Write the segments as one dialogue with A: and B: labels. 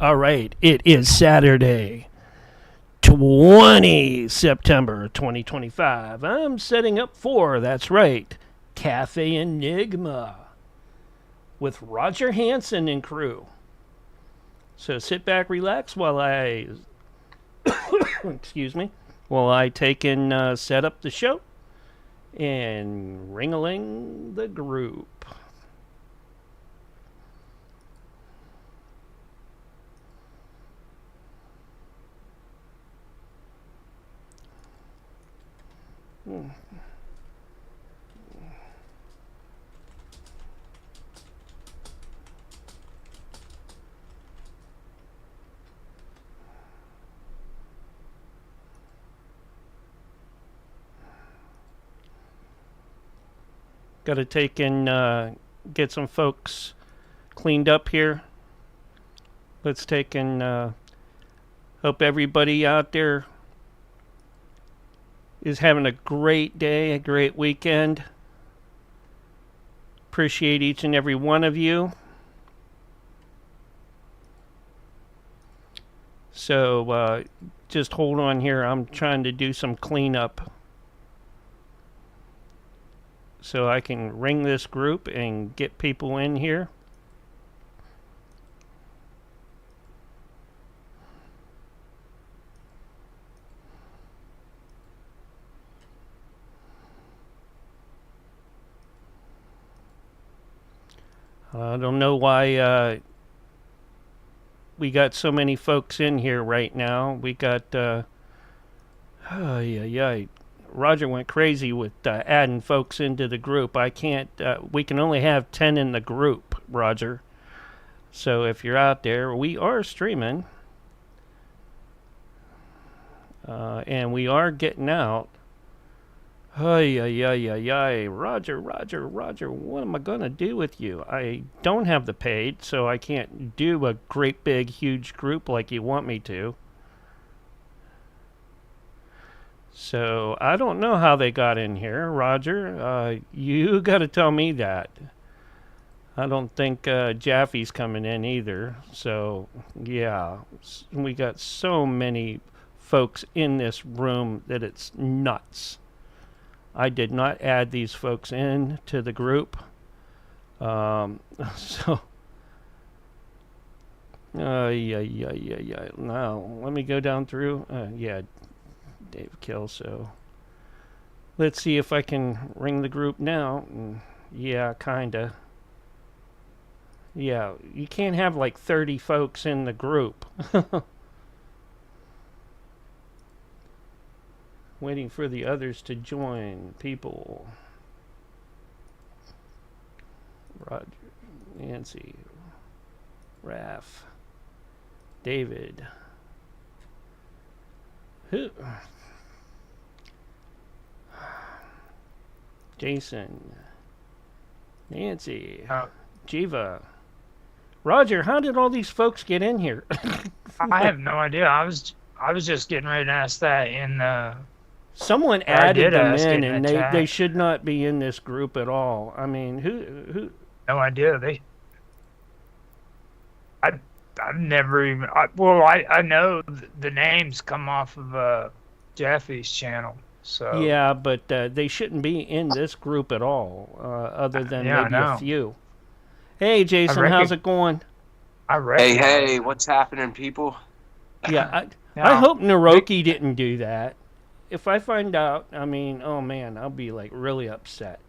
A: All right, it is Saturday, 20 September 2025. I'm setting up for, that's right, Cafe Enigma with Roger Hansen and crew. So sit back, relax while I, excuse me, while I take and set up the show and ring-a-ling the group. Got to take and get some folks cleaned up here. Let's take and hope everybody out there is having a great day, a great weekend. Appreciate each and every one of you. So just hold on here. I'm trying to do some cleanup so I can ring this group and get people in here. I don't know why we got so many folks in here right now. We got, Roger went crazy with adding folks into the group. I can't, we can only have 10 in the group, Roger. So if you're out there, we are streaming. And we are getting out. Ay, ay, ay, ay, ay. Roger, Roger, Roger, what am I going to do with you? I don't have the paid, so I can't do a great big huge group like you want me to. So I don't know how they got in here, Roger. You got to tell me that. I don't think Jaffe's coming in either. So yeah, we got so many folks in this room that it's nuts. I did not add these folks in to the group. So yeah. Now let me go down through. Yeah, Dave Kill. So let's see if I can ring the group now. Yeah, kinda. Yeah, you can't have like 30 folks in the group. Waiting for the others to join. People. Roger, Nancy, Raph, David. Who? Jason, Nancy, Jiva. Roger, how did all these folks get in here?
B: I have no idea. I was just getting ready to ask that in
A: Someone added them in, and
B: the
A: they should not be in this group at all. I mean, who?
B: No idea. I've never even. I know the names come off of Jaffe's channel. So
A: yeah, but they shouldn't be in this group at all, other than maybe a few. Hey, Jason, how's it going?
C: Hey, what's happening, people?
A: Yeah, I hope Naroki didn't do that. If I find out, I mean, oh man, I'll be like really upset.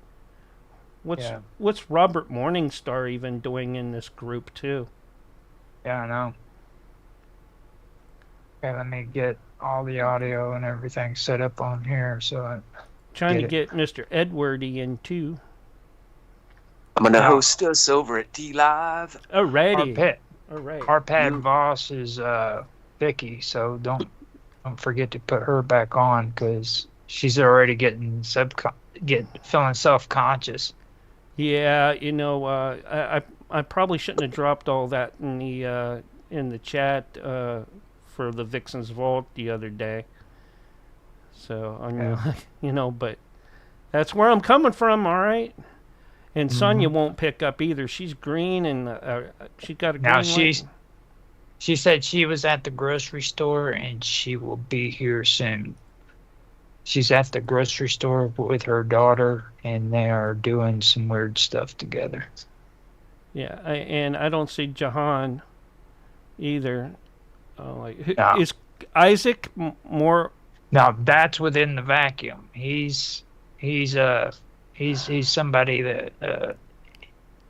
A: What's Robert Morningstar even doing in this group too?
B: Yeah, I know. Okay, let me get all the audio and everything set up on here. So
A: trying to get Mr. Edwardy in too.
C: I'm gonna host us over at D-Live.
A: Alrighty.
B: Our pad boss is Vicky, so don't forget to put her back on because she's already getting feeling self-conscious.
A: Yeah, you know, I probably shouldn't have dropped all that in the chat for the Vixen's Vault the other day. So you know, but that's where I'm coming from. All right. And Sonia won't pick up either. She's green, and she got a green light.
B: She said she was at the grocery store, and she will be here soon. She's at the grocery store with her daughter, and they are doing some weird stuff together.
A: Yeah, and I don't see Jahan either. Is Isaac more?
B: No, that's within the vacuum. He's somebody that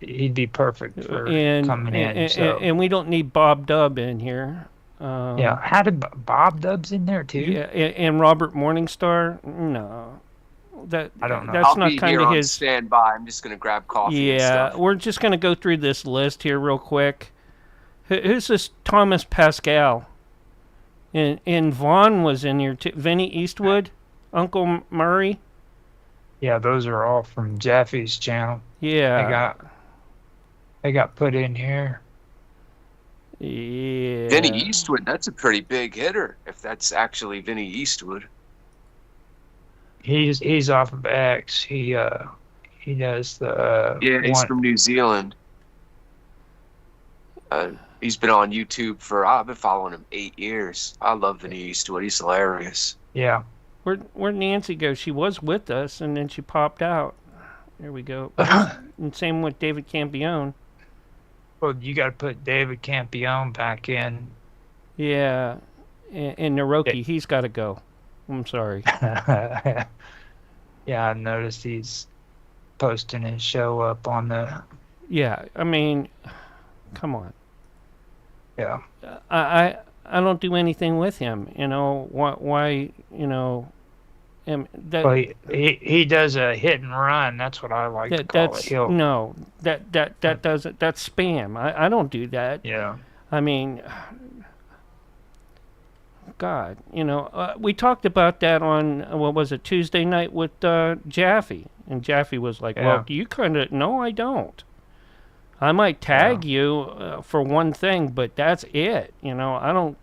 B: he'd be perfect for coming in.
A: And we don't need Bob Dub in here.
B: How did Bob Dub's in there too?
A: Yeah, and Robert Morningstar. No,
B: I don't know.
A: That's not kind of his
C: standby. I'm just gonna grab coffee.
A: Yeah, we're just gonna go through this list here real quick. Who's this Thomas Pascal? And Vaughn was in here too. Vinny Eastwood, Uncle Murray.
B: Yeah, those are all from Jaffe's channel.
A: Yeah.
B: They got put in here.
A: Yeah.
C: Vinny Eastwood, that's a pretty big hitter, if that's actually Vinny Eastwood.
B: He's off of X. He does the
C: he's from New Zealand. He's been on YouTube I've been following him 8 years. I love Vinny Eastwood. He's hilarious.
B: Yeah.
A: Where'd Nancy go? She was with us, and then she popped out. There we go. And same with David Campione.
B: Well, you got to put David Campione back in.
A: Yeah. And Naroki, he's got to go. I'm sorry.
B: Yeah, I noticed he's posting his show up on the...
A: Yeah, I mean, come on.
B: Yeah.
A: I don't do anything with him, you know. Why, you know, That
B: Well, he does a hit and run. That's what I like to call it.
A: that's no, that doesn't, that's spam. I don't do that.
B: Yeah.
A: I mean, God, we talked about that on what was it, Tuesday night with Jaffe, and Jaffe was like,
B: Yeah.
A: "Well, you kind of no, I don't. I might tag you for one thing, but that's it. I don't,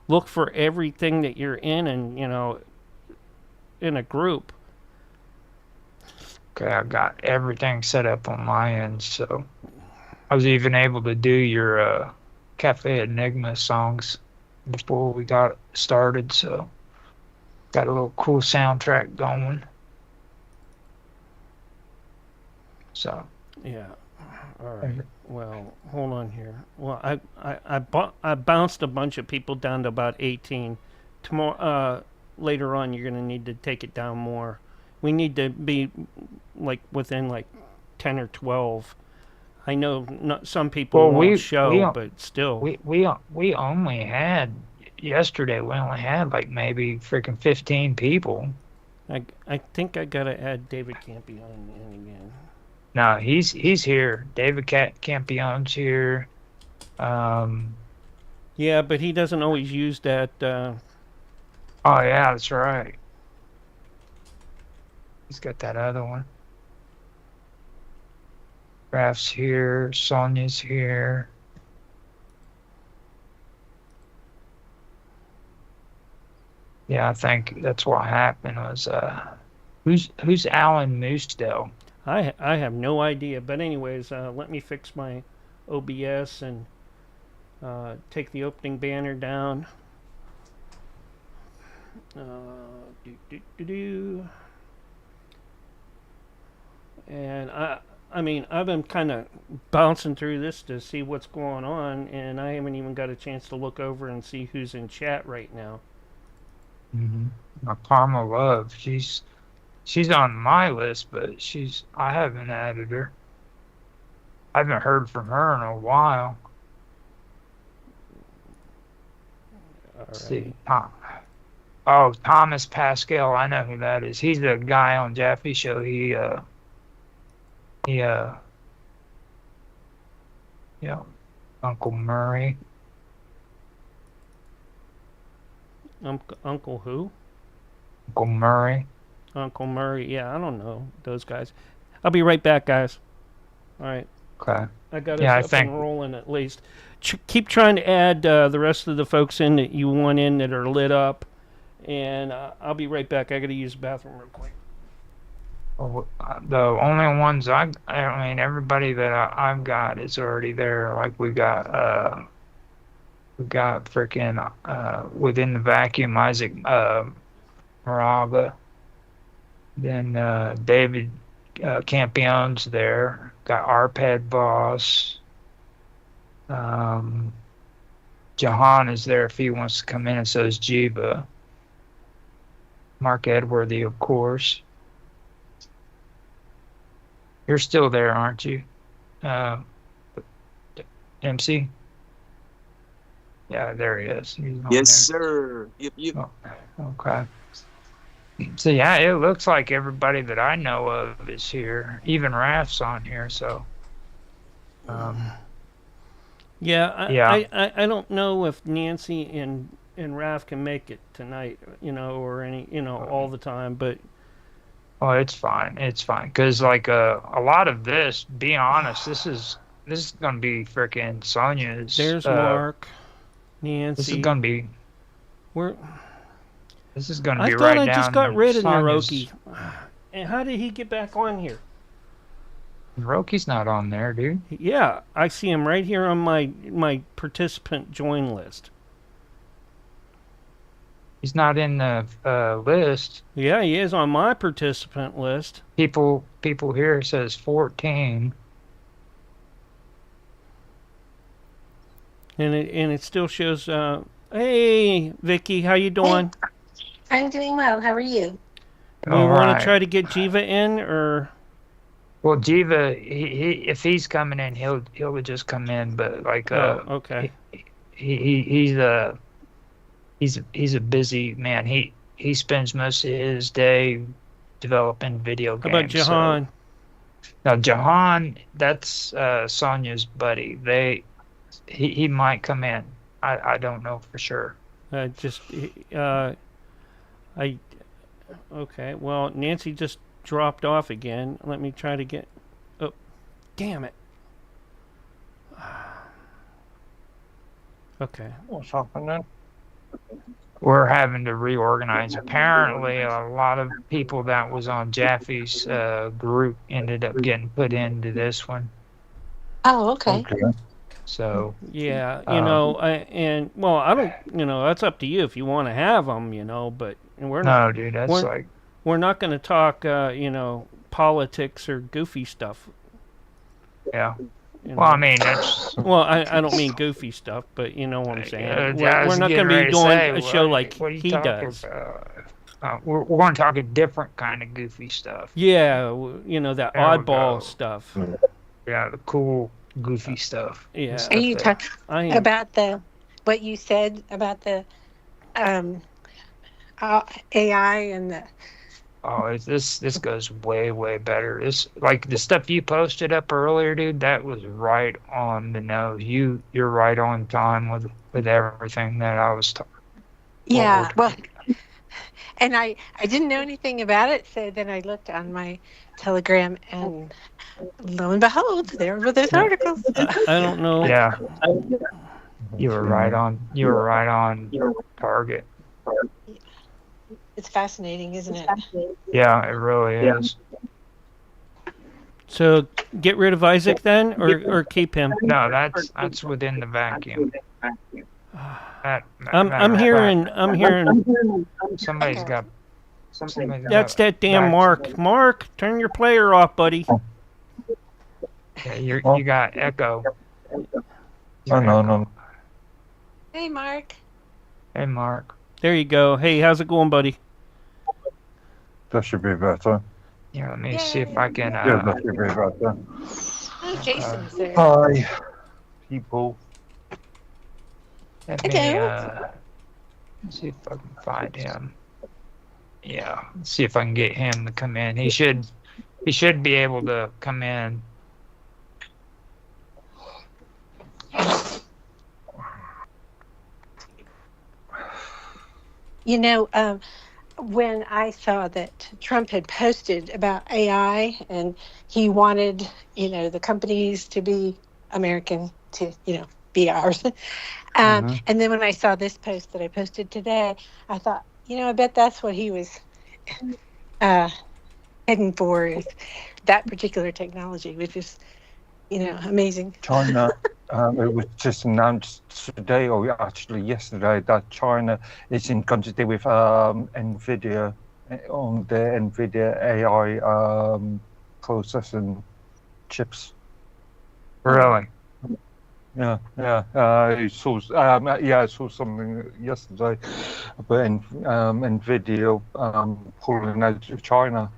A: look for everything that you're in, and in a group."
B: Okay, I got everything set up on my end, so I was even able to do your Cafe Enigma songs before we got started, so got a little cool soundtrack going. So
A: Yeah. All right. Well, hold on here. Well, I bounced a bunch of people down to about 18. Tomorrow, later on, you're gonna need to take it down more. We need to be within 10 or 12. I know not some people
B: Well,
A: won't
B: we
A: show, but still.
B: we only had yesterday. We only had like maybe freaking 15 people.
A: I think I gotta add David Campion in again.
B: No, he's here. David Campion's here.
A: Yeah, but he doesn't always use that.
B: Oh yeah, that's right. He's got that other one. Raf's here. Sonia's here. Yeah, I think that's what happened was who's Alan Moosdale?
A: I have no idea. But anyways, let me fix my OBS and take the opening banner down. And I mean, I've been kind of bouncing through this to see what's going on, and I haven't even got a chance to look over and see who's in chat right now.
B: Mm-hmm. Karma Love, she's on my list, but I haven't added her. I haven't heard from her in a while. Let's see. Oh, Thomas Pascal, I know who that is. He's the guy on Jaffe's show. Yeah, Uncle Murray.
A: Uncle who?
B: Uncle Murray.
A: Uncle Murray. Yeah, I don't know those guys. I'll be right back, guys. All right.
B: Okay.
A: I got us up and rolling at least. Keep trying to add the rest of the folks in that you want in that are lit up, and I'll be right back. I got to use the bathroom real quick.
B: Well, the only ones I mean, everybody that I've got is already there. Like we got freaking within the vacuum, Isaac Moraga. Then David Campion's there. Got Arpad Boss. Jahan is there if he wants to come in, and so is Jiva. Mark Edworthy, of course. You're still there, aren't you? MC? Yeah, there he is.
C: Yes, sir. Yep.
B: Oh, okay. So yeah, it looks like everybody that I know of is here. Even Raf's on here, so.
A: I don't know if Nancy and Raf can make it tonight, or all the time, but.
B: Oh, it's fine. It's fine. Because, like, a lot of this, being honest, this is going to be freaking Sonia's.
A: There's Mark, Nancy.
B: This is going to be. This is going to be right down.
A: I thought I just got rid of Naroki. And how did he get back on here?
B: Naroki's not on there, dude.
A: Yeah, I see him right here on my participant join list.
B: He's not in the list.
A: Yeah, he is on my participant list.
B: People here says 14.
A: And it still shows. Hey, Vicky, how you doing?
D: Hey, I'm doing well. How are you?
A: We want to try to get Jiva in, or?
B: Well, Jiva, he if he's coming in, he'll just come in. But like,
A: okay.
B: He's a busy man. he spends most of his day developing video games.
A: How about Jahan?
B: Now Jahan, that's Sonya's buddy. He might come in. I don't know for sure.
A: I okay. Well, Nancy just dropped off again. Let me try to get. Oh, damn it. Okay.
E: What's happening?
B: We're having to reorganize. Apparently, a lot of people that was on Jaffe's group ended up getting put into this one.
D: Oh, okay.
B: So
A: Yeah, you know, I don't, that's up to you if you want to have them, but we're not.
B: no, dude, that's
A: we're-
B: like
A: We're not going to talk, politics or goofy stuff.
B: yeah.
A: you
B: Well, I
A: know.
B: mean that's.
A: Well, I don't mean goofy stuff, but you know what I'm saying.
B: I
A: We're
B: was
A: not
B: getting
A: going to
B: ready
A: be
B: to
A: doing
B: say,
A: a show like
B: what are you
A: he
B: talking
A: does.
B: about? We're going to talk a different kind of goofy stuff.
A: Yeah, that
B: There we
A: oddball
B: go.
A: stuff.
B: Yeah, the cool goofy stuff.
A: Yeah.
D: Are you talking
A: I am.
D: about what you said about the AI and the?
B: Oh, this goes way better. This like the stuff you posted up earlier, dude. That was right on the nose. You're right on time with everything that I was talking.
D: Yeah, well, and I didn't know anything about it, so then I looked on my Telegram, and lo and behold, there were those articles.
A: I don't know.
B: Yeah, you were right on. You were right on target.
D: It's fascinating, isn't it?
B: Yeah, it really is.
A: So get rid of Isaac then, or keep him.
B: No, that's within the vacuum.
A: I'm hearing.
B: Somebody's got.
A: That's that damn Mark. Mark, turn your player off, buddy.
B: Yeah, you got echo.
E: Oh, no.
D: Hey, Mark.
B: Hey, Mark.
A: There you go. Hey, how's it going, buddy?
E: That should be better.
B: Here, let me see if I can.
E: Yeah, that should be better.
D: Oh, Jason's there.
E: Hi, people.
B: Let me see if I can find him. Yeah, see if I can get him to come in. He should be able to come in.
D: When I saw that Trump had posted about AI and he wanted, the companies to be American to, be ours. And then when I saw this post that I posted today, I thought, I bet that's what he was heading for, is that particular technology, which is, amazing.
E: China, it was just announced today, or actually yesterday, that China is going to deal with NVIDIA on the NVIDIA AI processing chips.
B: Really?
E: Yeah. I saw something yesterday about NVIDIA pulling out of China.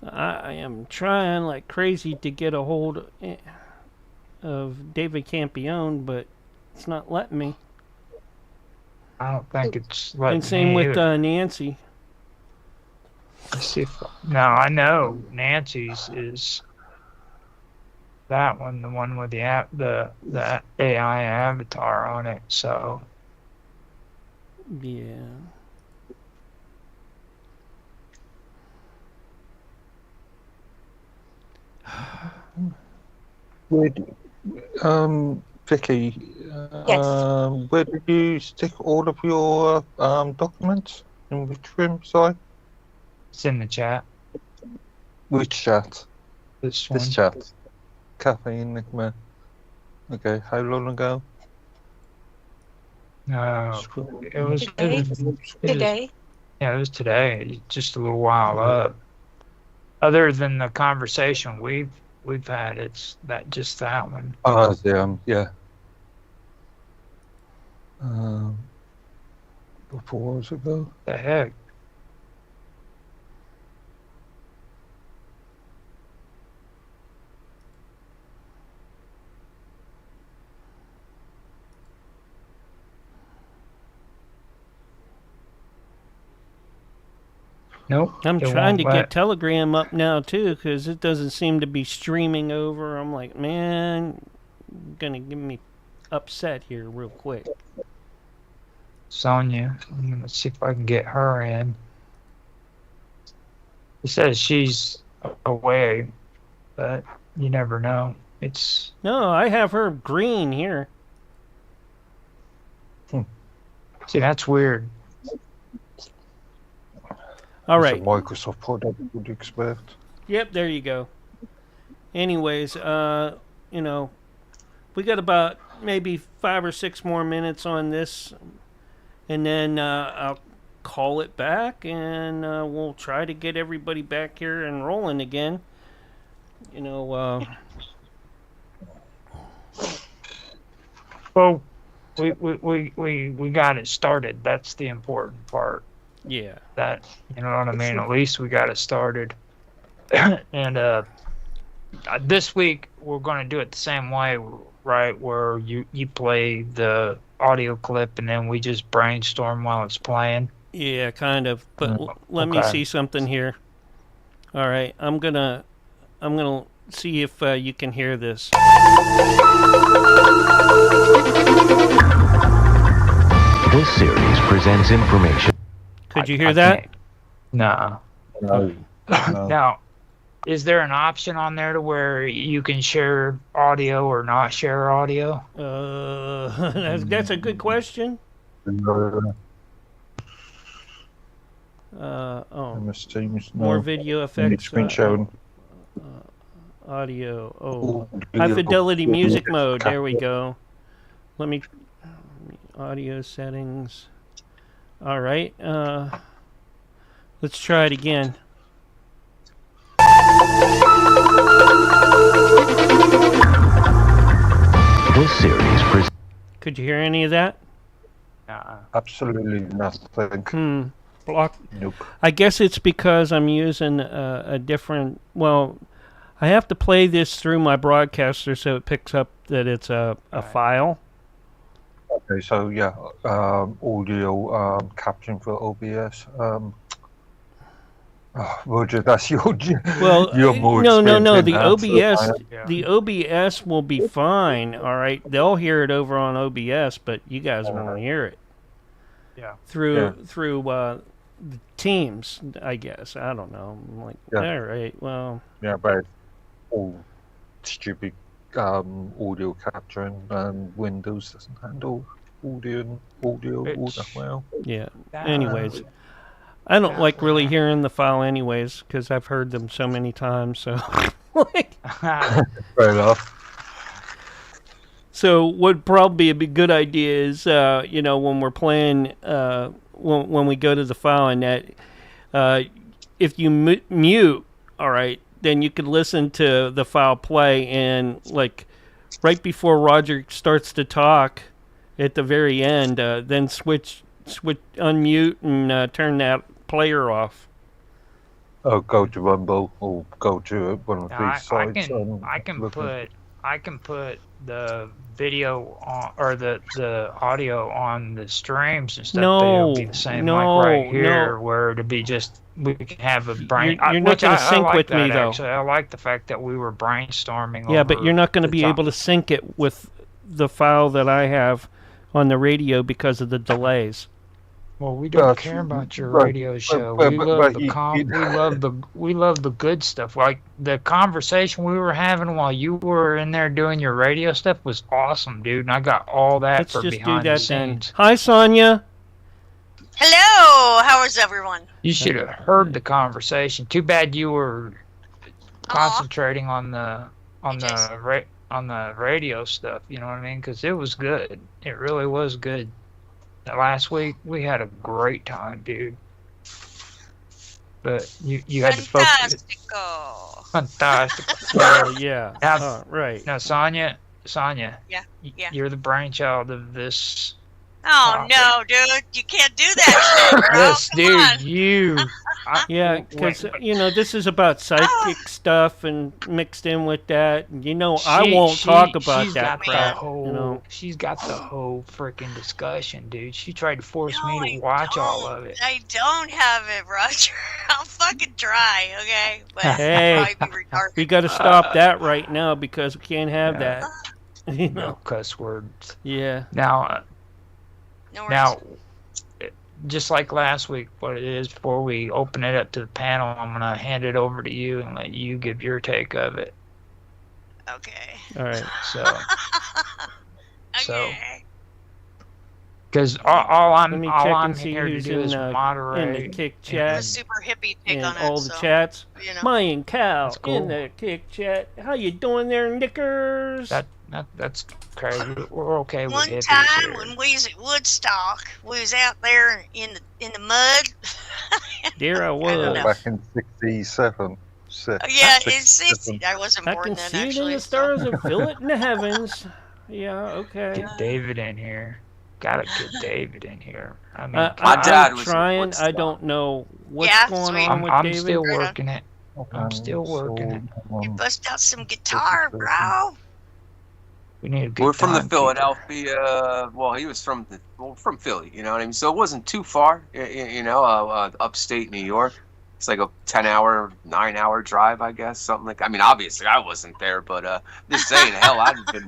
A: I am trying like crazy to get a hold of David Campione, but it's not letting me.
B: I don't think it's letting
A: And same
B: me
A: with
B: either.
A: Nancy.
B: Let's see if I know Nancy's is that one, the one with the AI avatar on it. So
A: Yeah.
E: Vicky,
D: Yes.
E: where did you stick all of your documents? In which room, sorry?
B: it's in the chat.
E: Which chat?
B: This one.
E: This chat. Cafe Enigma. Okay, how long ago?
B: It was
D: Today.
B: Yeah, it was today. Just a little while up. Other than the conversation we've had, it's that one.
E: Oh, yeah. 4 hours ago.
B: The heck. Nope.
A: I'm
B: it
A: trying to
B: won't
A: get
B: let-
A: Telegram up now too, because it doesn't seem to be streaming over. I'm like, man, gonna get me upset here real quick.
B: Sonya. Let's see if I can get her in. It says she's away, but you never know. It's
A: No, I have her green here.
B: see that's weird.
A: All
E: It's a
A: right.
E: Microsoft product, would you expect?
A: Yep, there you go. Anyways, you know, we got about maybe 5 or 6 more minutes on this, and then I'll call it back, and we'll try to get everybody back here and rolling again. You know,
B: Well, we got it started. That's the important part.
A: yeah.
B: That you know what I mean. At least we got it started. And this week we're going to do it the same way, right? Where you play the audio clip and then we just brainstorm while it's playing.
A: Yeah, kind of. But let me
B: Okay.
A: see something here. All right, I'm gonna see if you can hear this.
F: This series presents information.
A: Could you hear that?
B: No.
E: No. No.
B: Now, is there an option on there to where you can share audio or not share audio?
A: That's a good question.
E: No.
A: Oh,
E: MS Teams. No.
A: more video
E: Need
A: effects.
E: screen sharing.
A: Audio. Oh,
E: Ooh,
A: high fidelity
E: video
A: music mode.
E: cap-
A: There we go. Let me audio settings. All right. Let's try it again.
F: This series presents.
A: Could you hear any of that?
E: Absolutely nothing.
A: Block.
E: Nope.
A: I guess it's because I'm using a different. Well, I have to play this through my broadcaster so it picks up that it's a file.
E: Okay, so yeah, audio caption for OBS. Roger, that's your.
A: Well,
E: you're more
A: no.
E: experienced
A: The
E: in that, so
A: OBS, the OBS will be fine. All right, they'll hear it over on OBS, but you guys won't hear it.
B: Yeah.
A: Through the Teams, I guess. I don't know. I'm like,
E: Yeah.
A: all right, well,
E: yeah, but all stupid audio capturing Windows doesn't handle audio all that well.
A: yeah. Anyways, I don't like really hearing the file anyways because I've heard them so many times. So, like,
E: Fair enough.
A: so what probably be a good idea is, you know, when we're playing, when we go to the file and that, if you mute, all right, then you could listen to the file play and like right before Roger starts to talk at the very end, then switch, unmute and turn that player off.
E: Oh, go to Rumble or go to one of
B: Now,
E: these sites.
B: I can put the video on or the audio on the streams and stuff. It'll be the same like right here, where it'll be just we can have a brain.
A: You're not going to sync
B: like
A: with
B: that,
A: me though.
B: Actually, I like the fact that we were brainstorming.
A: Yeah, but
B: over
A: you're not going to
B: the
A: be
B: top.
A: able to sync it with the file that I have on the radio because of the delays.
B: Well, we don't
E: But-
B: care about your
E: but-
B: radio show.
E: but-
B: we
E: but-
B: love
E: but
B: the
E: you-
B: we love the good stuff. Like the conversation we were having while you were in there doing your radio stuff was awesome, dude. And I got all that
A: Let's
B: for
A: just do
B: behind the
A: that then.
B: scenes.
A: Hi, Sonia.
G: Hello, how is everyone?
B: You should have heard the conversation. Too bad you were concentrating on the radio stuff. You know what I mean? Because it was good. It really was good. Last week we had a great time, dude. But you had to focus.
G: Fantastico.
B: Fantastic.
A: Oh, yeah.
B: Now-
A: Right.
B: Now, Sonia,
G: Yeah, yeah.
B: you're the brainchild of this.
G: Oh no, dude, you can't do that shit, bro.
B: Yes,
G: Come on.
B: dude,
A: Yeah, because this is about psychic stuff and mixed in with that. And, I won't talk about
B: she's
A: that
B: got
A: crap.
B: The whole, She's got the whole freaking discussion, dude. She tried to force
G: No,
B: me to
G: I
B: watch all
G: don't.
B: of it.
G: I don't have it, Roger. I'll fucking try, okay? But
A: Hey,
G: I'll probably be retarded.
A: we got to stop that right now because we can't have that.
B: No cuss words.
A: Yeah.
B: Now,
G: No
B: now, just like last week, what it is, before we open it up to the panel, I'm going to hand it over to you and let you give your take of it.
G: Okay.
A: All right.
G: Okay.
B: Because all
A: Let me check
B: I'm
A: and see
B: here to
A: who's
B: do is
A: in the
B: moderate.
A: kick
G: I'm a
A: chat
G: super hippie take
A: and
G: on it,
A: all the
G: so,
A: chats. Maya and Cal
B: That's cool.
A: in the kick chat. How you doing there, Knickers?
B: That's crazy. We're okay with
G: One
B: hippies
G: time
B: here.
G: when we was at Woodstock, we was out there in the mud.
A: There I was.
E: Back in 67.
G: Yeah, in 60. I wasn't
A: I
G: born
A: can
G: then,
A: see it in
G: actually.
A: the stars and feel it in the heavens. Yeah, okay.
B: Get David in here. Gotta get David in here. I mean,
C: My dad
A: I'm
C: was
A: trying. I
C: Woodstock.
A: don't know what's
G: Yeah,
A: going
G: sweet.
A: on with
B: I'm
A: David.
B: still
G: Right on.
B: working it. I'm still working it.
G: You bust out some guitar, bro.
B: We need a good
C: We're from the
B: timekeeper.
C: Philadelphia. Well, he was from from Philly. You know what I mean? So it wasn't too far. Upstate New York. It's like a 10-hour, 9-hour drive, I guess, something like. I mean, obviously I wasn't there, but just saying, hell, I'd have been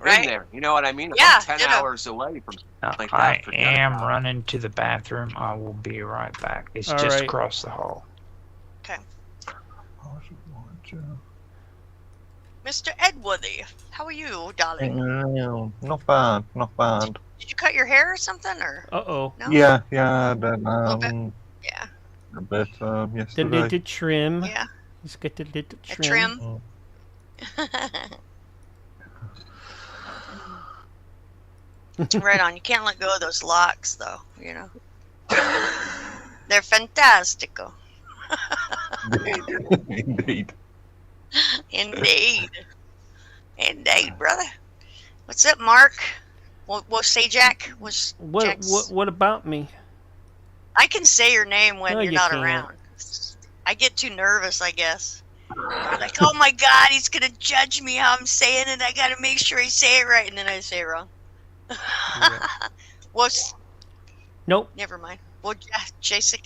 G: Right.
C: there. You know what I mean?
G: Yeah,
C: I'm 10
G: ditto.
C: hours away from like that.
B: I
C: Forget
B: am
C: about it.
B: running to the bathroom. I will be right back. It's
A: All
B: just
A: right.
B: across the hall.
G: Mr. Edworthy, how are you, darling?
E: Not bad, not bad.
G: Did you cut your hair or something, or
A: Uh-oh.
G: no?
E: Yeah, then
G: little Yeah.
E: a bit
A: The
E: yesterday.
A: little trim.
G: Yeah.
A: He's got the little
G: A
A: trim.
G: trim. Right on. You can't let go of those locks, though. They're fantastical.
E: Indeed.
G: Indeed. Indeed, brother. What's up, Mark? We'll say Jack.
A: What about me?
G: I can say your name when
A: No,
G: you're
A: you
G: not
A: can't.
G: around. I get too nervous, I guess. Like, oh my God, he's gonna judge me how I'm saying it. I gotta make sure I say it right, and then I say it wrong. What's?
A: Nope.
G: Never mind. Well, Jason,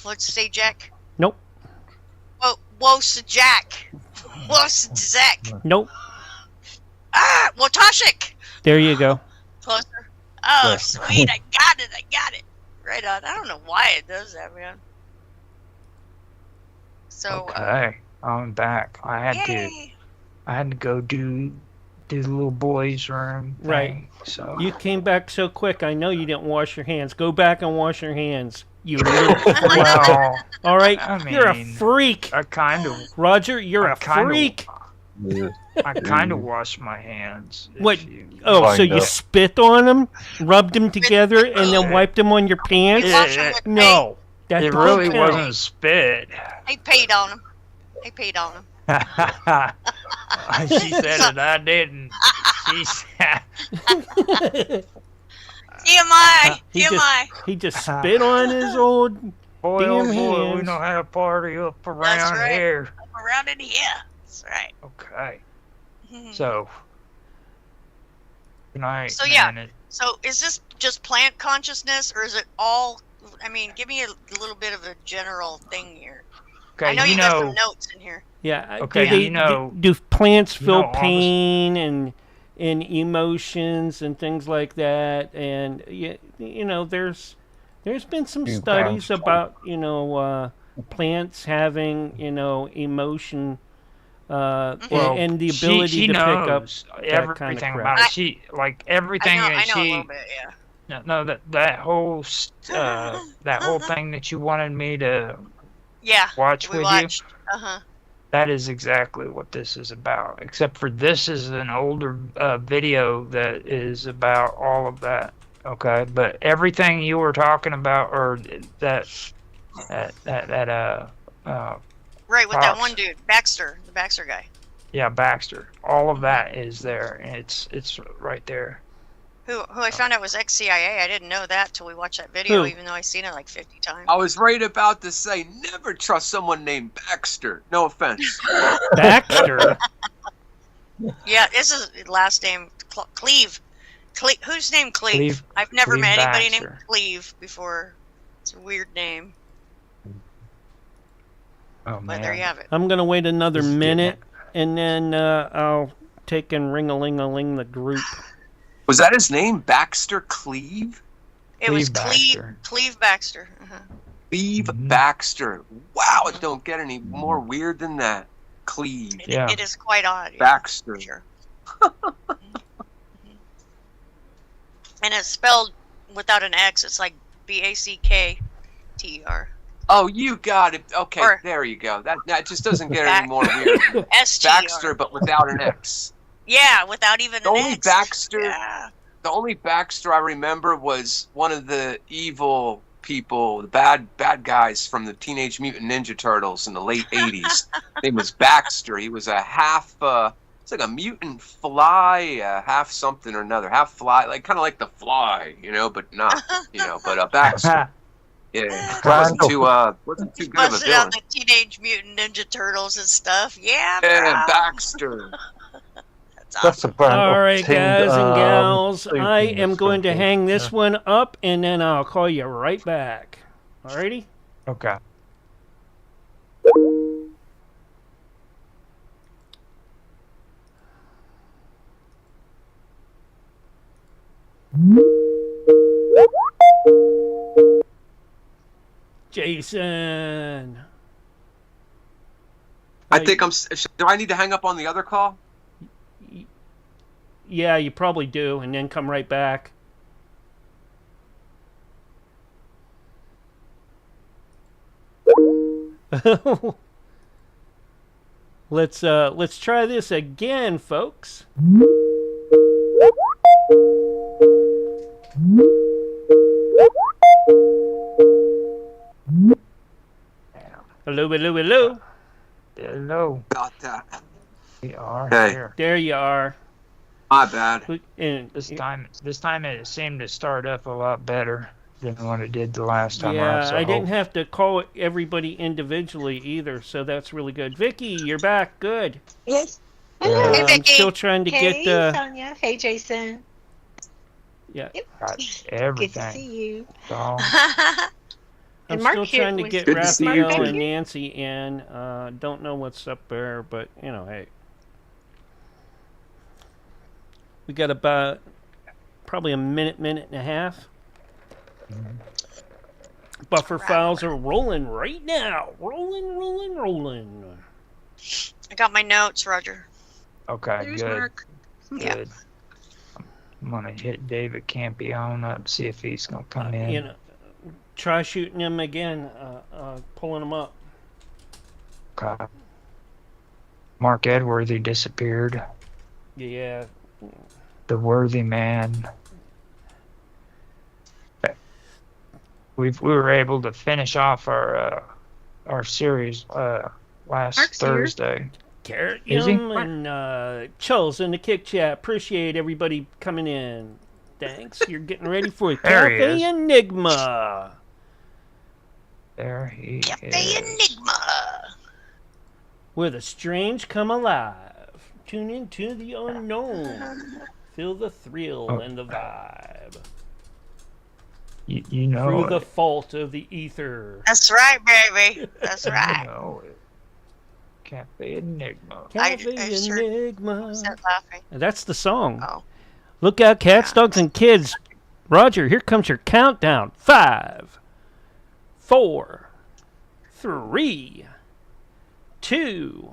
G: let's say Jack.
A: Nope.
G: Whoa, Jack. Whoa, Zach.
A: Nope.
G: Wotashik.
A: There you go.
G: Closer. Oh,
E: Yeah.
G: sweet. I got it. Right on. I don't know why it does that, man. So,
B: Okay, I'm back. I had to go do the little boys' room thing,
A: Right.
B: So
A: You came back so quick. I know you didn't wash your hands. Go back and wash your hands. You little freak.
B: well,
A: All right.
B: I
A: You're a
B: mean,
A: freak.
B: I kind of,
A: Roger, you're a freak.
E: Yeah.
B: I kind of wash my hands. if
A: What?
B: you-
A: Oh, so you
E: Kinda.
A: spit on them, rubbed them together, and then wiped them on your pants?
G: you wash 'em with
A: No. That
B: It
A: don't
B: really
A: count.
B: wasn't spit.
G: I paid on him.
B: She said it. I didn't. She said.
G: TMI.
A: He just-
G: TMI.
A: He just spit on his old.
B: Boy, oh
A: Damn
B: boy, we
A: hands.
B: know how to party up around
G: right.
B: here.
G: I'm around in here. That's right.
B: Okay,
G: Mhm.
B: so. Good night,
G: So, yeah.
B: man.
G: So is this just plant consciousness, or is it all? I mean, give me a little bit of a general thing here.
B: Okay,
G: I know you got some notes in here.
A: Yeah.
B: Okay,
A: Do,
B: you know-
A: do plants
B: you
A: feel
B: know all this-
A: pain and emotions and things like that? And there's been some
E: You
A: studies
E: can't.
A: about plants having emotion and the ability
B: she
A: to pick up
B: knows
A: that
B: everything
A: kind of crap.
B: about it. She everything
G: I
B: that
G: know a
B: she
G: little bit. Yeah.
B: no that whole that whole thing that you wanted me to
G: Yeah.
B: watch
G: We
B: with
G: watched.
B: you.
G: Uh-huh.
B: That is exactly what this is about. Except for this is an older video that is about all of that. Okay, but everything you were talking about, or that
G: Right, with that
B: Pops.
G: one dude, Baxter, the Baxter guy.
B: yeah, Baxter. All of that is there, and it's right there.
G: who I found out was ex-CIA. I didn't know that till we watched that video,
A: Who?
G: even though I've seen it like 50 times.
C: I was right about to say, never trust someone named Baxter. No offense.
A: Baxter.
G: Yeah, this is last name Cleve. Who's named Cleve?
B: Cleve-
G: I've never
B: Cleve
G: met anybody
B: Baxter.
G: named Cleve before. It's a weird name,
B: Oh
G: but there you
B: man.
G: have it.
A: I'm gonna wait another
B: Just getting
A: minute, and then I'll take and ring-a-ling-a-ling the group.
C: Was that his name? Baxter Cleve?
G: It was
B: Cleve Baxter.
G: Cleve Baxter.
C: Cleve
B: Mhm.
C: Baxter. Wow, it don't get any more weird than that. Cleve
B: Yeah.
G: It is quite odd. Yeah,
C: Baxter.
G: for sure. And it's spelled without an X. It's like Backter.
C: Oh, you got it. Okay,
G: Or-
C: there you go. That just doesn't get any more weird.
G: STR.
C: Baxter, but without an X.
G: Yeah, without even
C: The
G: an
C: only
G: X.
C: Baxter,
G: Yeah.
C: the only Baxter I remember was one of the evil people, the bad guys from the Teenage Mutant Ninja Turtles in the late '80s. His name was Baxter. He was a half. It's like a mutant fly, half something or another, half fly, like kind of like the Fly, but not, but Baxter. Yeah, wasn't too good of a
G: Busted out
C: villain.
G: the Teenage Mutant Ninja Turtles and stuff. Yeah,
C: Yeah,
G: bro.
C: Baxter.
G: That's awesome.
E: That's a brand
A: All
E: of
A: right,
E: tin,
A: guys and gals,
E: soup
A: I
E: in
A: am
E: this
A: going to
E: circle.
A: hang this
E: Yeah.
A: one up, and then I'll call you right back. Alrighty?
B: Okay.
A: Jason.
C: I think do I need to hang up on the other call?
A: Yeah, you probably do, and then come right back. Let's try this again, folks. Hello, hello, hello.
B: Hello.
C: Got that.
B: We are
C: Hey.
B: here.
A: There you are.
C: My bad.
A: And
B: This time it seemed to start up a lot better than what it did the last time
A: yeah,
B: around. So
A: I didn't have to call everybody individually either, so that's really good. Vicky, you're back. Good.
D: Yes.
B: Yeah.
D: Hello.
G: Hey,
A: I'm
G: Vicky.
A: still trying to
D: Hey,
A: get
D: Sonia. Hey, Jason.
A: yeah.
B: got
D: Good to
B: everything.
D: see you.
B: So,
A: I'm
D: And Mark
A: still
D: here
A: trying to
D: was-
A: get
C: Good to see you,
A: Raphael
C: too.
A: and Nancy in. Don't know what's up there, but hey. We got about probably a minute and a half. Buffer files are rolling right now. Rolling.
G: I got my notes, Roger.
B: okay,
D: There's
B: good.
D: Mark.
G: Yeah.
B: Good. I'm gonna hit David Campion up, see if he's gonna come in.
A: Try shooting him again, pulling him up.
B: Okay. Mark Edworthy disappeared.
A: Yeah.
B: The worthy man. We were able to finish off our series last
D: Mark's here.
B: Thursday.
A: Carrot
B: Is he?
A: Yum and Chulz in the kick chat. Appreciate everybody coming in. Thanks. You're getting ready for
B: There he
A: Cafe
B: is.
A: Enigma.
B: There he
G: Cafe
B: is.
G: Enigma.
A: Where the strange come alive. Tune into the unknown. Feel the thrill
B: Oh.
A: and the vibe.
B: You know
A: Through
B: it.
A: the fault of the ether.
G: That's right, baby. That's
B: You
G: right.
B: know it. Cafe Enigma.
A: Cafe
G: I sure-
A: Enigma.
G: Is that laughing?
A: That's the song.
G: Oh.
A: Look out, cats,
G: Yeah.
A: dogs, and kids. Roger, here comes your countdown. 5, 4, 3, 2,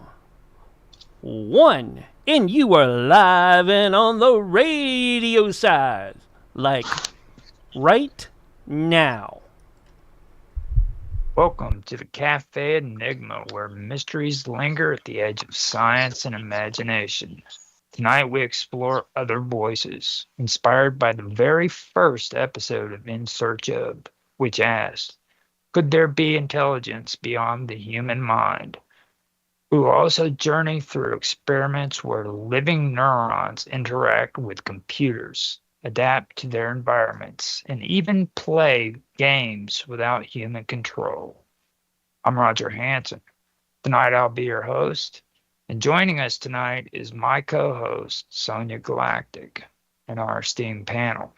A: 1. And you are live and on the radio side. Like right now.
B: Welcome to the Cafe Enigma, where mysteries linger at the edge of science and imagination. Tonight we explore other voices, inspired by the very first episode of In Search Of, which asked, could there be intelligence beyond the human mind? We will also journey through experiments where living neurons interact with computers, adapt to their environments, and even play games without human control. I'm Roger Hanson. Tonight I'll be your host, and joining us tonight is my co-host, Sonia Galactic, and our esteemed panel.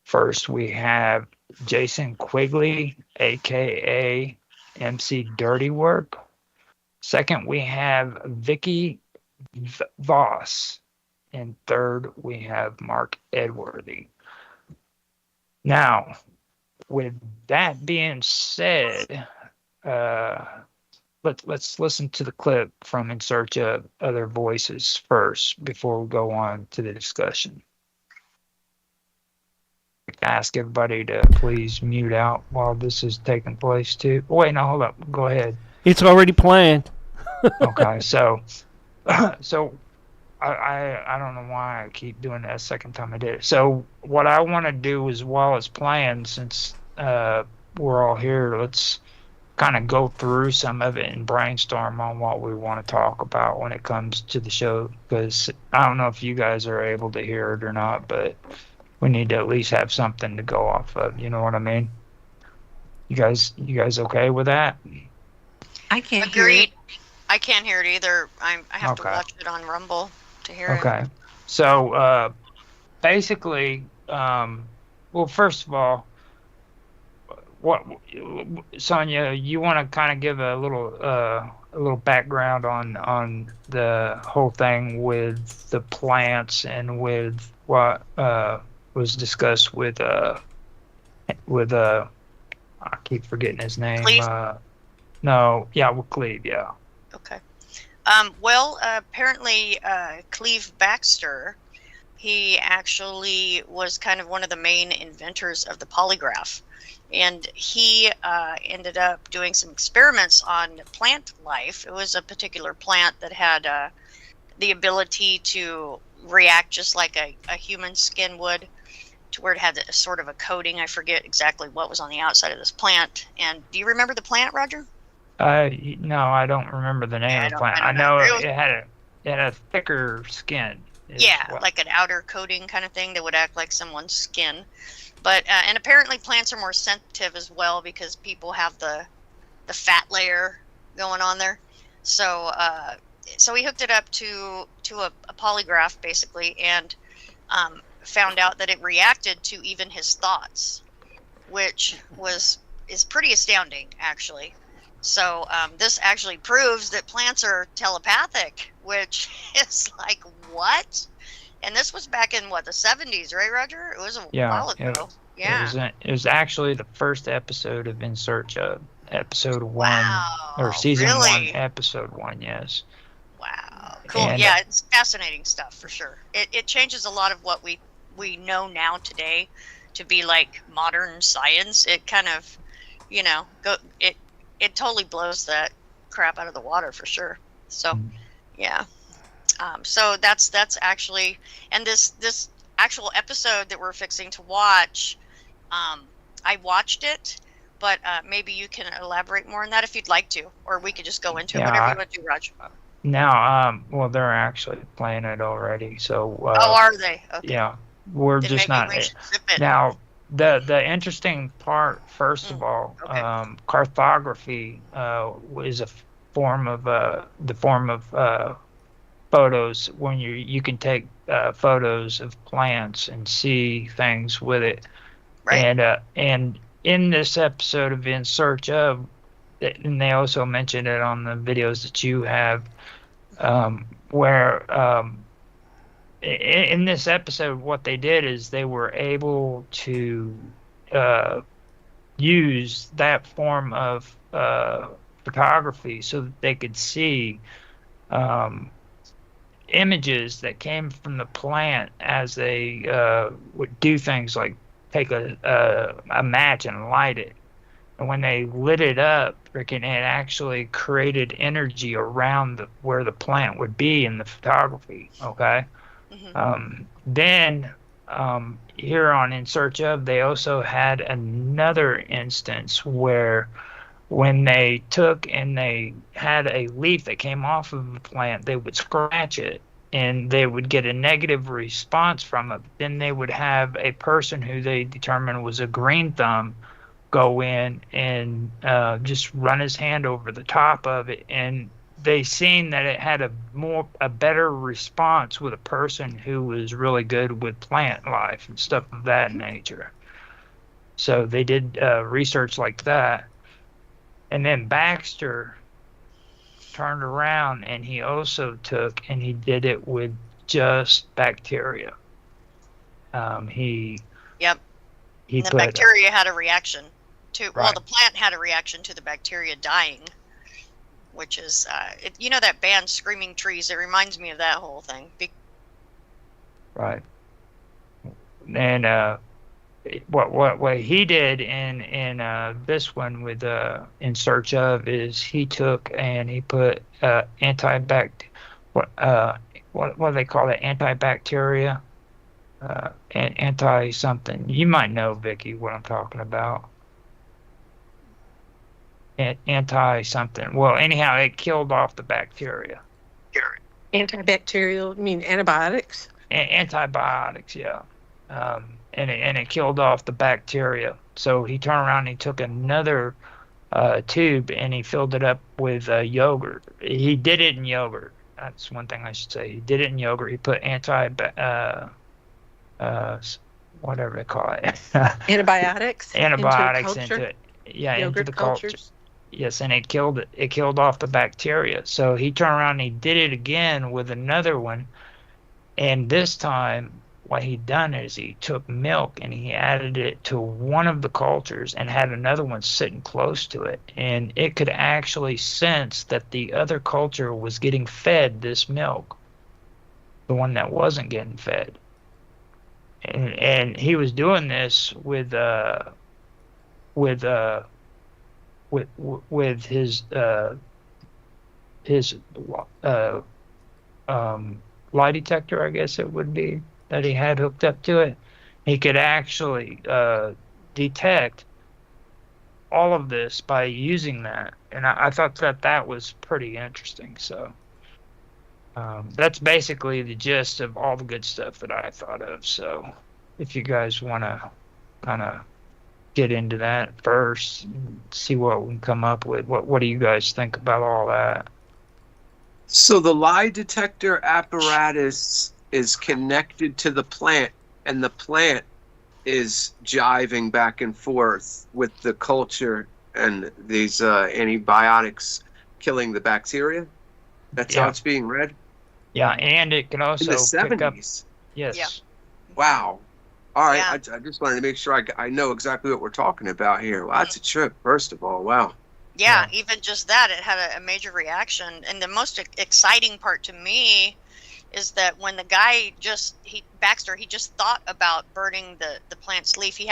B: First, we have Jason Quigley, aka MC Dirty Work. Second, we have Vicky Voss. And third, we have Mark Edworthy. Now, with that being said, let's listen to the clip from In Search of Other Voices first before we go on to the discussion. Ask everybody to please mute out while this is taking place too. Oh, wait, no, hold up. Go ahead.
A: It's already planned.
B: Okay, so I don't know why I keep doing that second time I did it. So what I want to do is, while it's playing, since we're all here, let's kind of go through some of it and brainstorm on what we want to talk about when it comes to the show. Because I don't know if you guys are able to hear it or not, but we need to at least have something to go off of. You know what I mean? You guys okay with that?
D: I can't
G: Agreed. I can't hear it either. I have to
B: Okay.
G: watch it on Rumble to hear it.
B: Okay. So basically, well, first of all, what, Sonia, you want to kind of give a little background on the whole thing with the plants and with what was discussed with I keep forgetting his name.
G: Cleve?
B: With Cleve, yeah.
G: Okay. Well, apparently, Cleve Baxter, he actually was kind of one of the main inventors of the polygraph. And he ended up doing some experiments on plant life. It was a particular plant that had the ability to react just like a human skin would, to where it had a sort of a coating. I forget exactly what was on the outside of this plant. And do you remember the plant, Roger?
B: No, I don't remember the name of the plant. I know it had a thicker skin.
G: Like an outer coating kind of thing that would act like someone's skin. But and apparently plants are more sensitive as well, because people have the fat layer going on there. So so he hooked it up to a polygraph basically, and found out that it reacted to even his thoughts, which is pretty astounding actually. So this actually proves that plants are telepathic, which is like, what? And this was back in what, the 70s, right, Roger? It was a while ago.
B: It was actually the first episode of In Search of, episode 1,
G: Wow,
B: or season
G: really?
B: 1, episode 1. Yes.
G: Wow, cool.
B: And,
G: yeah, it's fascinating stuff for sure. It changes a lot of what we know now today to be like modern science. It kind of, it totally blows that crap out of the water for sure. So, yeah. So that's actually, and this actual episode that we're fixing to watch, I watched it, but maybe you can elaborate more on that if you'd like to, or we could just go into it, whatever you want to do, Roger.
B: Now, well, they're actually playing it already. So.
G: Oh, are they? Okay.
B: Yeah, we're
G: Then
B: just
G: maybe
B: not.
G: we should zip it.
B: Now, the interesting part, first of all,
G: okay.
B: Cartography is a form of photos when you can take photos of plants and see things with it.
G: Right.
B: And in this episode of In Search of, and they also mentioned it on the videos that you have, where in this episode, what they did is they were able to use that form of photography so that they could see images that came from the plant as they would do things like take a match and light it. And when they lit it up, it actually created energy around where the plant would be in the photography. Okay. Then here on In Search Of, they also had another instance where when they took and they had a leaf that came off of the plant, they would scratch it and they would get a negative response from it. Then they would have a person who they determined was a green thumb go in and just run his hand over the top of it, and they seen that it had a better response with a person who was really good with plant life and stuff of that nature. So they did research like that, and then Baxter turned around and he also took and he did it with just bacteria. He
G: Yep.
B: he
G: And the
B: put
G: bacteria had a reaction to, well,
B: Right.
G: the plant had a reaction to the bacteria dying, which is, you know, that band Screaming Trees. It reminds me of that whole thing.
B: right. And what he did in this one with In Search Of is he took and he put what do they call it, antibacteria, and anti something. You might know, Vicky, what I'm talking about. Anti something. Well, anyhow, it killed off the bacteria.
D: Antibacterial, you mean antibiotics?
B: Antibiotics, yeah. And it killed off the bacteria. So he turned around and he took another tube and he filled it up with yogurt. He did it in yogurt. That's one thing I should say. He did it in yogurt. He put whatever they call it.
D: Antibiotics?
B: Antibiotics
D: into
B: into it. Yeah,
D: yogurt
B: into the culture.
D: cultures?
B: Yes, and it killed it. It killed off the bacteria. So he turned around and he did it again with another one. And this time, what he'd done is he took milk and he added it to one of the cultures and had another one sitting close to it. And it could actually sense that the other culture was getting fed this milk, the one that wasn't getting fed. And he was doing this with his lie detector, I guess it would be, that he had hooked up to it. He could actually detect all of this by using that, and I thought that was pretty interesting. So that's basically the gist of all the good stuff that I thought of. So if you guys want to kind of get into that first and see what we can come up with, what do you guys think about all that?
C: So the lie detector apparatus is connected to the plant, and the plant is jiving back and forth with the culture and these antibiotics killing the bacteria. That's how it's being read?
B: Yeah, and it can also
C: In the
B: pick up.
C: 70s?
B: Yes.
G: Yeah.
C: Wow. All right,
G: Yeah.
C: I just wanted to make sure I know exactly what we're talking about here. Well, that's a trip, first of all. Wow.
G: Yeah, even just that, it had a major reaction. And the most exciting part to me is that when the guy Baxter just thought about burning the plant's leaf. He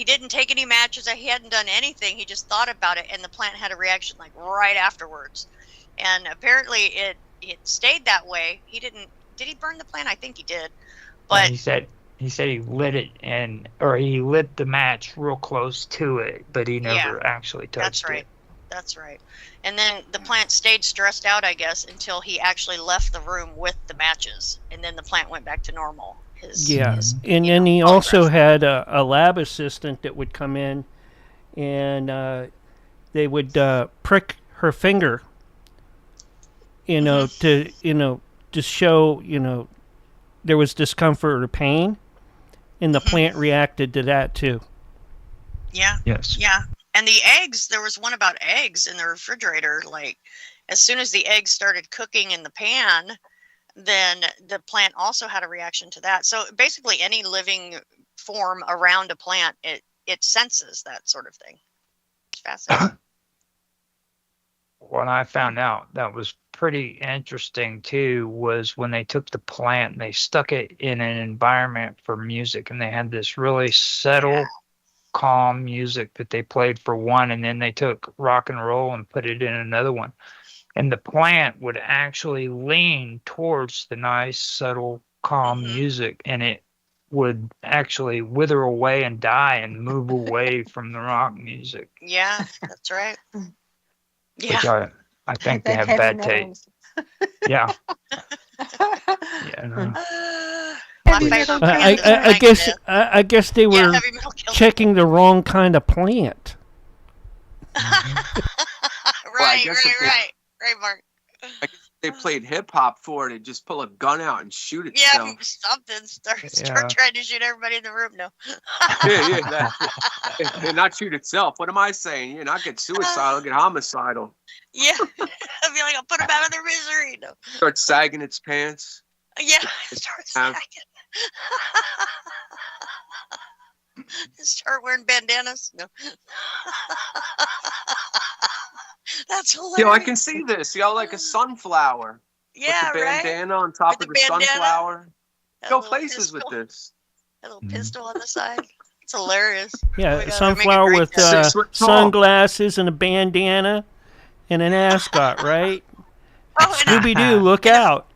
G: didn't take any matches. He hadn't done anything. He just thought about it, and the plant had a reaction like right afterwards. And apparently it stayed that way. Did he burn the plant? I think he did. But
B: he said he lit it he lit the match real close to it, but he never actually touched it.
G: That's right. And then the plant stayed stressed out, I guess, until he actually left the room with the matches, and then the plant went back to normal.
A: And then he also had a lab assistant that would come in, and they would prick her finger, to show, there was discomfort or pain, and the plant reacted to that too.
G: Yeah.
B: Yes.
G: Yeah. And the eggs, there was one about eggs in the refrigerator. Like, as soon as the eggs started cooking in the pan, then the plant also had a reaction to that. So basically, any living form around a plant, it senses that sort of thing. It's fascinating.
B: What I found out that was pretty interesting too was when they took the plant and they stuck it in an environment for music, and they had this really settled, calm music that they played for one, and then they took rock and roll and put it in another one, and the plant would actually lean towards the nice, subtle, calm music, and it would actually wither away and die and move away from the rock music.
G: Yeah, that's right. Yeah.
B: Which I think they have
D: Heavy
B: bad
D: metal.
B: taste. Yeah. Yeah, no.
G: My
D: Heavy
G: favorite
D: metal
G: band is
A: I guess
G: Megadeth.
A: I guess they
G: Yeah,
A: were
G: heavy metal kills.
A: checking the wrong kind of plant.
G: Right,
C: guess if they-
G: right, Mark.
C: I guess if they played hip hop for it and just pull a gun out and shoot
G: Yeah,
C: itself.
G: something. Start
B: Yeah.
G: trying to shoot everybody in the room. No.
C: Yeah. And not shoot itself. What am I saying? Not get suicidal, get homicidal.
G: Yeah. I'd be like, I'll put them out of their misery. No.
C: Start sagging its pants.
G: Yeah, start sagging. Start wearing bandanas. No. That's hilarious.
C: Yo, I can see this. Y'all like a sunflower.
G: Yeah,
C: with the
G: right.
C: bandana on top
G: With
C: of
G: the
C: the
G: bandana.
C: sunflower.
G: That
C: Go
G: little
C: places with
G: pistol.
C: this.
G: That little pistol on the side. It's hilarious.
A: Yeah,
G: Oh my God,
A: sunflower
G: they're making
A: with
G: great stuff.
C: 6 foot tall.
A: sunglasses and a bandana and an ascot, right?
G: Oh, and
A: Scooby Doo, look out!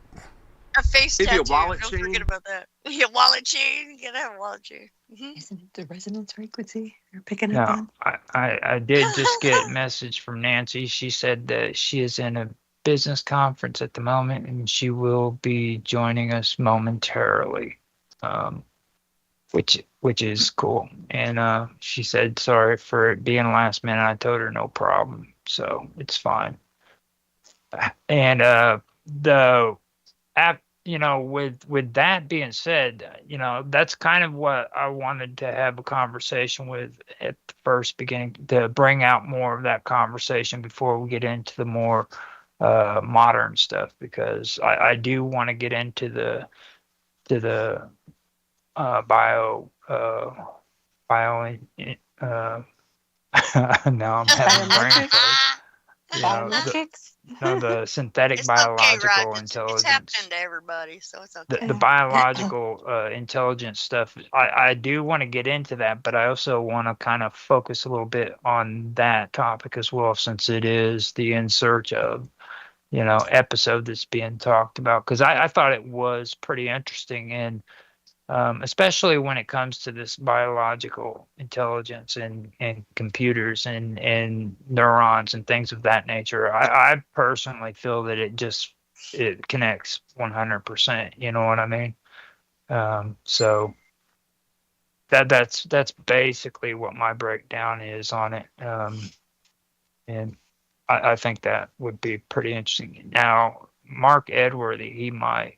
G: a face
C: Maybe a
G: tattoo.
C: wallet
G: Don't
C: chain.
G: forget about that. Yeah, wallet chain. You gotta have a wallet chain. Mhm.
D: Isn't it the resonance frequency you're picking
B: No,
D: up on?
B: I did just get a message from Nancy. She said that she is in a business conference at the moment and she will be joining us momentarily, which is cool. And she said sorry for it being last minute. I told her no problem, so it's fine. And the app, with that being said, that's kind of what I wanted to have a conversation with at the first beginning, to bring out more of that conversation before we get into the more modern stuff, because I do want to get into the bio now I'm having a brain fart.
D: Biometrics?
B: The synthetic
G: It's okay,
B: biological
G: Rod.
B: intelligence.
G: It's happening to everybody, so it's okay.
B: The biological intelligence stuff. I do want to get into that, but I also want to kind of focus a little bit on that topic as well, since it is the In Search of, episode that's being talked about. Because I thought it was pretty interesting, and especially when it comes to this biological intelligence and computers and neurons and things of that nature. I personally feel that it connects 100%. You know what I mean? So that's basically what my breakdown is on it. And I think that would be pretty interesting. Now, Mark Edworthy, he might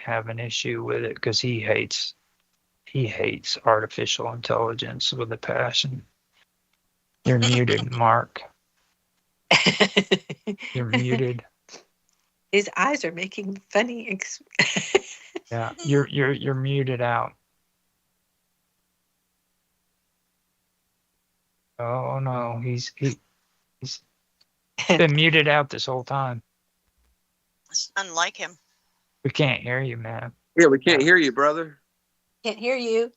B: have an issue with it because he hates artificial intelligence with a passion. You're muted, Mark. You're muted.
D: His eyes are making funny.
B: Yeah, you're muted out. Oh no, he's been muted out this whole time.
G: It's unlike him.
B: We can't hear you, man.
C: Yeah, we can't hear you, brother.
D: Can't hear you.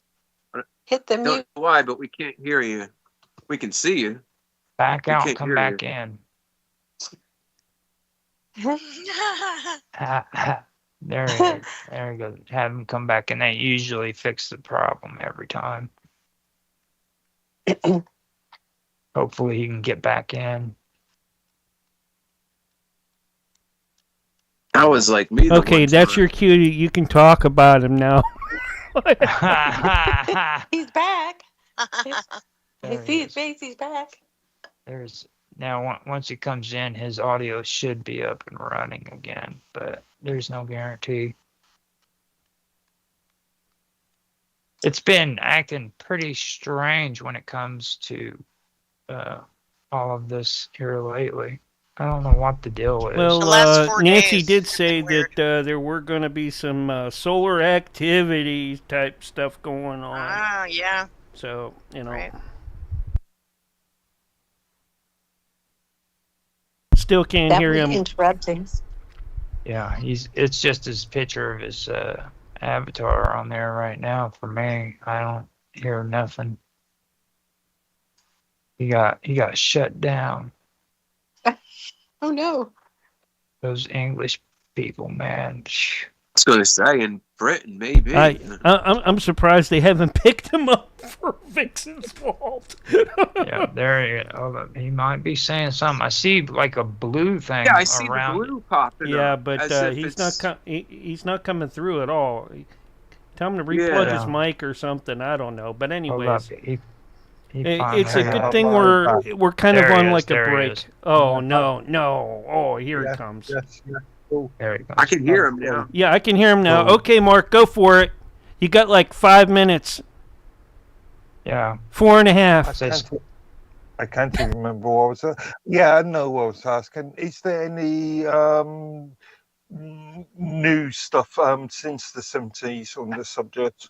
D: Hit the
C: Don't
D: mute.
C: know why, but we can't hear you. We can see you.
B: Back
C: We
B: out,
C: can't
B: come
C: hear
B: back
C: you.
B: in. There he is. There he goes. Have him come back, and they usually fix the problem every time. Hopefully, he can get back in.
C: I was like me.
A: Okay, that's your cue. You can talk about him now.
D: He's back. I
B: There
D: see
B: he
D: his
B: is.
D: face. He's back.
B: Once he comes in, his audio should be up and running again, but there's no guarantee. It's been acting pretty strange when it comes to all of this here lately. I don't know what the deal is.
G: The last
A: Well,
G: 4
A: Nancy
G: days
A: did
G: has
A: say
G: been
A: that there were going to be some solar activity type stuff going on.
G: Ah, yeah.
A: So,
G: Right.
A: still can't
D: That
A: hear
D: was
A: him.
D: interrupting.
B: Yeah, it's just his picture of his avatar on there right now for me. I don't hear nothing. He got shut down.
D: Oh no.
B: Those English people, man.
C: It's going to say in Britain, maybe.
A: I'm surprised they haven't picked him up for Vixen's fault.
B: Yeah, there you go. He might be saying something. I see like a blue thing
C: Yeah, I see the
B: around.
C: blue popping
A: Yeah,
C: up.
A: but
C: as if
A: he's not coming through at all. Tell him to replug his mic or something. I don't know. But anyways, it's a good thing we're kind of on like a break. Oh no! Oh, here he comes.
E: Yes, yeah. Cool.
B: There he goes.
C: I can hear him now.
A: Yeah, I can hear him now. Okay, Mark, go for it. You got like 5 minutes.
B: Yeah.
A: 4.5.
E: I can't even remember what I was asking. Yeah, I know what I was asking. Is there any new stuff since the 70s on the subject?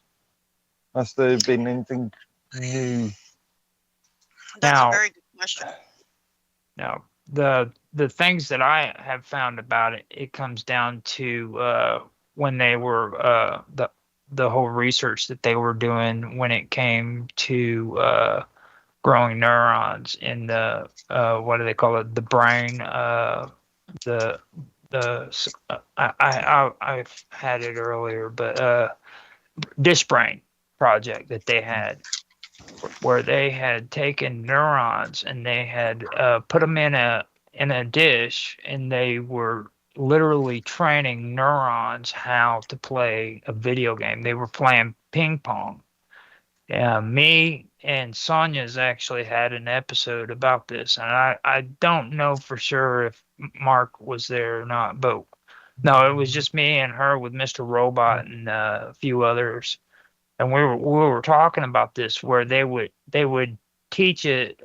E: Has there been anything new?
G: That's
B: Now-
G: a very good question.
B: Now, the things that I have found about it, it comes down to when they were the whole research that they were doing when it came to growing neurons in the what do they call it? The brain. I've had it earlier, but dish brain project that they had, where they had taken neurons and they had put them in a dish, and they were literally training neurons how to play a video game. They were playing ping pong. Me and Sonia's actually had an episode about this, and I don't know for sure if Mark was there or not, but no, it was just me and her with Mr. Robot and a few others. And we were talking about this, where they would teach it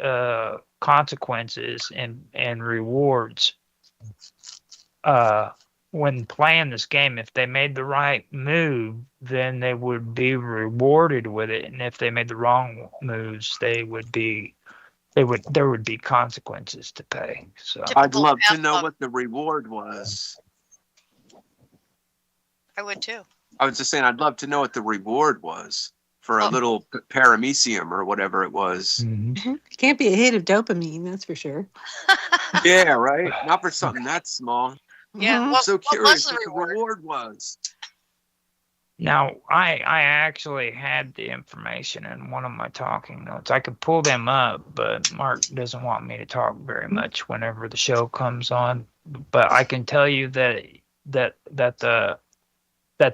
B: consequences and rewards when playing this game. If they made the right move, then they would be rewarded with it, and if they made the wrong moves, there would be consequences to pay. So
C: I'd love to know what the reward was.
G: I would too.
C: I was just saying, I'd love to know what the reward was for a little paramecium or whatever it was.
D: Can't be a hit of dopamine, that's for sure.
C: Yeah, right? Not for something that small.
G: Yeah.
C: I'm
G: What,
C: so
G: what
C: curious
G: was the
C: what the
G: reward?
C: reward was.
B: now I actually had the information in one of my talking notes. I could pull them up, but Mark doesn't want me to talk very much whenever the show comes on. But I can tell you that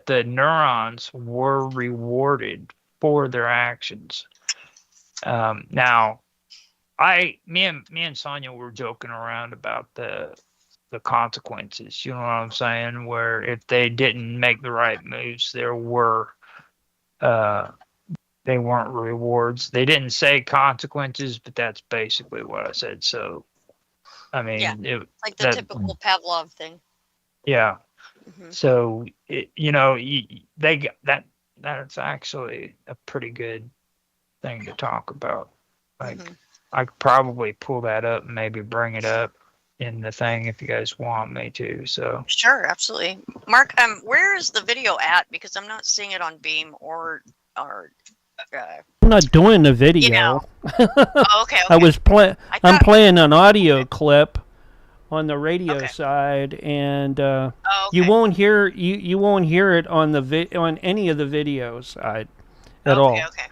B: the neurons were rewarded for their actions. Now, me and Sonia were joking around about the consequences. You know what I'm saying? Where if they didn't make the right moves, they weren't rewards. They didn't say consequences, but that's basically what I said. So, I mean,
G: Yeah. Like the typical Pavlov thing.
B: Yeah.
G: Mhm.
B: So they got that. That's actually a pretty good thing to talk about. Like,
G: Mhm.
B: I could probably pull that up and maybe bring it up in the thing if you guys want me to. So
G: Sure, absolutely. Mark, where is the video at? Because I'm not seeing it on Beam or
A: I'm not doing the video.
G: You know. Oh, okay.
A: I was
G: I
A: I'm
G: thought-
A: playing an audio clip on the radio
G: Okay.
A: side, and
G: Oh, okay.
A: you won't hear it on the on any of the video side at
G: okay,
A: all.
G: Okay.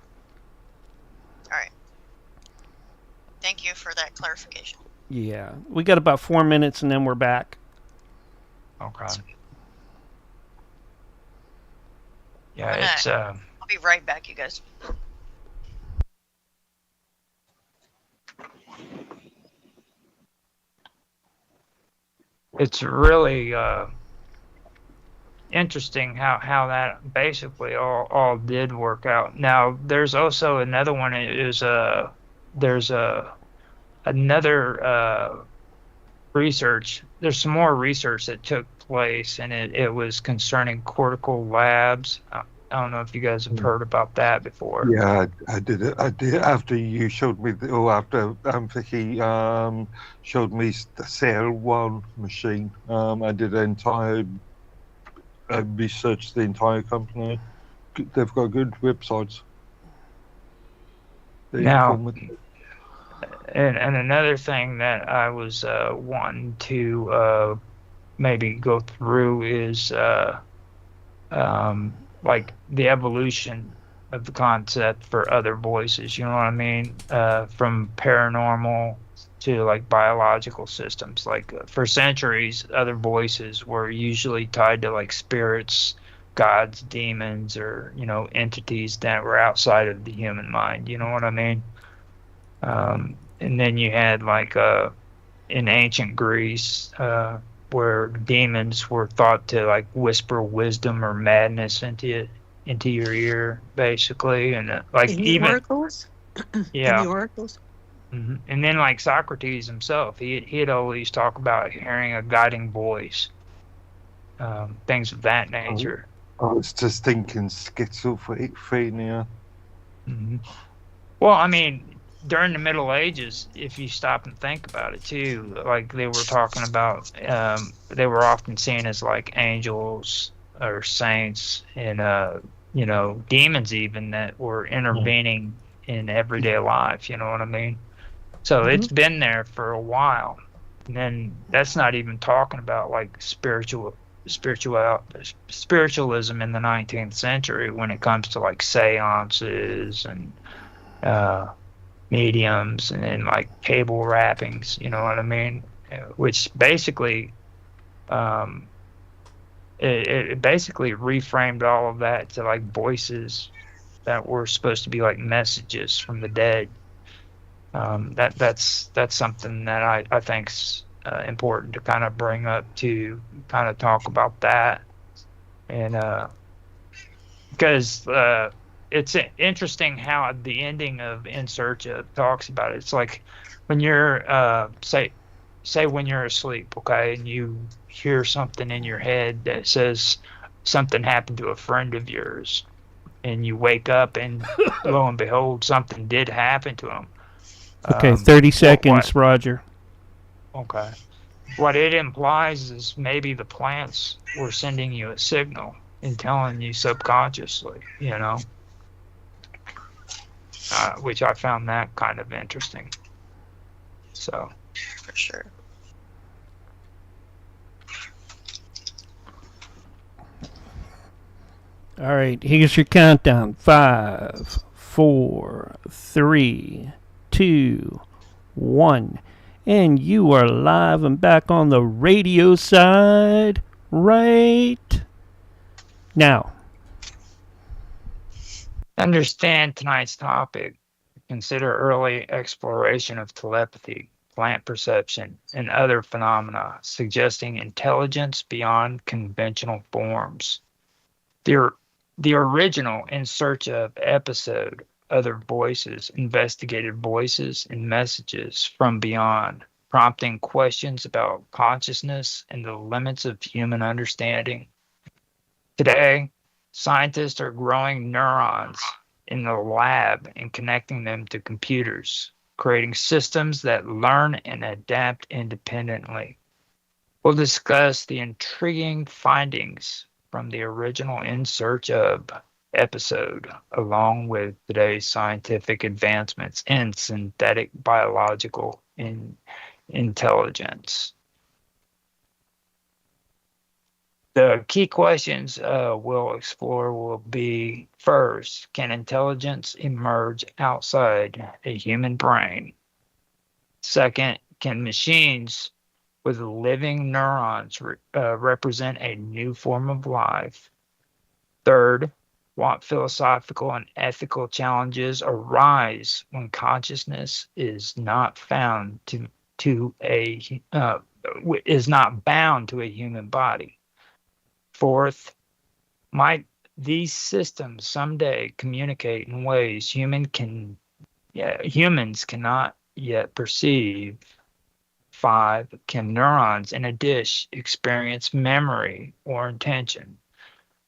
G: All right. Thank you for that clarification.
A: Yeah, we got about 4 minutes, and then we're back.
B: okay. Yeah,
G: Why not?
B: it's
G: I'll be right back, you guys.
B: it's really interesting how that basically all did work out. Now there's also another one. There's another research. There's some more research that took place, and it was concerning cortical labs. I don't know if you guys have heard about that before.
E: Yeah, I did it. I did after you showed me, after Vicky showed me the Cell-1 machine. I did the entire research, the entire company. They've got good websites. They're
B: Now-
E: informative.
B: And another thing that I was wanting to maybe go through is like the evolution of the concept for other voices. You know what I mean? From paranormal to like biological systems. Like for centuries, other voices were usually tied to like spirits, gods, demons, or entities that were outside of the human mind. You know what I mean? And then you had like in ancient Greece, where demons were thought to like whisper wisdom or madness into your ear, basically, and like
D: In the
B: even
D: oracles? In
B: yeah.
D: the oracles?
B: And then like Socrates himself, he'd always talk about hearing a guiding voice, things of that nature.
E: I was just thinking schizophrenia.
B: Well, I mean, during the Middle Ages, if you stop and think about it too, like they were talking about, they were often seen as like angels or saints and, demons even that were intervening in everyday life. You know what I mean? So it's been there for a while. And then that's not even talking about like spiritualism in the 19th century when it comes to like seances and mediums and like cable wrappings, you know what I mean? Which basically, it basically reframed all of that to like voices that were supposed to be like messages from the dead. That's something that I think's important to kind of bring up to kind of talk about that, and because it's interesting how the ending of In Search Of talks about it. It's like when you're say when you're asleep, okay, and you hear something in your head that says something happened to a friend of yours, and you wake up and lo and behold, something did happen to him.
A: Okay, 30 seconds, Roger.
B: Okay. What it implies is maybe the plants were sending you a signal and telling you subconsciously, which I found that kind of interesting. So.
G: For sure.
A: All right, here's your countdown. 5, 4, 3, 2, 1. And you are live and back on the radio side right now.
B: Understand tonight's topic. Consider early exploration of telepathy, plant perception, and other phenomena suggesting intelligence beyond conventional forms. The original In Search Of episode, Other Voices, investigated voices and messages from beyond, prompting questions about consciousness and the limits of human understanding. Today, scientists are growing neurons in the lab and connecting them to computers, creating systems that learn and adapt independently. We'll discuss the intriguing findings from the original In Search Of episode, along with today's scientific advancements in synthetic biological intelligence. The key questions we'll explore will be, first, can intelligence emerge outside a human brain? Second, can machines with living neurons represent a new form of life? Third, what philosophical and ethical challenges arise when consciousness is not found is not bound to a human body? Fourth, might these systems someday communicate in ways humans cannot yet perceive? 5, can neurons in a dish experience memory or intention?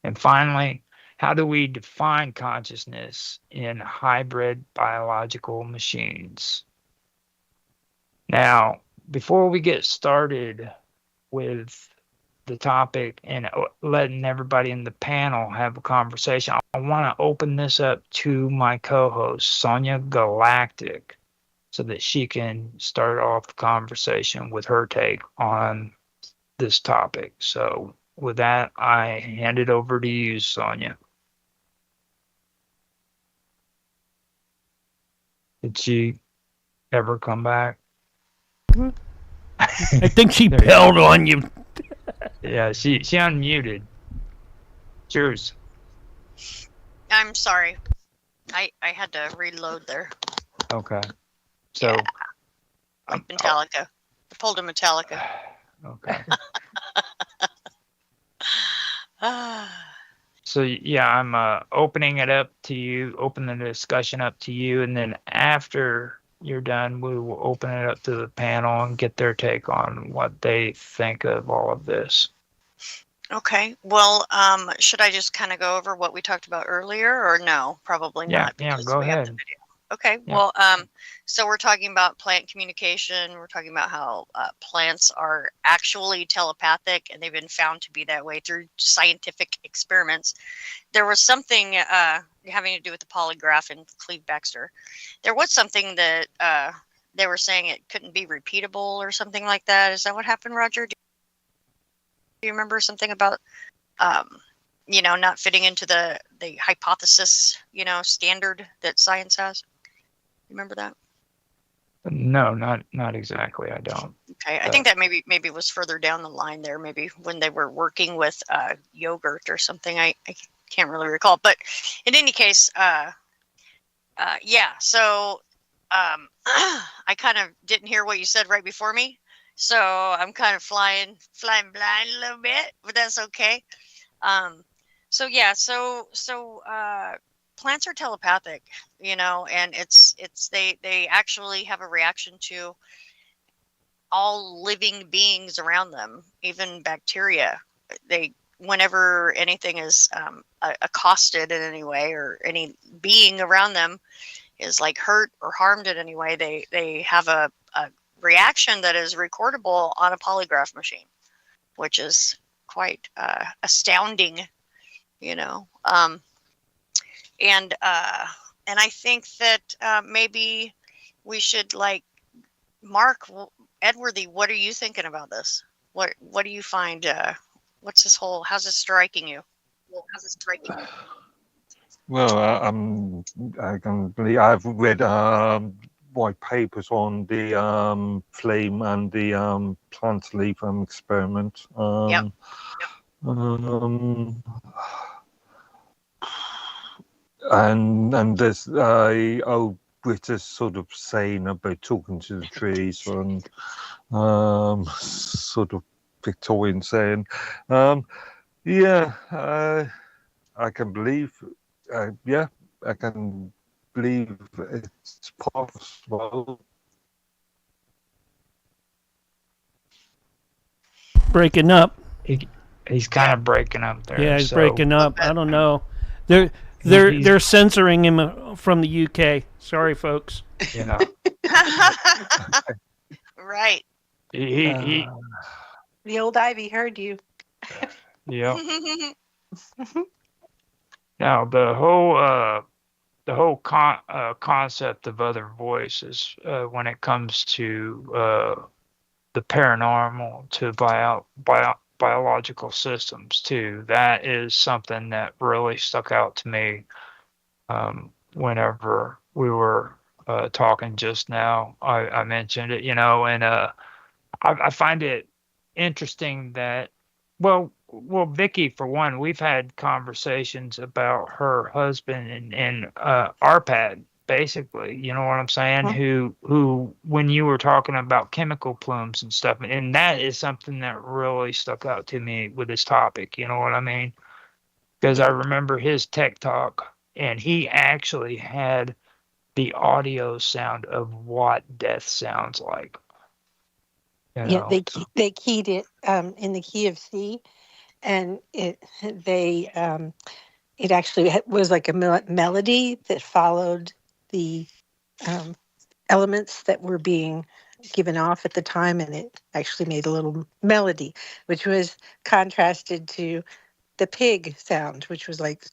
B: And finally, how do we define consciousness in hybrid biological machines? Now, before we get started with the topic and letting everybody in the panel have a conversation, I want to open this up to my co-host, Sonia Galactic, so that she can start off the conversation with her take on this topic. So with that, I hand it over to you, Sonia. Did she ever come back?
A: I think she
B: There you
A: bailed on you.
B: Yeah, she unmuted. Cheers.
G: I'm sorry. I had to reload there.
B: Okay. So,
G: Yeah. Like Metallica. I pulled a Metallica.
B: okay.
G: Ah.
B: So yeah, I'm opening it up to you, open the discussion up to you, and then after you're done, we will open it up to the panel and get their take on what they think of all of this.
G: Okay. Well, should I just kind of go over what we talked about earlier, or no? Probably not, because
B: go
G: we have the
B: ahead.
G: video. Okay.
B: Yeah.
G: Well, so we're talking about plant communication. We're talking about how plants are actually telepathic, and they've been found to be that way through scientific experiments. There was something having to do with the polygraph in Cleve Baxter. There was something that they were saying it couldn't be repeatable or something like that. Is that what happened, Roger? Do you remember something about not fitting into the hypothesis, standard that science has? You remember that?
B: No, not exactly. I don't.
G: Okay, I think that maybe was further down the line there, maybe when they were working with yogurt or something. I can't really recall, but in any case, yeah. So I kind of didn't hear what you said right before me, so I'm kind of flying blind a little bit, but that's okay. So yeah, so plants are telepathic, and they actually have a reaction to all living beings around them, even bacteria. Whenever anything is accosted in any way, or any being around them is like hurt or harmed in any way, they have a reaction that is recordable on a polygraph machine, which is quite astounding, and I think that maybe we should, like, Mark Edworthy, what are you thinking about this? What do you find? How's this striking you?
E: Well, I can believe I've read white papers on the flame and the plant leaf experiment.
G: Yep.
E: And there's a old British sort of saying about talking to the trees, and sort of Victorian saying, yeah, I can believe, I can believe it's possible.
A: Breaking up.
B: He's kind of breaking up there.
A: Yeah, he's
B: so
A: breaking up. I don't know. They're censoring him from the UK. Sorry, folks.
G: Right.
B: He
D: The old Ivy heard you.
B: yeah. Now the whole concept of other voices when it comes to the paranormal, to biological systems too, that is something that really stuck out to me whenever we were talking just now. I mentioned it, and I find it interesting that, well, Vicky, for one, we've had conversations about her husband and Arpad, basically, you know what I'm saying?
D: Huh?
B: Who, when you were talking about chemical plumes and stuff, and that is something that really stuck out to me with this topic, you know what I mean? Because I remember his tech talk, and he actually had the audio sound of what death sounds like.
D: Yeah, they keyed it in the key of C, and it actually was like a melody that followed the elements that were being given off at the time, and it actually made a little melody, which was contrasted to the pig sound, which was like,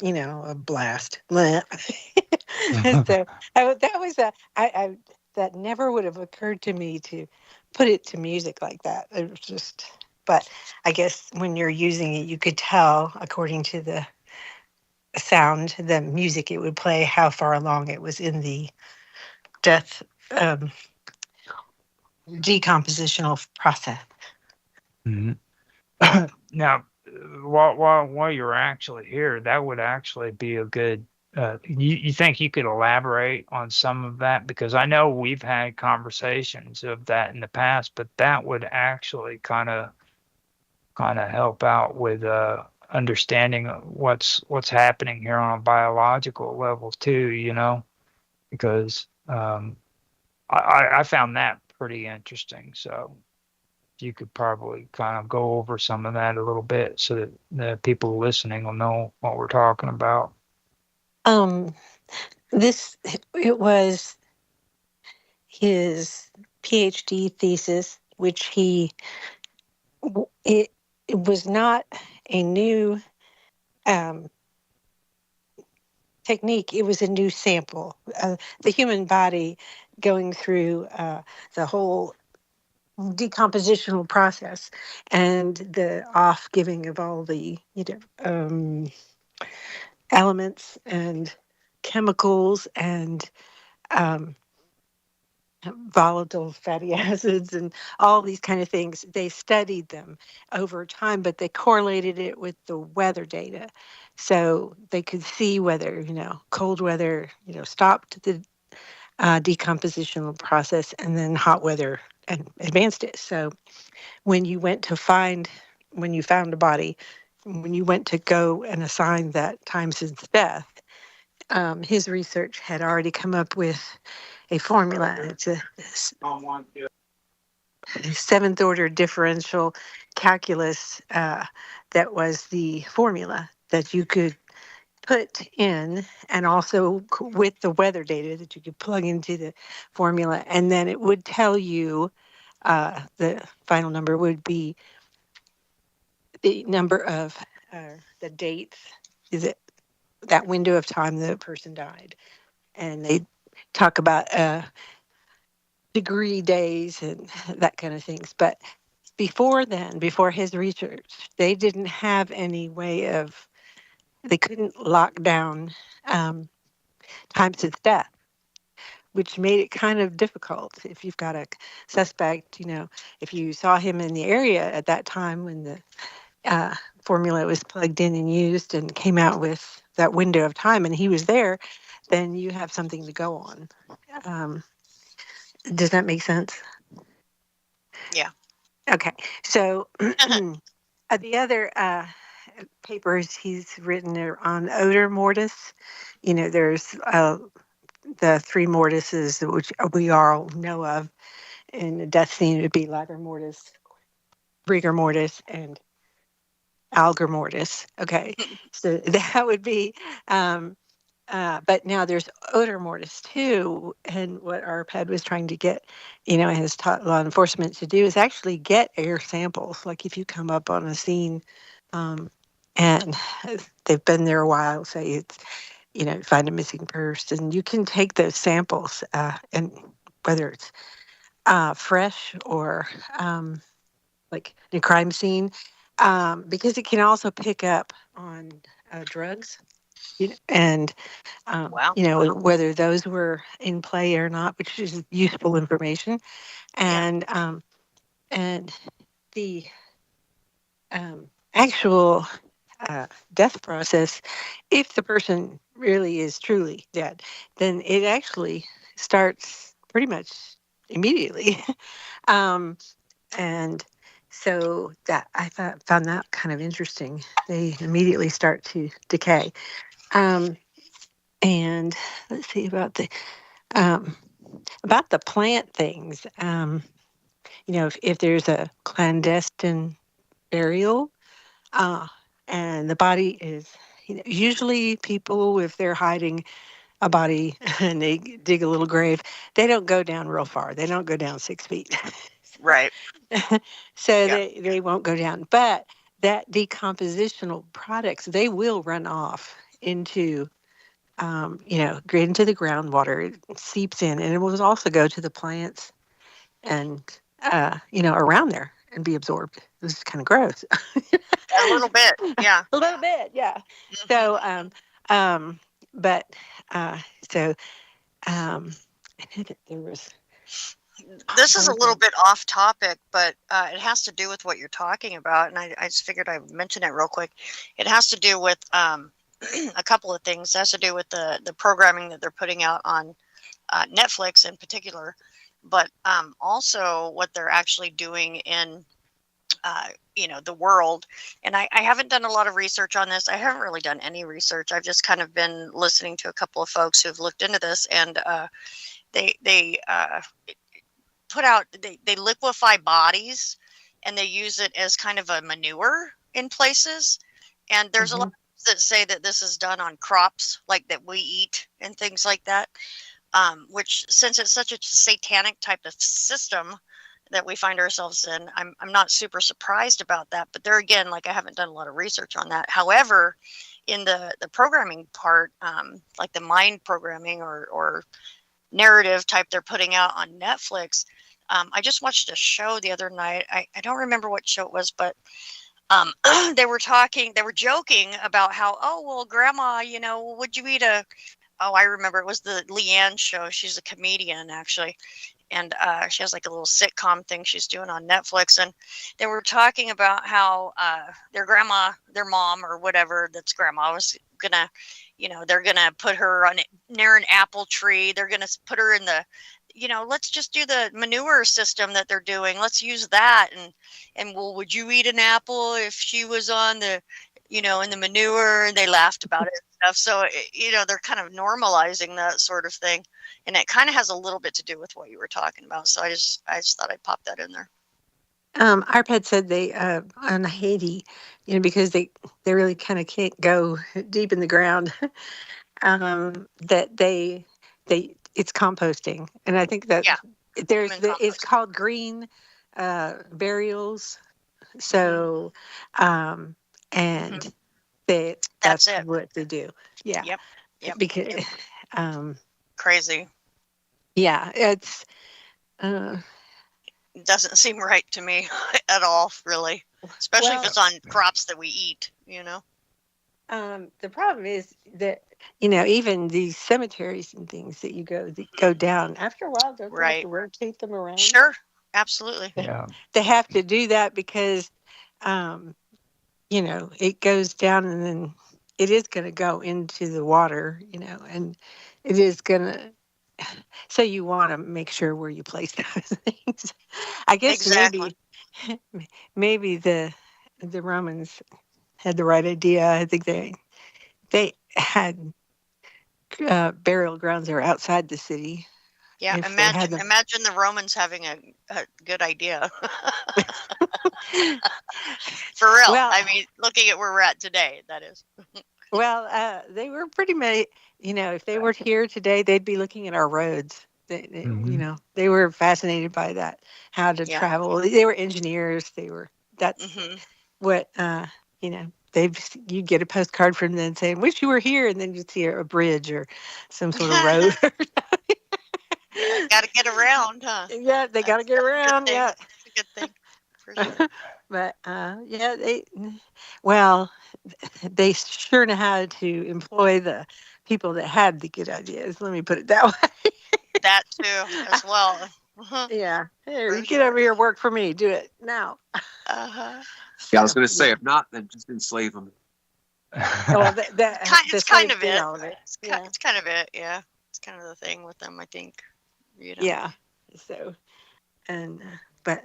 D: a blast. And so that never would have occurred to me to put it to music like that. It was just, but I guess when you're using it, you could tell according to the sound, the music it would play, how far along it was in the death um, decompositional process.
B: Mhm. Now, while you're actually here, that would actually be a good. You think you could elaborate on some of that? Because I know we've had conversations of that in the past, but that would actually kind of help out with understanding what's happening here on a biological level too. Because I found that pretty interesting. So you could probably kind of go over some of that a little bit so that the people listening will know what we're talking about.
D: Um, this it was his PhD thesis, which it was not a new um, technique. It was a new sample. The human body going through the whole decompositional process and the off giving of all the elements and chemicals and um, volatile fatty acids and all these kind of things. They studied them over time, but they correlated it with the weather data. So they could see whether, cold weather, stopped the decompositional process, and then hot weather and advanced it. So when you went to when you found a body, when you went to go and assign that time since death, his research had already come up with a formula. It's a seventh order differential calculus that was the formula that you could put in, and also with the weather data that you could plug into the formula, and then it would tell you the final number would be the number of the dates, is it that window of time the person died. And they talk about degree days and that kind of things. But before then, before his research, they didn't have any way of, they couldn't lock down time since death, which made it kind of difficult if you've got a suspect, if you saw him in the area at that time when the formula was plugged in and used and came out with that window of time and he was there, then you have something to go on. Does that make sense?
G: Yeah.
D: Okay. So the other papers he's written are on odor mortis. There's the three mortises which we all know of. In the death scene, it would be lager mortis, rigor mortis, and alger mortis. Okay. So that would be, but now there's odor mortis too. And what ARPAD was trying to get, and has taught law enforcement to do is actually get air samples. Like if you come up on a scene and they've been there a while, say it's, find a missing person, you can take those samples and whether it's fresh or like a crime scene, because it can also pick up on drugs, and
G: Wow.
D: whether those were in play or not, which is useful information. And and the actual death process, if the person really is truly dead, then it actually starts pretty much immediately. And so that found that kind of interesting. They immediately start to decay. And let's see um, about the plant things. If there's a clandestine burial, and the body is, usually people, if they're hiding a body and they dig a little grave, they don't go down real far. They don't go down 6 feet.
G: Right.
D: So
G: Yeah.
D: they won't go down. But that decompositional products, they will run off into, into the groundwater. It seeps in, and it will also go to the plants and, around there. and be absorbed. This is kind of gross.
G: A little bit, yeah.
D: A little bit, yeah.
G: Mhm.
D: So, but so I knew that there was.
G: This is a little bit off topic, but it has to do with what you're talking about, and I just figured I would mention it real quick. It has to do with a couple of things. It has to do with the programming that they're putting out on Netflix in particular, but also what they're actually doing in the world. And I haven't done a lot of research on this. I haven't really done any research. I've just kind of been listening to a couple of folks who've looked into this, and they put out, they liquefy bodies, and they use it as kind of a manure in places. And there's a lot that say that this is done on crops like that we eat and things like that, which, since it's such a satanic type of system that we find ourselves in, I'm not super surprised about that. But there again, like, I haven't done a lot of research on that. However, in the programming part, like the mind programming or narrative type they're putting out on Netflix, I just watched a show the other night. I don't remember what show it was, but they were joking about how, oh, well, grandma, would you eat I remember, it was the Leanne show. She's a comedian, actually. And she has like a little sitcom thing she's doing on Netflix. And they were talking about how their mom or whatever that's grandma was going to, they're going to put her near an apple tree. They're going to put her in the, let's just do the manure system that they're doing. Let's use that. And well, would you eat an apple if she was on the, in the manure? And they laughed about it and stuff. So, they're kind of normalizing that sort of thing. And it kind of has a little bit to do with what you were talking about. So I just thought I'd pop that in there.
D: ARPAD said they on Haiti, because they really kind of can't go deep in the ground, that they it's composting, and I think that it's called green burials. So and that's what they do. Yeah.
G: Yep.
D: Because
G: crazy.
D: Yeah, it's.
G: It doesn't seem right to me at all, really. Especially if it's on crops that we eat,
D: The problem is that, even these cemeteries and things that you go down, after a while, don't they have to rotate them around?
G: Sure, absolutely.
E: Yeah.
D: They have to do that because, it goes down and then it is going to go into the water, and it is going to. So you want to make sure where you place those things. I guess maybe the Romans had the right idea. I think they had burial grounds that were outside the city.
G: Yeah, imagine the Romans having a good idea. For real.
D: Well,
G: I mean, looking at where we're at today, that is.
D: Well, they were pretty much, if they were here today, they'd be looking at our roads. They were fascinated by that, how to travel. They were engineers. That's what, you get a postcard from them saying, wish you were here. And then you'd see a bridge or some sort of road.
G: Got to get around, huh?
D: Yeah, they got to get around. Yeah.
G: It's a good thing. For sure.
D: But, they sure know how to employ the people that had the good ideas. Let me put it that way.
G: That too, as well.
D: Yeah. Here, you get over here, work for me. Do it now.
C: Yeah, I was going to say, if not, then just enslave them.
D: Well,
G: it's kind of it. It's kind of it. Yeah, it's kind of the thing with them, I think.
D: Yeah. So, but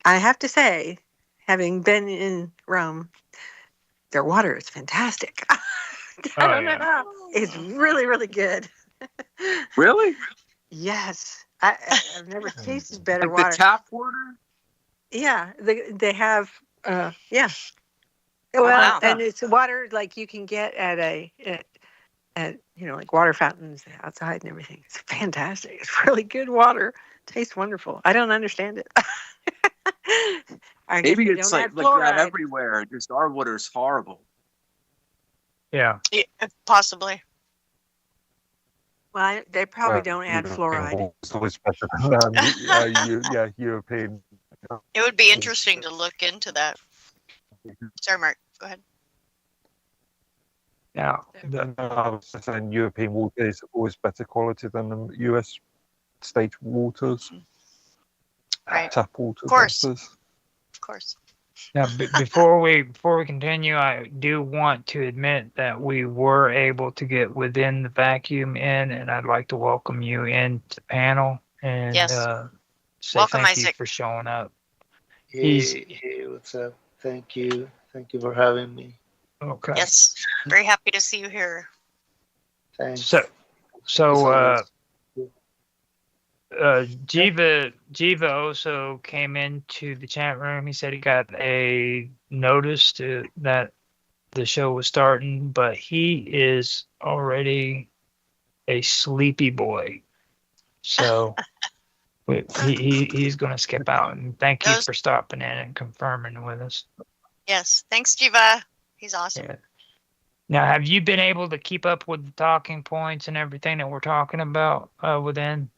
D: I have to say, having been in Rome, their water is fantastic. I don't know how. It's really, really good.
C: Really?
D: Yes. I've never tasted better water.
C: The tap water?
D: Yeah. They have, yeah.
G: Oh,
D: Well,
G: wow.
D: and it's water like you can get at like water fountains outside and everything. It's fantastic. It's really good water. Tastes wonderful. I don't understand it.
C: Maybe it's like that everywhere. Just our water's horrible.
B: Yeah.
G: Possibly.
D: Well, they probably don't add fluoride.
E: It's always special. European
G: It would be interesting to look into that. Sorry, Mark. Go ahead.
B: Now,
E: No, I was just saying European water is always better quality than the US state waters.
G: Right.
E: Tap water.
G: Of course.
E: that is.
G: Of course.
B: now before we continue, I do want to admit that we were able to get within the vacuum in, and I'd like to welcome you into the panel and
G: Yes.
B: say
G: Welcome,
B: thank you
G: Isaac.
B: for showing up.
H: Hey, what's up? Thank you for having me.
B: Okay.
G: Yes. Very happy to see you here.
H: Thanks.
B: So
H: It's always-
B: Jiva also came into the chat room. He said he got a notice that the show was starting, but he is already a sleepy boy. So he's going to skip out. And thank you for stopping in and confirming with us.
G: Yes. Thanks, Jiva. He's awesome.
B: Yeah. Now, have you been able to keep up with the talking points and everything that we're talking about within?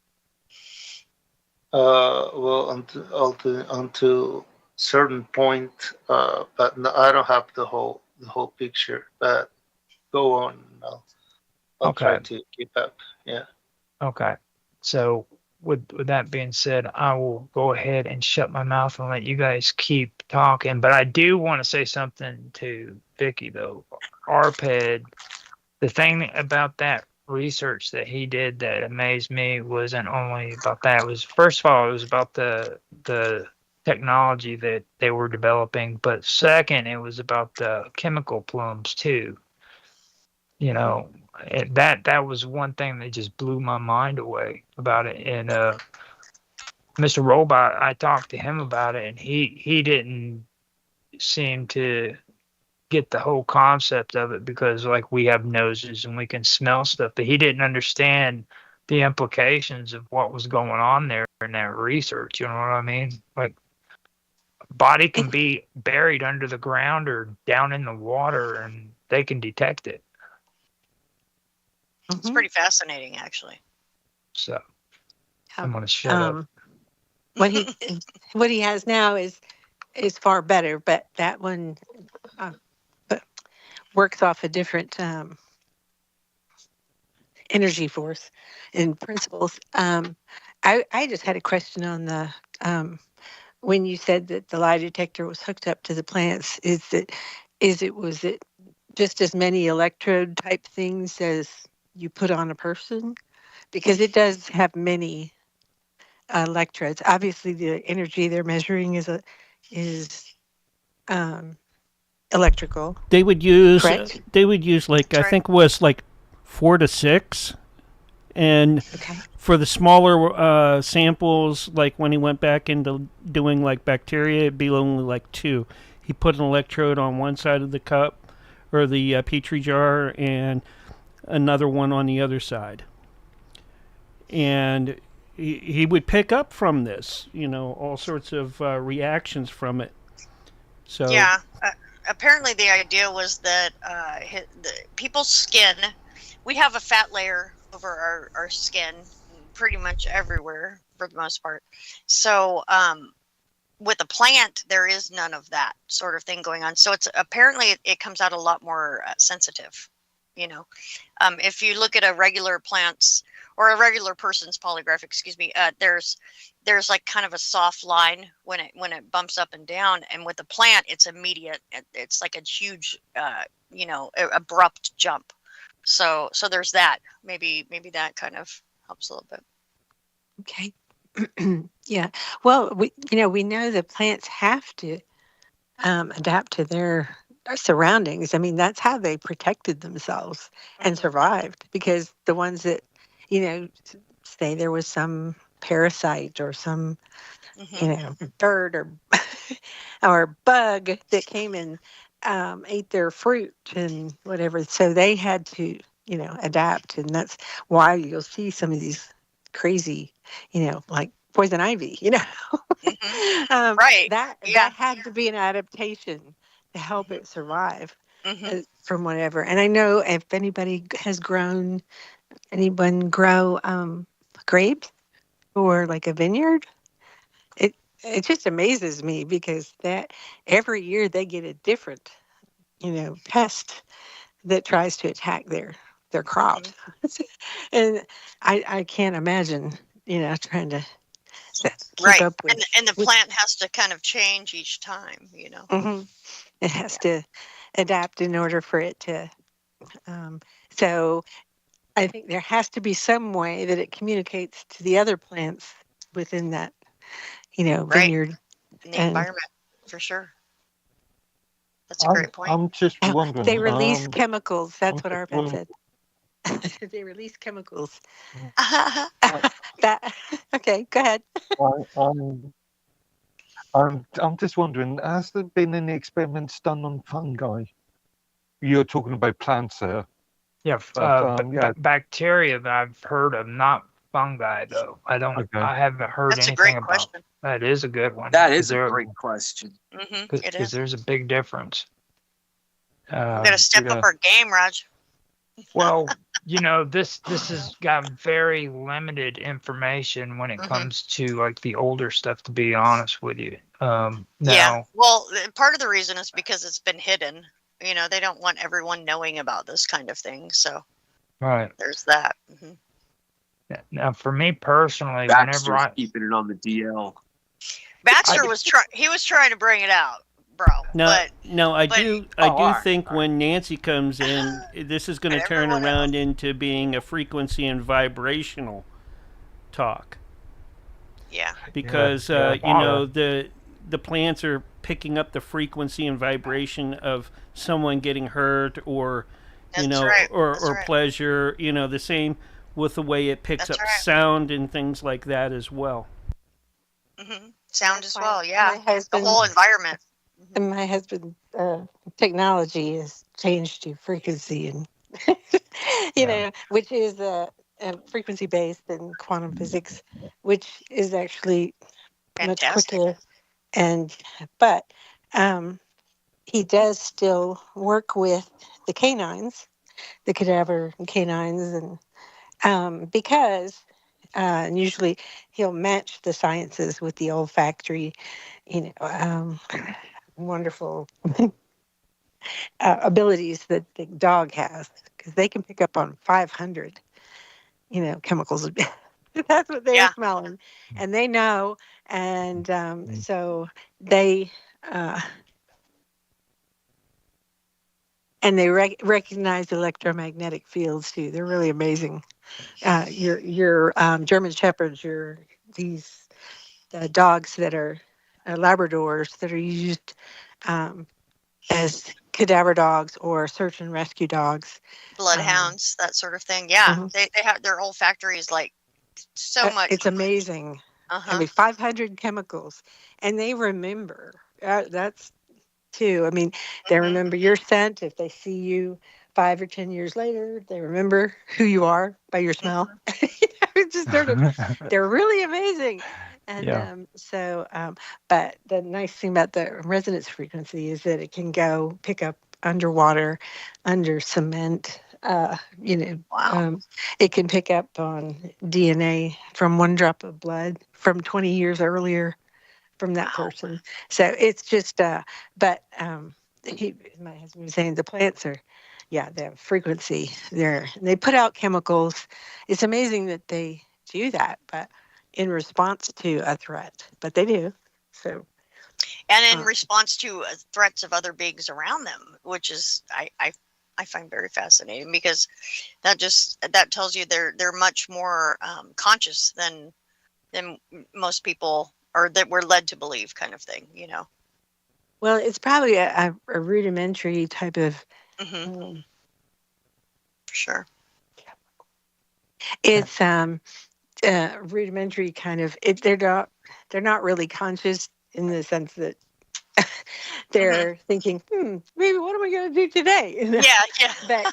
H: Well, until certain point, but no, I don't have the whole picture. But go on. I'll try to keep up. Yeah.
B: Okay. So with that being said, I will go ahead and shut my mouth and let you guys keep talking. But I do want to say something to Vicky though. ARPED, the thing about that research that he did that amazed me wasn't only about that. It was, first of all, it was about the technology that they were developing, but second, it was about the chemical plumes too. You know, that was one thing that just blew my mind away about it. And Mr. Robot, I talked to him about it, and he didn't seem to get the whole concept of it, because like we have noses and we can smell stuff, but he didn't understand the implications of what was going on there in that research. You know what I mean? Like, body can be buried under the ground or down in the water, and they can detect it.
G: It's pretty fascinating, actually.
B: So I'm gonna shut up.
D: What he has now is far better, but that one works off a different energy force and principles. I just had a question on the when you said that the lie detector was hooked up to the plants. Was it just as many electrode type things as you put on a person? Because it does have many electrodes. Obviously, the energy they're measuring is electrical.
A: They would use
D: Correct?
A: like
G: That's
A: I think was like 4 to 6, and
D: Okay.
A: for the smaller samples, like when he went back into doing like bacteria, it'd be only like 2. He put an electrode on one side of the cup or the petri jar, and another one on the other side, and he would pick up from this, all sorts of reactions from it. So
G: Yeah. Apparently, the idea was that the people's skin, we have a fat layer over our skin pretty much everywhere for the most part. So with a plant, there is none of that sort of thing going on. So it's apparently it comes out a lot more sensitive. If you look at a regular plant's or a regular person's polygraph, excuse me, there's like kind of a soft line when it bumps up and down, and with the plant, it's immediate. It's like a huge, abrupt jump. So there's that. Maybe that kind of helps a little bit.
D: Okay. Yeah. Well, we know the plants have to adapt to their surroundings. I mean, that's how they protected themselves and survived, because the ones that, say there was some parasite or some, bird or bug that came and ate their fruit and whatever. So they had to, adapt. And that's why you'll see some of these crazy, like poison ivy,
G: Right.
D: That had to be an adaptation to help it survive from whatever. And I know if anyone grow grapes or like a vineyard, it just amazes me because that every year they get a different, pest that tries to attack their crops. And I can't imagine, trying to keep
G: Right.
D: up with.
G: And the
D: with
G: plant has to kind of change each time,
D: Mhm. It has to adapt in order for it to. So I think there has to be some way that it communicates to the other plants within that,
G: Right.
D: vineyard.
G: In the
D: And
G: environment, for sure. That's a great point.
E: I'm just wondering.
D: they release chemicals. That's
E: I'm
D: what
E: just
D: our vet said. They release chemicals.
E: I,
D: That okay? Go ahead.
E: I'm just wondering, has there been any experiments done on fungi? You're talking about plants there.
B: Yeah,
E: Yeah.
B: bacteria that I've heard of, not fungi though.
E: Okay.
B: I haven't heard
G: That's a
B: anything
G: great
B: about.
G: question.
B: That is a good one.
C: That is a great question.
G: It
B: Because
G: is.
B: there's a big difference.
G: We got to step up our game, Raj.
B: Well, this has got very limited information when it comes to like the older stuff. To be honest with you,
G: Yeah.
B: now
G: Well, part of the reason is because it's been hidden. They don't want everyone knowing about this kind of thing. So
B: right
G: there's that.
B: now for me personally,
C: Baxter's
B: whenever
C: keeping it on the DL.
G: Baxter was trying to bring it out, bro.
A: I do
C: alright,
A: think when Nancy comes in, this is going to turn
G: Everyone
A: around into being a frequency and vibrational talk.
G: Yeah.
A: Because the plants are picking up the frequency and vibration of someone getting hurt or or pleasure, the same with the way it picks up sound and things like that as well.
G: Sound
D: That's
G: as
D: why
G: well, yeah.
D: my husband-
G: The whole environment.
D: And my husband, technology has changed to frequency, and which is frequency based in quantum physics, which is actually much
G: Fantastic.
D: quicker. But he does still work with the canines, the cadaver canines, and because usually he'll match the sciences with the olfactory, wonderful abilities that the dog has, because they can pick up on 500, chemicals. That's what they're smelling, and they know, and so they and they recognize electromagnetic fields too. They're really amazing. Your German shepherds, these dogs that are Labradors that are used as cadaver dogs or search and rescue dogs,
G: Bloodhounds, that sort of thing. Yeah, they have their olfactory is like so much.
D: It's amazing. I mean, 500 chemicals, and they remember. That's too. I mean, they remember your scent. If they see you 5 or 10 years later, they remember who you are by your smell. It's just they're really amazing. And but the nice thing about the resonance frequency is that it can go pick up underwater, under cement.
G: Wow.
D: It can pick up on DNA from one drop of blood from 20 years earlier from that person. So it's just, but my husband was saying the plants are, they have frequency. They put out chemicals. It's amazing that they do that, but in response to a threat, but they do. So,
G: and in response to threats of other beings around them, which is I find very fascinating, because that tells you they're much more conscious than most people, or that we're led to believe, kind of thing.
D: Well, it's probably a rudimentary type of.
G: For sure.
D: It's rudimentary kind of. They're not really conscious in the sense that they're thinking, maybe what am I going to do today?
G: Yeah.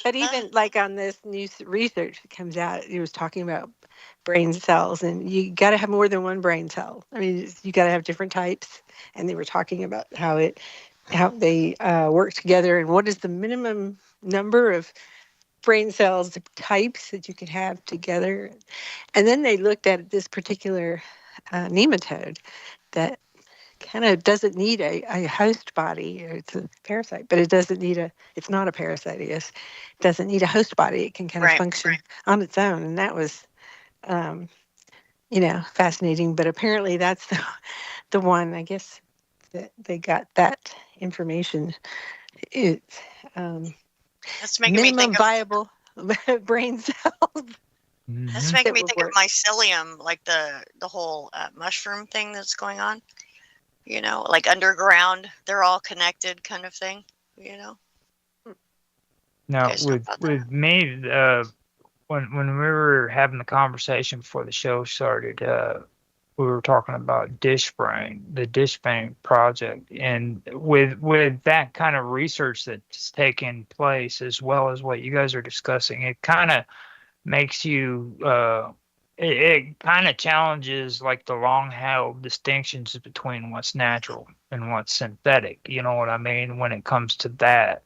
D: But even like on this new research that comes out, it was talking about brain cells, and you got to have more than one brain cell. I mean, you got to have different types. And they were talking about how they work together, and what is the minimum number of brain cells types that you could have together. And then they looked at this particular nematode that kind of doesn't need a host body. It's a parasite, but it doesn't need it's not a parasite, I guess. It doesn't need a host body. It can kind of function on its own. And that was, fascinating. But apparently that's the one, I guess, that they got that information. It's
G: That's making me
D: minimum
G: think
D: viable brain cells.
G: That's making me think of mycelium, like the whole mushroom thing that's going on. Like underground, they're all connected, kind of thing.
B: Now, with me, when we were having the conversation before the show started, we were talking about DishBrain, the DishBrain project, and with that kind of research that's taking place, as well as what you guys are discussing, it kind of makes you it kind of challenges like the long-held distinctions between what's natural and what's synthetic. You know what I mean? When it comes to that,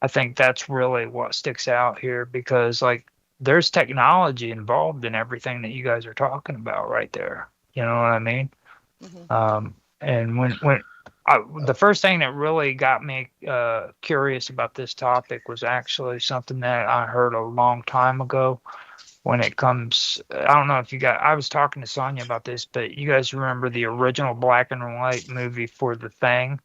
B: I think that's really what sticks out here, because like there's technology involved in everything that you guys are talking about right there. You know what I mean?
G: Mm-hmm.
B: And when the first thing that really got me curious about this topic was actually something that I heard a long time ago. When it comes, I don't know if I was talking to Sonia about this, but you guys remember the original black and white movie for The Thing,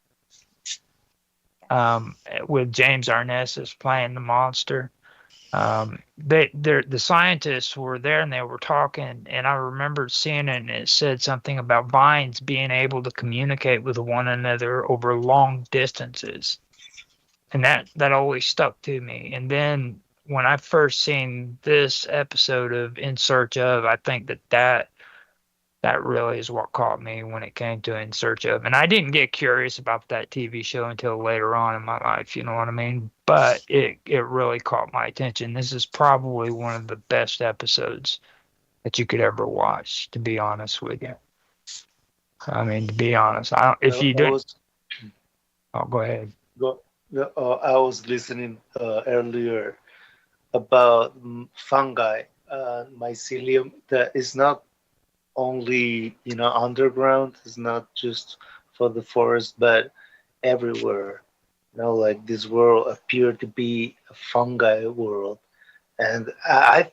B: with James Arness playing the monster. The scientists were there and they were talking, and I remember seeing it, and it said something about vines being able to communicate with one another over long distances, and that always stuck to me. And then when I first seen this episode of In Search Of, I think that really is what caught me when it came to In Search Of. And I didn't get curious about that TV show until later on in my life, you know what I mean? But it really caught my attention. This is probably one of the best episodes that you could ever watch, to be honest with you. I mean, to be honest, if you didn't... Oh, go ahead.
H: I was listening earlier about fungi, mycelium, that is not only underground, it's not just for the forest, but everywhere. Like this world appeared to be a fungi world, and I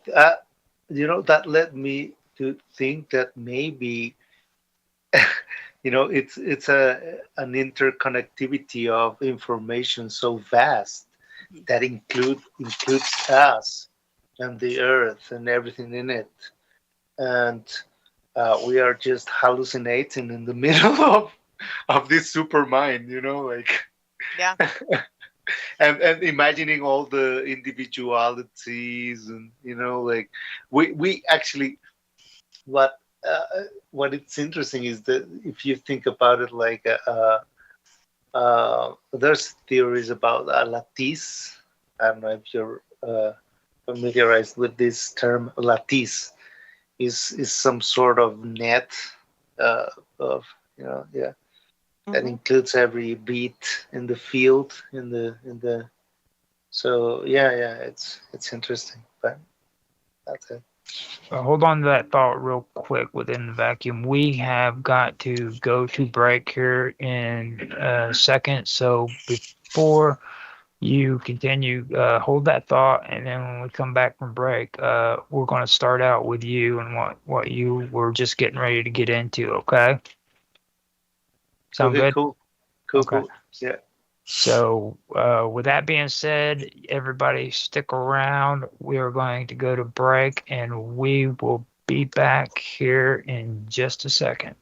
H: that led me to think that maybe it's an interconnectivity of information so vast that includes us and the earth and everything in it, and we are just hallucinating in the middle of this super mind,
G: Yeah.
H: and imagining all the individualities, and like we actually, what it's interesting is that if you think about it, like there's theories about lattice. I don't know if you're familiarized with this term. Lattice is some sort of net of that includes every beat in the field in the so it's interesting, but that's it.
B: Hold on to that thought real quick within the vacuum. We have got to go to break here in a second. So before you continue, hold that thought. And then when we come back from break, we're going to start out with you and what you were just getting ready to get into. Okay. Sound good?
H: Cool.
B: Okay.
H: Cool. Yeah.
B: So with that being said, everybody stick around. We are going to go to break, and we will be back here in just a second.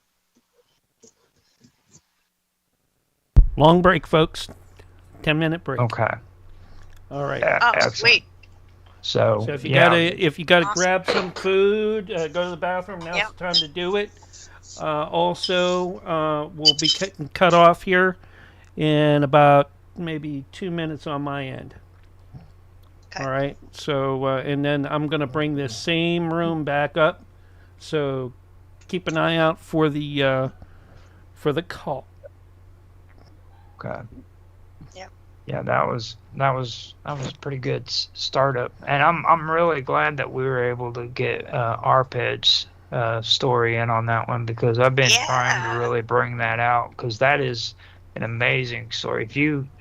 A: Long break, folks. 10-minute break.
B: Okay.
A: All right.
G: Sweet.
B: So
A: if you gotta grab some food, go to the bathroom. Now's the time to do it. Also, we'll be cut off here in about maybe 2 minutes on my end. Okay. All right. So and then I'm gonna bring this same room back up. So keep an eye out for the call.
B: Okay.
G: Yeah.
B: Yeah, that was a pretty good startup, and I'm really glad that we were able to get arpeds story in on that one, because I've been trying
G: Yeah.
B: to really bring that out, because that is an amazing story.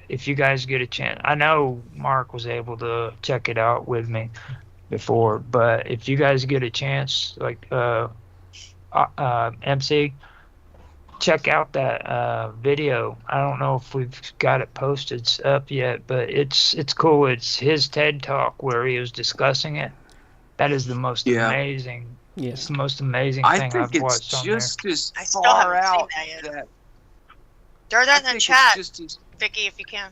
B: If you guys get a chance, I know Mark was able to check it out with me before, but if you guys get a chance, like MC, check out that video. I don't know if we've got it posted up yet, but it's cool. It's his TED talk where he was discussing it. That is the most amazing.
A: Yeah.
B: It's the most amazing
C: I
B: thing
C: think
B: I've
C: it's
B: watched on there.
C: just as
G: I still
C: far
G: haven't seen
C: out
G: that yet.
C: that
G: Throw that in the
C: think it's
G: chat,
C: just as
G: Vicky, if you can.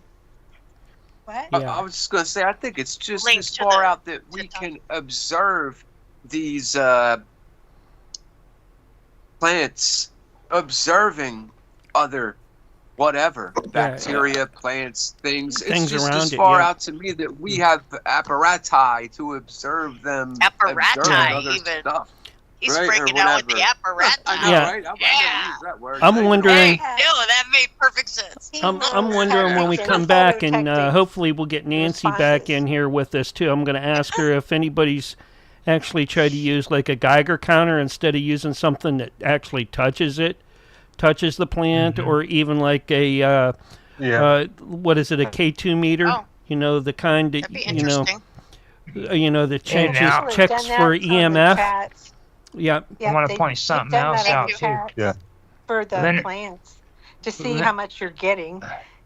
D: What?
A: Yeah.
C: I was just going to say, I think it's just
G: Link
C: as
G: to
C: far
G: the
C: out that we
G: TikTok.
C: can observe these plants observing other whatever bacteria, plants, things.
A: Things
C: it's just
A: around
C: as
A: it,
C: far
A: yeah.
C: out to me that we have apparati to observe them.
G: Apparati,
C: observing other
G: even.
C: stuff.
G: He's
C: Right, or
G: freaking out with the
C: whatever.
G: apparatus.
C: I know,
A: Yeah.
C: right? I'm
G: Yeah.
C: gonna use that word.
A: I'm
C: I know.
A: wondering-
G: Hey, no, that made perfect sense.
A: I'm wondering when we come back, and hopefully we'll get Nancy back in here with us too. I'm going to ask her if anybody's actually tried to use like a Geiger counter instead of using something that actually touches the plant, or even like a what is it, a K2 meter?
G: Oh.
A: You know, the kind that
G: That'd be interesting.
A: that changes
B: now-
A: checks for EMF. Yeah.
B: I want to point something else out too.
E: Yeah.
D: For the
B: Leonard-
D: plants to see how much you're getting.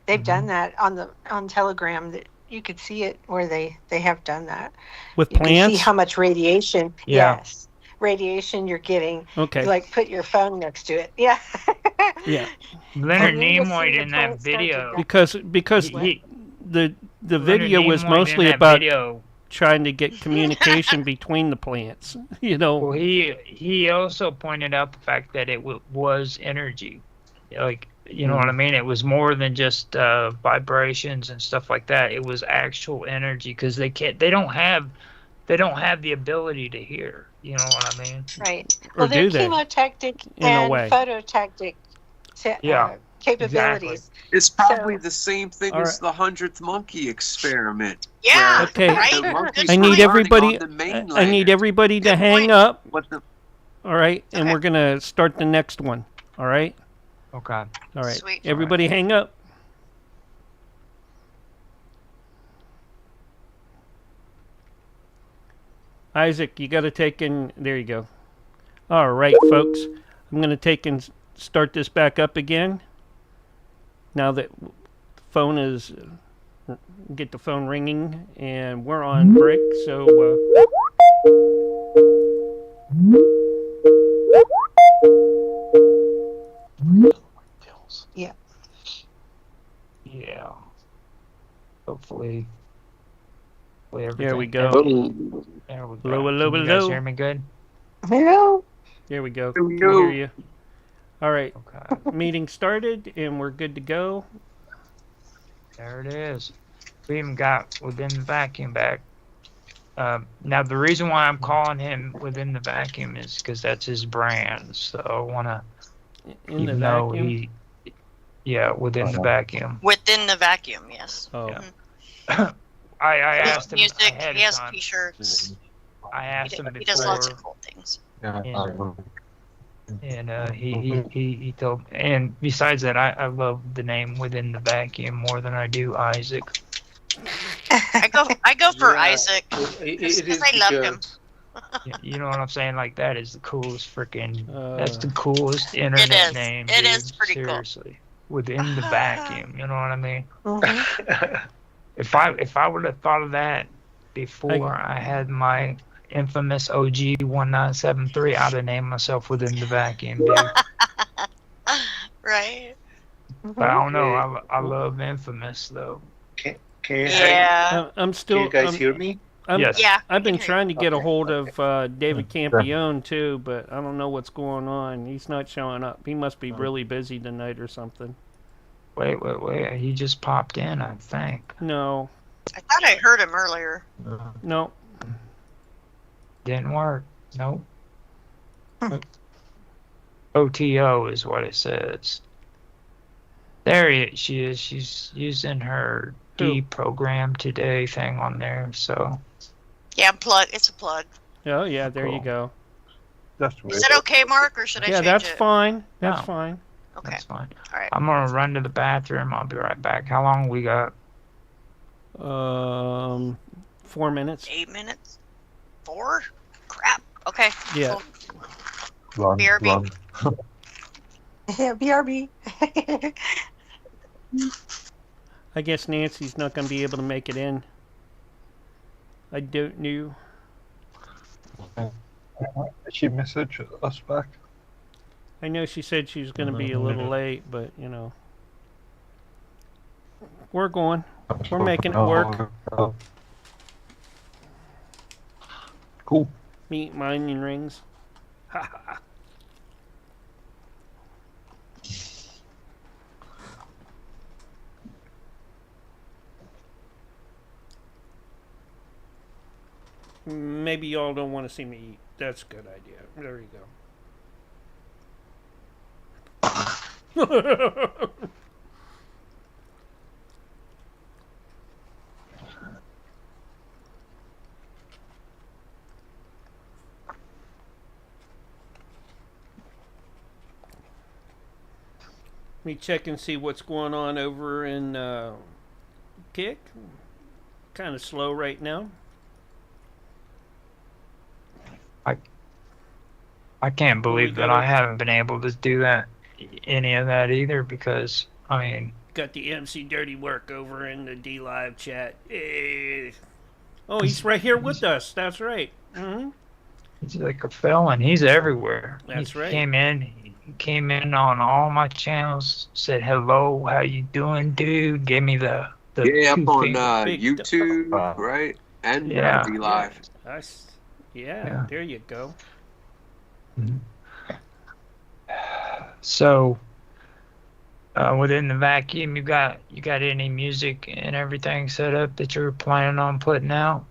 D: They've done that on Telegram. That you could see it where they have done that.
A: With
D: You can see
A: plants.
D: how much radiation.
B: Yeah.
D: Yes, radiation you're getting.
A: Okay.
D: Like put your phone next to it. Yeah.
A: Yeah.
B: Leonard
D: And then you'll see
B: Nimoy
D: the
B: in that
D: plants start to
B: video.
A: Because the video was mostly about trying to get communication between the plants. You know.
B: Well, he also pointed out the fact that it was energy, like, you know what I mean. It was more than just vibrations and stuff like that. It was actual energy, because they don't have the ability to hear. You know what I mean?
D: Right.
A: Or
D: Well, they're
A: do they?
D: chemotactic
A: In a
D: and
A: way.
D: phototactic capabilities.
C: It's probably the same thing
A: All
C: as the 100th monkey experiment.
G: Yeah.
C: where
A: Okay.
G: Right?
C: the monkeys
A: I
C: were
A: need
C: learning
A: everybody.
C: on the
A: I need
C: mainland
A: everybody to
G: Good
A: hang
G: point.
A: up.
C: what the
A: All right, and
G: Okay.
A: we're gonna start the next one. All right.
B: Okay.
A: All right.
G: Sweet.
A: Everybody, hang up. Isaac, you got to take in. There you go. All right, folks. I'm going to take and start this back up again. Now that phone is, get the phone ringing, and we're on break. So.
B: Yeah. Hopefully.
A: There we go.
B: There we go.
A: Hello, hello,
B: Can you guys
A: hello.
B: hear me good?
D: Hello.
A: There we go.
C: There we
A: Can
C: go.
A: hear you. All right.
B: Okay.
A: Meeting started, and we're good to go.
B: There it is. We even got Within the Vacuum back. Now, the reason why I'm calling him Within the Vacuum is because that's his brand. So I want to,
A: In the
B: even though
A: vacuum.
B: Within the Vacuum.
G: Within the vacuum, yes.
A: Oh.
B: Yeah. I asked him
G: Music,
B: ahead
G: he has
B: of time.
G: t-shirts.
B: I asked him
G: He does lots
B: before,
G: of cool things.
B: and he told. And besides that, I love the name Within the Vacuum more than I do Isaac.
G: I go for
H: Yeah.
G: Isaac.
H: It
G: Because
H: is
G: I love him.
B: You know what I'm saying? Like, that is the coolest freaking.
A: Uh,
B: That's the coolest internet
G: is.
B: name.
G: It
B: dude.
G: is pretty cool.
B: Seriously. Within the Vacuum. You know what I mean?
D: Mhm.
B: If I would have thought of that before I had my infamous OG 1973, I'd have named myself Within the Vacuum, dude.
G: Right?
B: But I don't know. I love Infamous though.
H: Can you hear?
G: Yeah.
A: I'm
H: Can
A: still.
H: you guys hear me?
B: Yes.
G: Yeah.
A: I've been
G: we can hear
A: trying to get a
H: Okay.
A: hold of David Campione too, but I don't know what's going on. He's not showing up. He must be really busy tonight or something.
B: Wait. He just popped in, I think.
A: No,
G: I thought I heard him earlier.
A: no.
B: Didn't work. Nope. OTO is what it says. She is. She's using her
A: Who?
B: deprogram today thing on there. So
G: Yeah, plug. It's a plug.
A: Oh yeah, there you
B: Cool.
A: go.
E: That's
G: Is
E: weird.
G: that okay, Mark, or should I
A: Yeah,
G: change
A: that's
G: it?
A: fine. That's
B: No.
A: fine.
G: Okay.
B: That's fine.
G: All right.
B: I'm gonna run to the bathroom. I'll be right back. How long we got?
A: 4 minutes.
G: 8 minutes? 4? Crap. Okay.
A: Yeah.
G: Cool.
E: Run,
G: BRB.
E: run.
D: BRB.
A: I guess Nancy's not going to be able to make it in. I don't know.
E: She messaged us back.
A: I know she said she was going to be a little late, but, you know. We're going. We're making it work.
E: Cool.
A: Meat my onion rings. Ha ha. Maybe y'all don't want to see me eat. That's a good idea. There you go. Let me check and see what's going on over in Kick. Kind of slow right now.
B: I can't believe that I haven't been able to do that, any of that either, because I mean,
A: Got the MC Dirty Work over in the D Live chat. Oh, he's right here with us. That's right. Mm-hmm.
B: he's like a felon. He's everywhere.
A: That's
B: he
A: right.
B: Came in on all my channels. Said hello. How you doing, dude? Gave me the
C: Yeah, up
B: two
C: on
B: finger-
A: Big
C: YouTube,
E: Wow.
C: right? And
B: Yeah.
C: D Live.
A: Yeah, there you go.
B: So, within the vacuum, you got any music and everything set up that you're planning on putting out?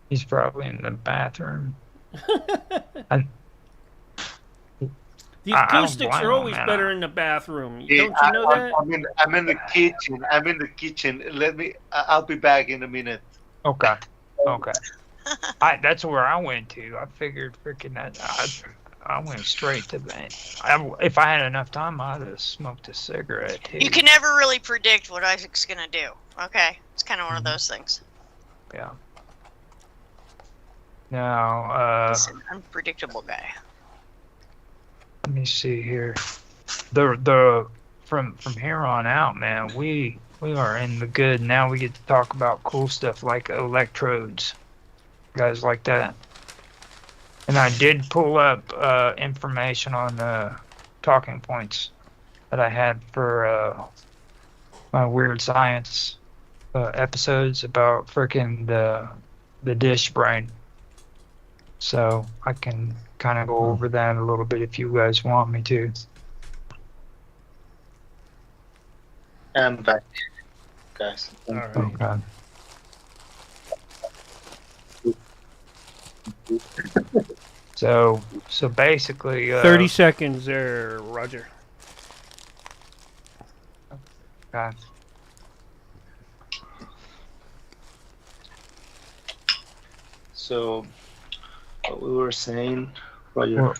B: He's probably in the bathroom.
A: The
B: I don't
A: acoustics
B: blame
A: are
B: him,
A: always
B: man.
A: better in the bathroom.
H: Yeah,
A: Don't you know that?
H: I'm in the kitchen. I'm in the kitchen. I'll be back in a minute.
B: Okay. That's where I went to. I figured freaking that. I went straight to that. If I had enough time, I'd have smoked a cigarette too.
G: You can never really predict what Isaac's going to do. Okay. It's kind of one of those things.
B: Yeah. Now,
G: He's an unpredictable guy.
B: let me see here. The from here on out, man, we are in the good. Now we get to talk about cool stuff like electrodes. Guys like that. And I did pull up information on talking points that I had for my weird science episodes about freaking the dish brain. So I can kind of go over that a little bit if you guys want me to.
H: I'm back, guys.
A: All right.
B: Okay. So basically,
A: 30 seconds there, Roger.
B: okay.
H: So, what we were saying, Roger.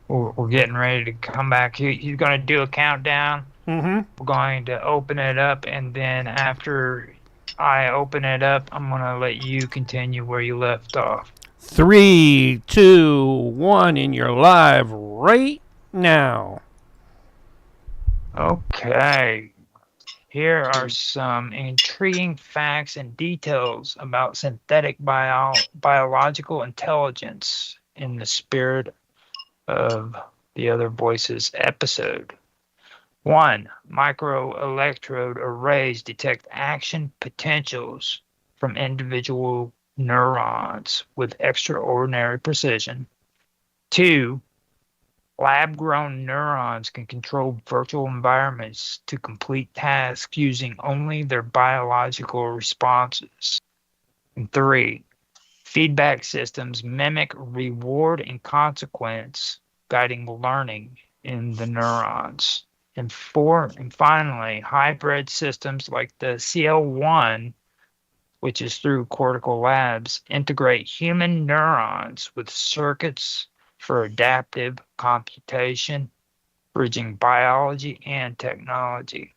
B: We're getting ready to come back. He's going to do a countdown.
A: Mm-hmm.
B: We're going to open it up, and then after I open it up, I'm going to let you continue where you left off.
A: 3, 2, 1, and you're live right now.
B: Okay. Here are some intriguing facts and details about synthetic biological intelligence in the spirit of the Other Voices episode. 1. Microelectrode arrays detect action potentials from individual neurons with extraordinary precision. 2. Lab-grown neurons can control virtual environments to complete tasks using only their biological responses. And 3. Feedback systems mimic reward and consequence, guiding learning in the neurons. And 4, and finally, hybrid systems like the CL1 which is through Cortical Labs, integrate human neurons with circuits for adaptive computation, bridging biology and technology.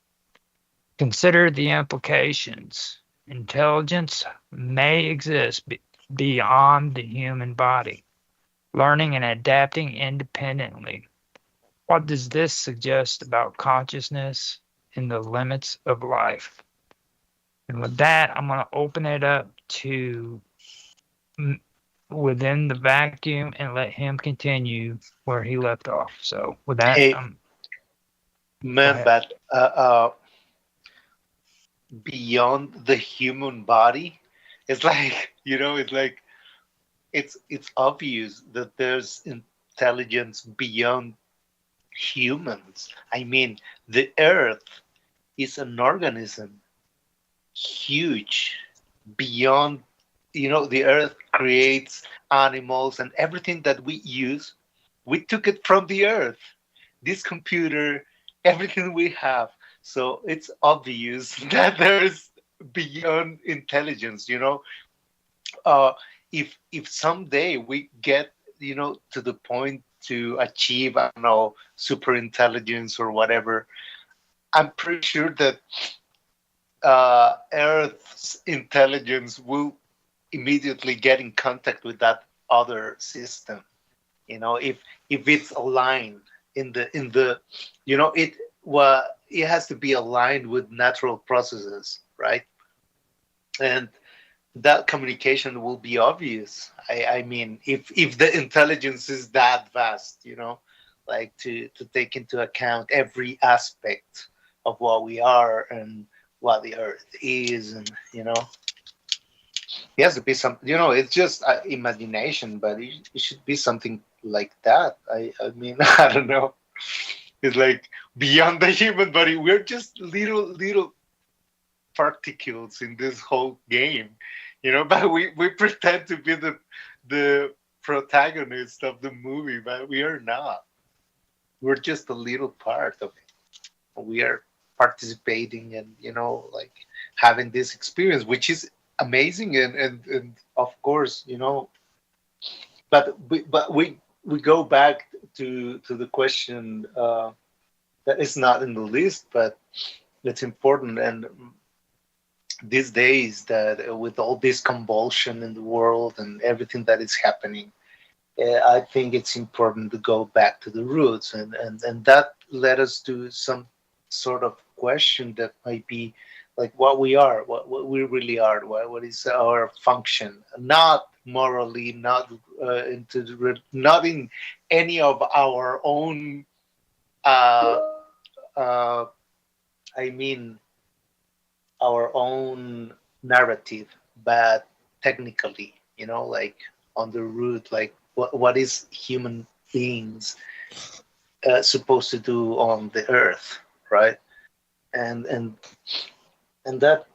B: Consider the implications. Intelligence may exist beyond the human body, learning and adapting independently. What does this suggest about consciousness and the limits of life? And with that, I'm going to open it up to within the vacuum and let him continue where he left off. So with that,
H: Hey,
B: go
H: man,
B: ahead.
H: but beyond the human body, it's like it's like it's obvious that there's intelligence beyond humans. I mean, the Earth is an organism huge beyond. The Earth creates animals and everything that we use. We took it from the Earth. This computer, everything we have. So it's obvious that there's beyond intelligence. Uh, if someday we get to the point to achieve, I don't know, super intelligence or whatever, I'm pretty sure that Earth's intelligence will immediately get in contact with that other system. If it's aligned in the it has to be aligned with natural processes, right? And that communication will be obvious. I mean, if the intelligence is that vast, like to take into account every aspect of what we are and what the Earth is, and it has to be some. It's just imagination, but it should be something like that. I mean, I don't know. It's like beyond the human body. We're just little particles in this whole game, but we pretend to be the protagonist of the movie, but we are not. We're just a little part of it. We are participating and like having this experience, which is amazing, and of course, but we go back to the question that is not in the list, but it's important. And these days, that with all this convulsion in the world and everything that is happening, I think it's important to go back to the roots, and that led us to some sort of question that might be like what we are, what we really are, what is our function, not morally, not not in any of our own. Uh, uh, I mean, our own narrative, but technically, like on the root, like what is human beings supposed to do on the earth, right? And and and that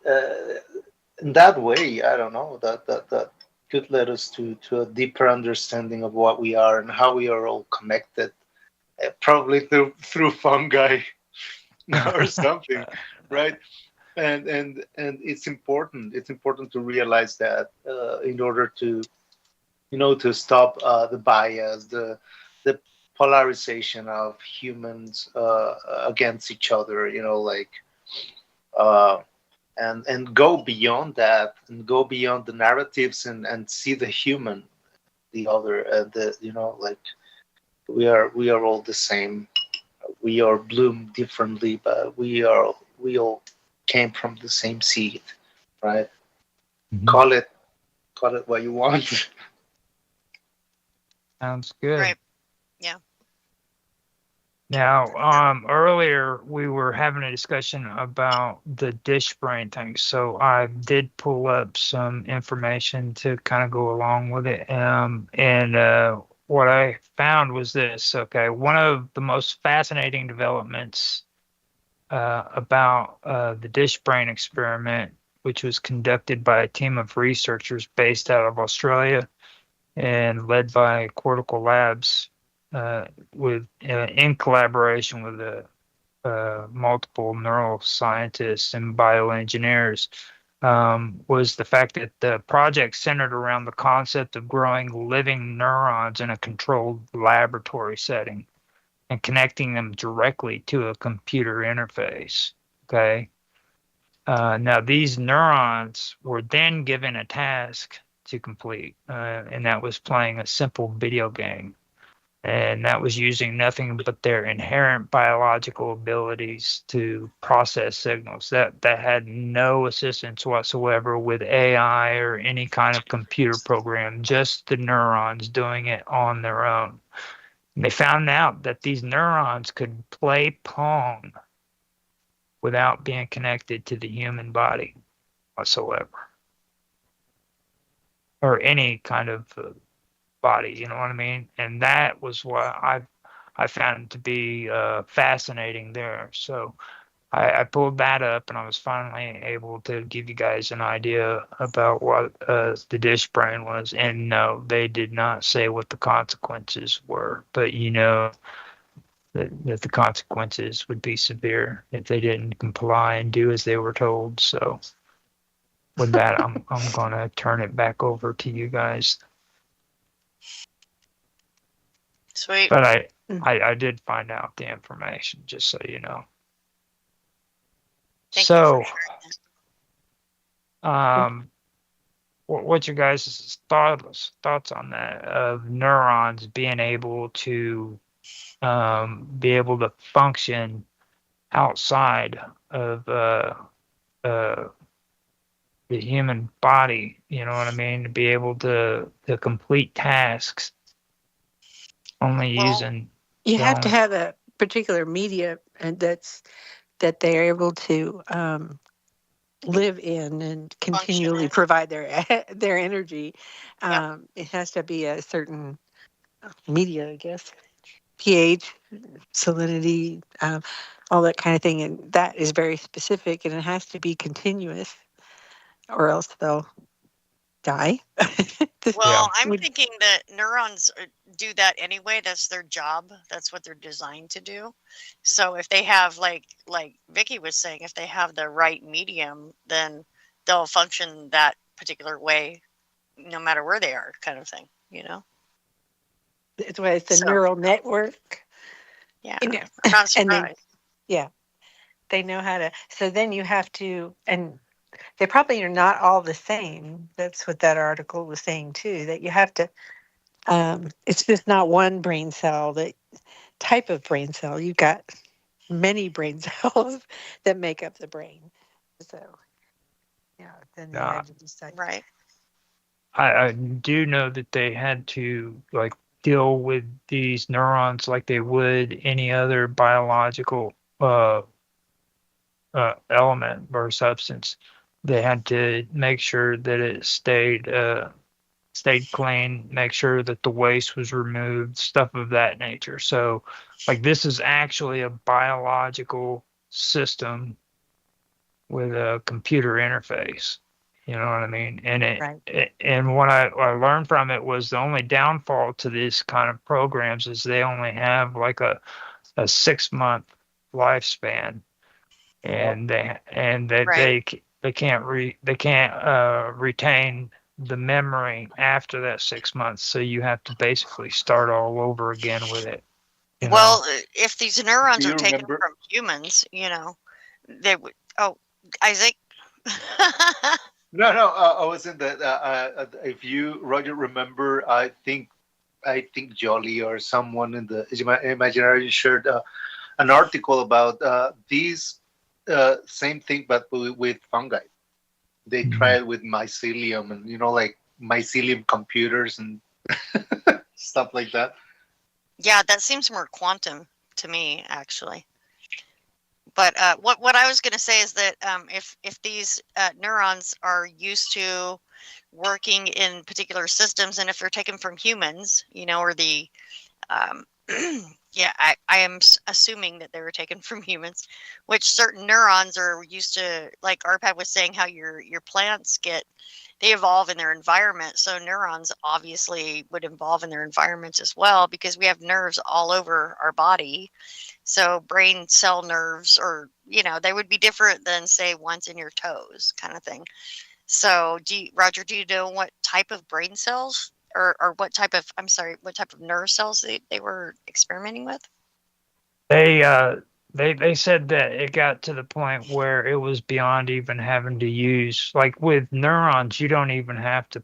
H: in that way, I don't know, that could lead us to a deeper understanding of what we are and how we are all connected, probably through fungi or something, right? And it's important to realize that in order to to stop the bias, the polarization of humans against each other, like uh, and go beyond that, and go beyond the narratives, and see the human, the other, the like we are all the same. We are bloomed differently, but we all came from the same seed, right?
B: Mhm.
H: Call it what you want.
B: Sounds good.
G: Right. Yeah.
B: Now, earlier we were having a discussion about the dish brain thing, so I did pull up some information to kind of go along with it. And what I found was this. Okay, one of the most fascinating developments about the dish brain experiment, which was conducted by a team of researchers based out of Australia and led by Cortical Labs, with in collaboration with multiple neuroscientists and bioengineers, was the fact that the project centered around the concept of growing living neurons in a controlled laboratory setting and connecting them directly to a computer interface. Okay. Now, these neurons were then given a task to complete, and that was playing a simple video game. And that was using nothing but their inherent biological abilities to process signals. That had no assistance whatsoever with AI or any kind of computer program, just the neurons doing it on their own. And they found out that these neurons could play Pong without being connected to the human body whatsoever, or any kind of body, you know what I mean? And that was what I found to be fascinating there. So I pulled that up, and I was finally able to give you guys an idea about what the dish brain was. And no, they did not say what the consequences were, but you know that the consequences would be severe if they didn't comply and do as they were told. So with that, I'm gonna turn it back over to you guys.
G: Sweet.
B: But I did find out the information, just so you know.
G: Thank
B: So,
G: you for sharing.
B: what's your guys' thoughts on that, of neurons being able to function outside of the human body? You know what I mean? To be able to complete tasks only
G: Well,
B: using.
D: You
B: their
D: have to
B: own-
D: have a particular media and that they're able to live in and continually
G: in.
D: provide their energy.
G: Yep.
D: It has to be a certain media, I guess, pH, salinity, all that kind of thing, and that is very specific, and it has to be continuous, or else they'll die.
G: Well, I'm
D: Would-
G: thinking that neurons do that anyway. That's their job. That's what they're designed to do. So if they have, like Vicky was saying, if they have the right medium, then they'll function that particular way, no matter where they are, kind of thing. You know.
D: That's why it's a
G: So-
D: neural network.
G: Yeah.
D: You know,
G: I'm not
D: and then
G: surprised.
D: they know how to. So then you have to, and they probably are not all the same. That's what that article was saying too. That you have to. It's just not one brain cell. That type of brain cell. You've got many brain cells that make up the brain. So yeah, then they had to decide.
G: Right.
B: I do know that they had to like deal with these neurons like they would any other biological element or substance. They had to make sure that it stayed clean, make sure that the waste was removed, stuff of that nature. So, like, this is actually a biological system with a computer interface. You know what I mean? And and what I learned from it was the only downfall to this kind of programs is they only have like a 6-month lifespan, and they can't retain the memory after that 6 months. So you have to basically start all over again with it. you know?
G: Well, if these neurons
H: Do
G: are
H: you
G: taken
H: remember-
G: from humans, you know, they would. Oh, Isaac.
H: No, I was in that. If you, Roger, remember, I think Jolly or someone in the Imaginary shared an article about this same thing, but with fungi. They tried with mycelium and like mycelium computers and stuff like that.
G: Yeah, that seems more quantum to me, actually. But what I was going to say is that if these neurons are used to working in particular systems, and if they're taken from humans, or the yeah, I am assuming that they were taken from humans, which certain neurons are used to, like Arpad was saying, how your plants they evolve in their environment. So neurons obviously would evolve in their environments as well, because we have nerves all over our body. So brain cell nerves, or they would be different than say ones in your toes, kind of thing. So, Roger, do you know what type of brain cells, or what type of nerve cells they were experimenting with?
B: They said that it got to the point where it was beyond even having to use, like with neurons, you don't even have to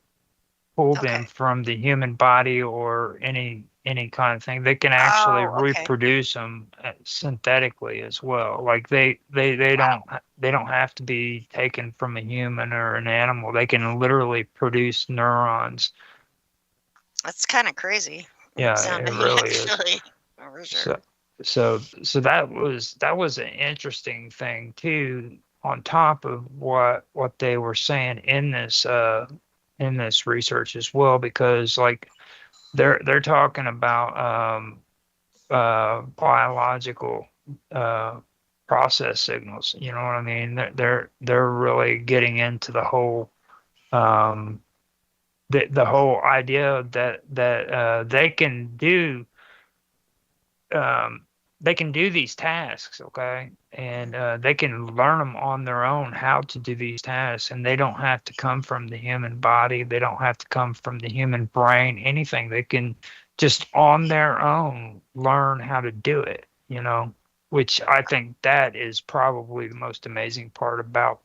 B: pull them
G: Okay.
B: from the human body or any kind of thing. They can actually
G: Oh, okay.
B: reproduce them synthetically as well. Like they don't have to be taken from a human or an animal. They can literally produce neurons.
G: That's kind of crazy.
B: Yeah, it
G: Sounding
B: really is.
G: actually. For sure.
B: So that was an interesting thing too, on top of what they were saying in this research as well, because like they're talking about biological process signals. You know what I mean? They're really getting into the whole the whole idea that they can do these tasks, okay, and they can learn them on their own how to do these tasks, and they don't have to come from the human body, they don't have to come from the human brain, anything. They can just on their own learn how to do it, which I think that is probably the most amazing part about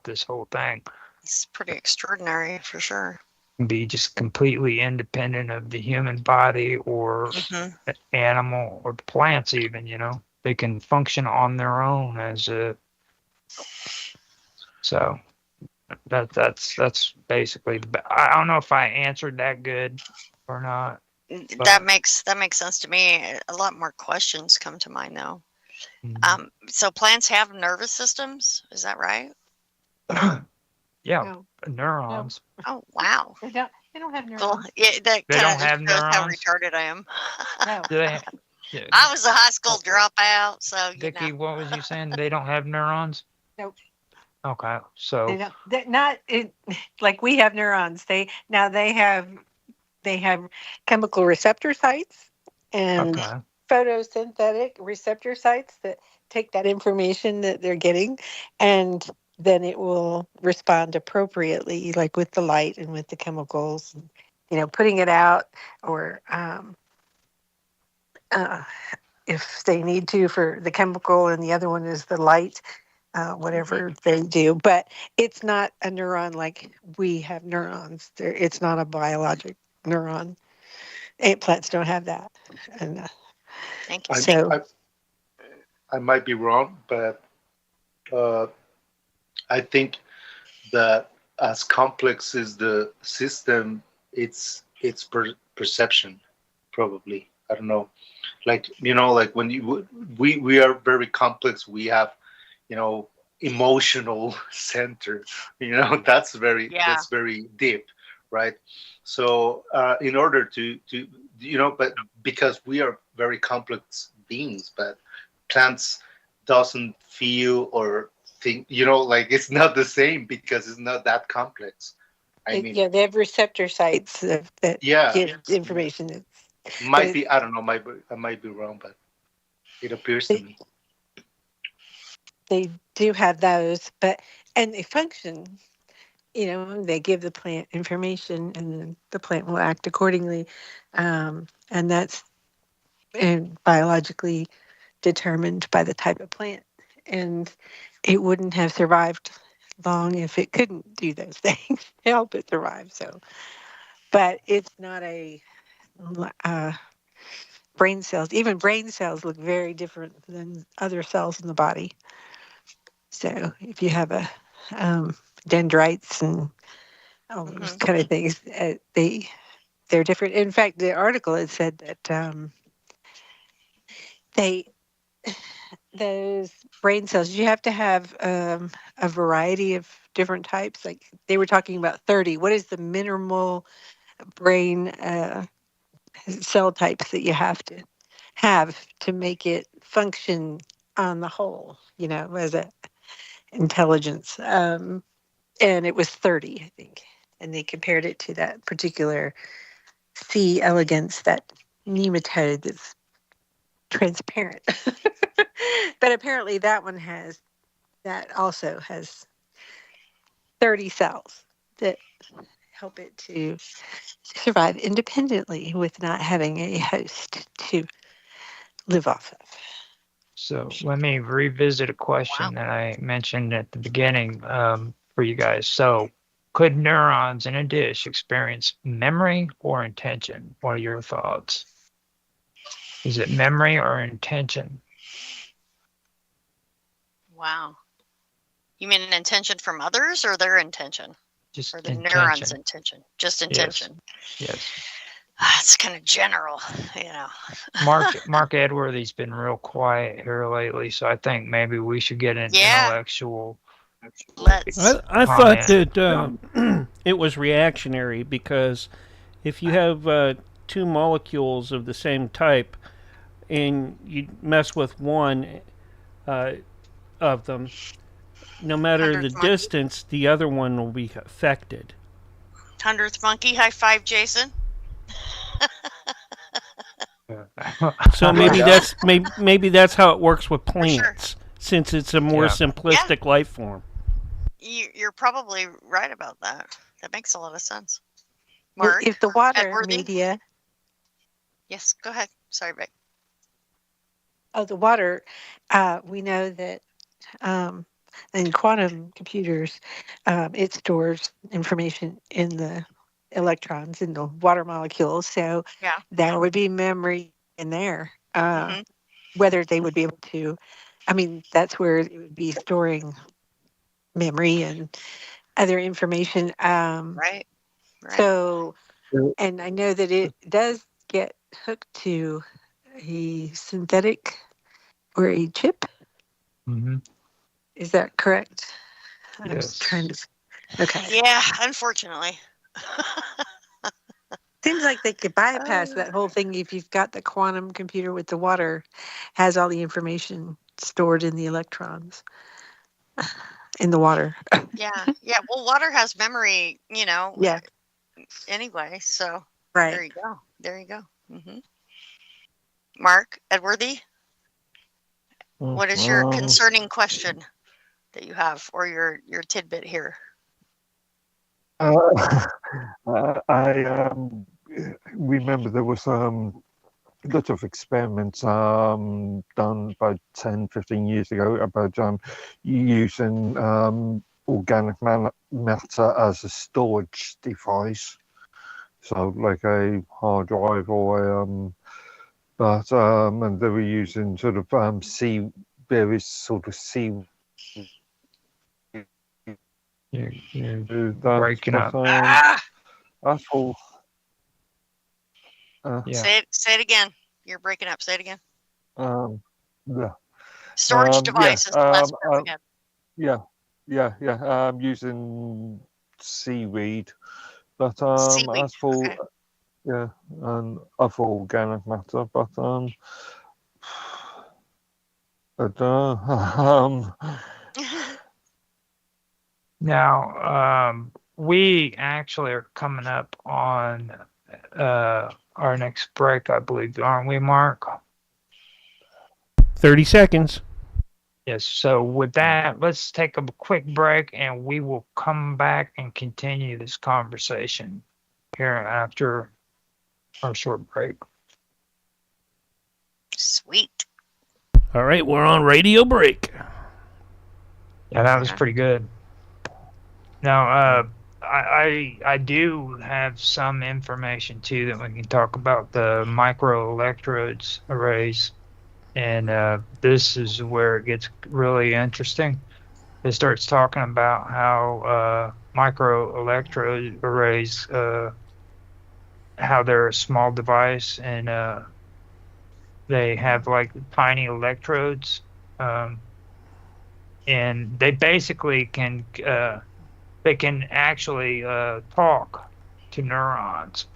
B: this whole thing.
G: It's pretty extraordinary for sure.
B: Be just completely independent of the human body or animal or plants even, they can function on their own so that's basically I don't know if I answered that good or not.
G: That makes sense to me. A lot more questions come to mind though. So plants have nervous systems, is that right?
B: Yeah,
D: No.
B: neurons.
G: Oh wow.
D: They don't have neurons.
G: Well, yeah, that
B: They
G: kind
B: don't
G: of
B: have
G: shows how
B: neurons?
G: retarded I am.
D: No.
B: Do they
G: I was a high school dropout, so
B: Vicky, what was you saying? They don't have neurons?
D: Nope.
B: Okay, so
D: They don't. They're not like we have neurons. They have chemical receptor sites and
B: okay.
D: photosynthetic receptor sites that take that information that they're getting, and then it will respond appropriately, like with the light and with the chemicals, putting it out, or if they need to for the chemical, and the other one is the light, whatever they do. But it's not a neuron like we have neurons. It's not a biologic neuron. Plants don't have that. And
G: thank you.
D: so
H: I might be wrong, but I think that as complex as the system, it's perception, probably. I don't know, like like when we are very complex. We have emotional center. That's very deep, right? So in order to but because we are very complex beings, but plants doesn't feel or think, like it's not the same because it's not that complex. I mean,
D: they have receptor sites that give information.
H: Might be, I don't know, I might be wrong, but it appears to me.
D: They do have those, and they function. They give the plant information, and then the plant will act accordingly, and that's biologically determined by the type of plant, and it wouldn't have survived long if it couldn't do those things to help it survive. So, but it's not a brain cells. Even brain cells look very different than other cells in the body. So if you have a dendrites and all those kind of things, they're different. In fact, the article had said that those brain cells, you have to have a variety of different types. Like they were talking about 30. What is the minimal brain cell types that you have to make it function on the whole, as a intelligence? And it was 30, I think. And they compared it to that particular C. elegans, that nematode that's transparent. But apparently that also has 30 cells that help it to survive independently with not having a host to live off of.
B: So let me revisit a question
G: Wow.
B: that I mentioned at the beginning for you guys. So could neurons in a dish experience memory or intention? What are your thoughts? Is it memory or intention?
G: Wow. You mean an intention from others or their intention?
B: Just
G: Or the neuron's
B: intention.
G: intention? Just intention.
B: Yes.
G: It's kind of general, you know.
B: Mark Edworthy's been real quiet here lately, so I think maybe we should get an
G: Yeah.
B: intellectual.
G: Let's.
A: I thought
B: Comment.
A: that it was reactionary because if you have two molecules of the same type and you mess with one of them, no matter the
G: 100th monkey.
A: distance, the other one will be affected.
G: 100th monkey, high five, Jason.
A: So maybe maybe that's how it works with
G: sure.
A: plants, since it's a more
B: Yeah.
A: simplistic life form.
G: You're probably right about that. That makes a lot of sense. Mark,
D: If the water
G: Edworthy?
D: media,
G: yes, go ahead. Sorry, Beck.
D: the water, we know that in quantum computers, it stores information in the electrons in the water molecules. So
G: Yeah.
D: there would be memory in there.
G: Mhm.
D: Whether they would be able to, that's where it would be storing memory and other information.
G: Right.
D: So, and I know that it does get hooked to a synthetic or a chip.
B: Mhm.
D: Is that correct? I was
B: Yes.
D: trying to. Okay.
G: Yeah, unfortunately.
D: Seems like they could bypass that whole thing if you've got the quantum computer with the water, has all the information stored in the electrons in the water.
G: Yeah. Yeah. Well, water has memory, you know,
D: Yeah.
G: anyway. So
D: Right.
G: there you go. There you go. Mark Edworthy, what is your concerning question that you have, or your tidbit here?
E: I remember there was lots of experiments done about 10, 15 years ago about using organic matter as a storage device. So like a hard drive or and they were using sort of various sort of
B: You're breaking up.
E: That's all.
B: Yeah.
G: Say it again. You're breaking up. Say it again.
E: Yeah.
G: Storage device is the last part we had.
E: Yeah. Using seaweed, but
G: Seaweed,
E: as for
G: okay.
E: and other organic matter, but
B: Now, we actually are coming up on our next break, I believe, aren't we, Mark?
A: 30 seconds.
B: Yes. So with that, let's take a quick break, and we will come back and continue this conversation here after our short break.
G: Sweet.
A: All right, we're on radio break.
B: Yeah, that was pretty good. Now, I do have some information too that we can talk about the microelectrodes arrays, and this is where it gets really interesting. It starts talking about how microelectrode arrays, how they're a small device, and they have like tiny electrodes, and they basically can actually talk to neurons.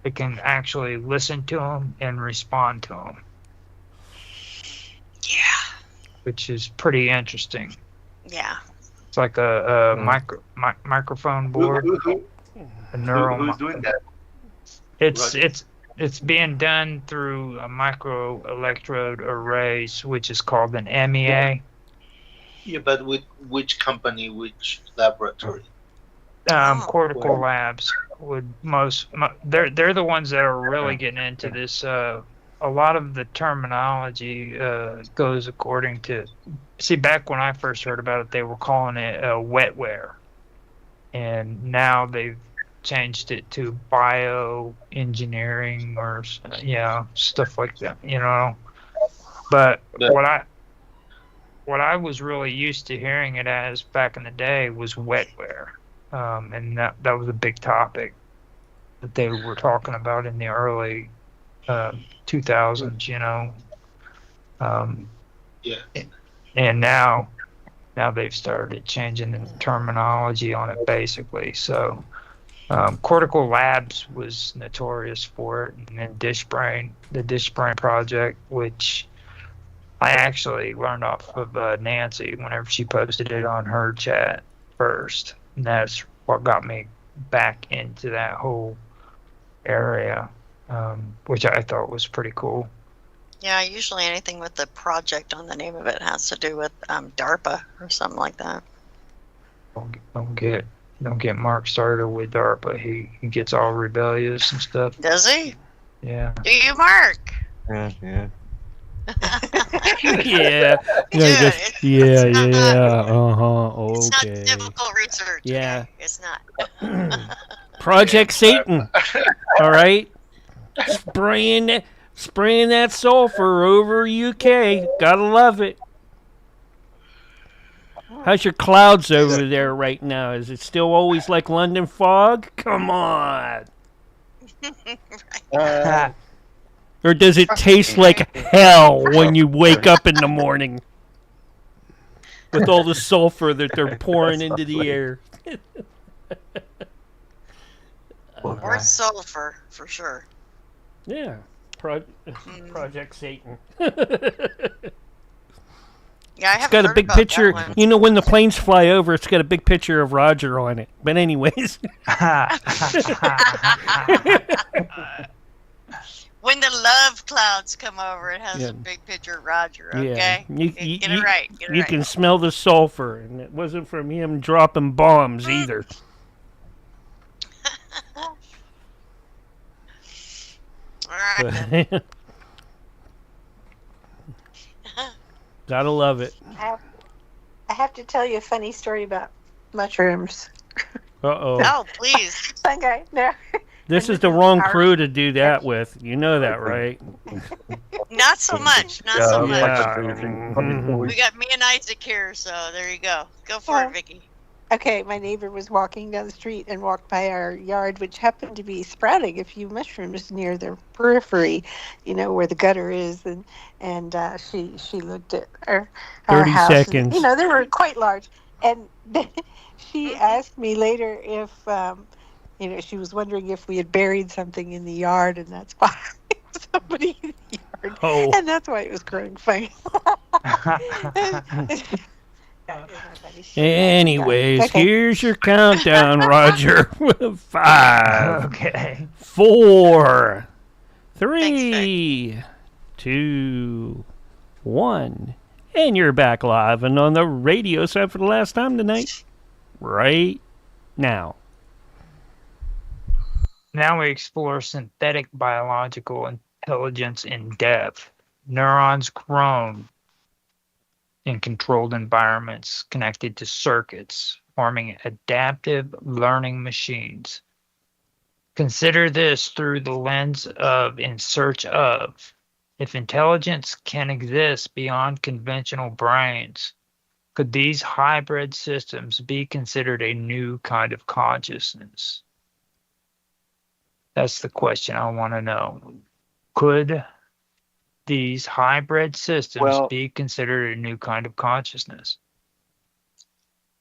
B: They can actually listen to them and respond to them.
G: Yeah.
B: Which is pretty interesting.
G: Yeah.
B: It's like a microphone board. A neural.
I: Who's doing that?
B: It's It's being done through a microelectrode arrays, which is called an MEA.
H: Yeah, but with which company, which laboratory?
B: Cortical Labs would they're the ones that are really getting into this. A lot of the terminology goes according to. See, back when I first heard about it, they were calling it wetware, and now they've changed it to bioengineering or stuff like that. But what I was really used to hearing it as back in the day was wetware. And that was a big topic that they were talking about in the early 2000s, And now they've started changing the terminology on it, basically. So Cortical Labs was notorious for it, and then the DishBrain project, which I actually learned off of Nancy whenever she posted it on her chat first. And that's what got me back into that whole area, which I thought was pretty cool.
G: Yeah, usually anything with the project on the name of it has to do with DARPA or something like that.
B: Don't get Mark started with DARPA. He gets all rebellious and stuff.
G: Does he?
B: Yeah.
G: Do you, Mark?
E: Yeah.
A: Yeah.
G: It's not
A: Okay.
G: difficult research.
A: Yeah.
G: Okay? It's not.
A: Project Satan. All right. Spraying that sulfur over UK. Gotta love it. How's your clouds over there right now? Is it still always like London fog? Come on. Or does it taste like hell when you wake up in the morning with all the sulfur that they're pouring into the air?
G: Or sulfur, for sure.
A: Yeah. Project Satan.
G: Yeah, I
A: It's
G: haven't
A: got a
G: heard
A: big
G: about
A: picture.
G: that one.
A: You know, when the planes fly over, it's got a big picture of Roger on it. But anyways.
G: When the love clouds come over, it has a big picture of Roger, okay?
A: Yeah.
G: Get it right.
A: You can smell the sulfur, and it wasn't from him dropping bombs either.
G: All right.
A: Gotta love it.
D: I have to tell you a funny story about mushrooms.
A: Uh-oh.
G: Oh, please.
D: Okay, no.
A: This is the wrong crew to do that with. You know that, right?
G: Not so much. Not so much.
A: Yeah.
G: We got me and Isaac here, so there you go. Go for it, Vicky.
D: Okay, my neighbor was walking down the street and walked by our yard, which happened to be sprouting a few mushrooms near the periphery, where the gutter is, and she looked at our
A: 30
D: house.
A: seconds.
D: And, they were quite large, and she asked me later if she was wondering if we had buried something in the yard, and that's why somebody in the yard, and that's why it was growing funny.
A: Anyways, here's your countdown, Roger. 5,
B: Okay.
A: 4, 3, 2, 1. And you're back live and on the radio set for the last time tonight. Right now.
B: Now we explore synthetic biological intelligence in depth. Neurons grown in controlled environments connected to circuits, forming adaptive learning machines. Consider this through the lens of in search of. If intelligence can exist beyond conventional brains, could these hybrid systems be considered a new kind of consciousness? That's the question I want to know. Could these hybrid systems be considered a new kind of consciousness?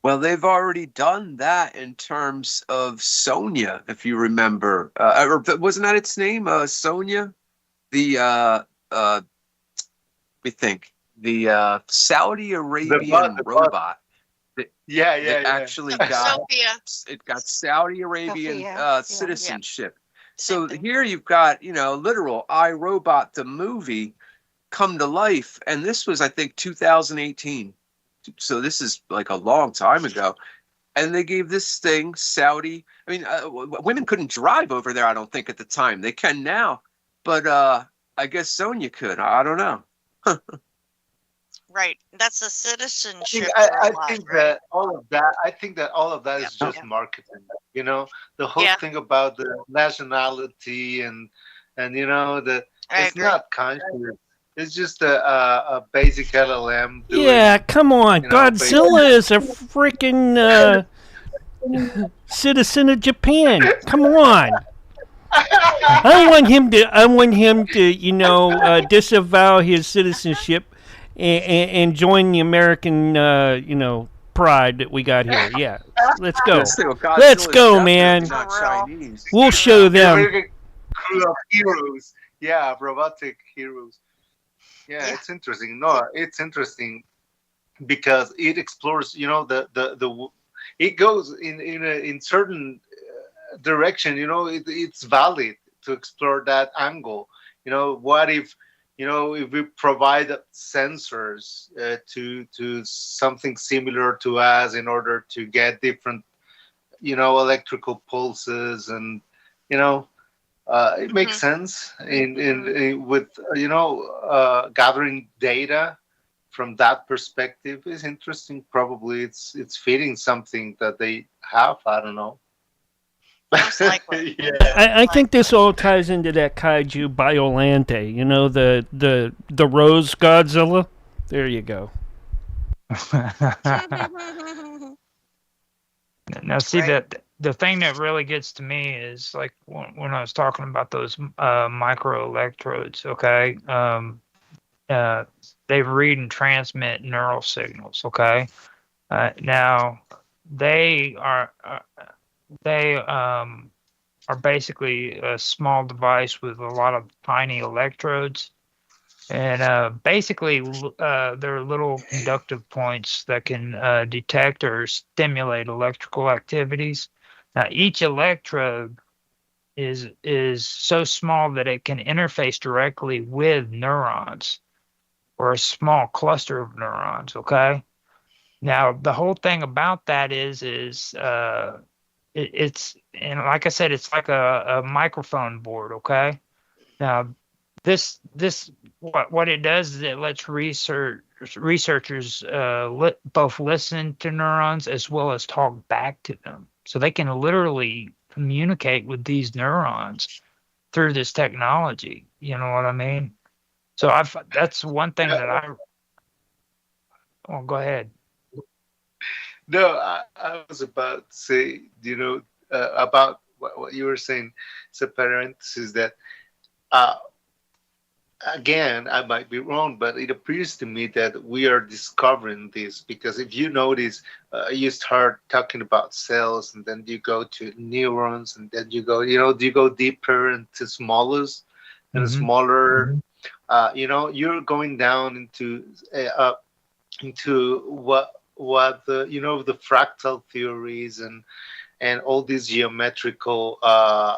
C: Well, they've already done that in terms of Sonia, if you remember. Or wasn't that its name? Sonia? The, let me think. The Saudi Arabian robot.
H: Yeah.
C: Actually got
G: Sophia.
C: It got Saudi Arabian
D: Sophia,
C: citizenship. So
G: thing.
C: here you've got, literal iRobot the movie come to life, and this was, I think, 2018. So this is like a long time ago. And they gave this thing Saudi. I mean, women couldn't drive over there, I don't think, at the time. They can now, but I guess Sonya could. I don't know.
G: Right. That's a
H: I
G: citizenship
H: think, I, I
G: robot,
H: think
G: right?
H: that all of that. I think that all of that
G: Yeah.
H: is just
G: Yeah.
H: marketing. You know, the whole
G: Yeah.
H: thing about the nationality and the
G: I
H: it's
G: agree.
H: not conscious. It's just a basic LLM doing.
A: Yeah, come on.
H: Basic.
A: Godzilla is a freaking citizen of Japan. Come on. I want him to disavow his citizenship and join the American pride that we got here. Yeah. Let's go.
C: This thing with Godzilla
A: Let's
C: is
A: go,
C: definitely
A: man.
C: not
G: For real.
C: Chinese.
A: We'll show
H: The
A: them.
H: American crew of heroes. Yeah, robotic heroes. Yeah,
G: Yeah.
H: it's interesting. No, it's interesting because it explores. It goes in certain direction. It's valid to explore that angle. What if if we provide sensors to something similar to us in order to get different electrical pulses, and it makes sense in with gathering data from that perspective is interesting. Probably it's feeding something that they have. I don't know.
G: Most likely.
H: Yeah.
A: I think this all ties into that kaiju Biolante, the Rose Godzilla. There you go.
B: Now, see
G: Right.
B: that the thing that really gets to me is like when I was talking about those micro electrodes. Okay, they read and transmit neural signals. Okay, now they are basically a small device with a lot of tiny electrodes. And basically, there are little conductive points that can detect or stimulate electrical activities. Now, each electrode is so small that it can interface directly with neurons or a small cluster of neurons. Okay. Now, the whole thing about that is it's and like I said, it's like a microphone board. Okay. Now, this what it does is it lets researchers both listen to neurons as well as talk back to them, so they can literally communicate with these neurons through this technology. You know what I mean? So that's one thing that I. Oh, go ahead.
H: No, I was about to say, about what you were saying. It's a parenthesis that, again, I might be wrong, but it appears to me that we are discovering this because if you notice, you start talking about cells, and then you go to neurons, and then you go deeper into smallest and smaller. You're going down into what the fractal theories and all these geometrical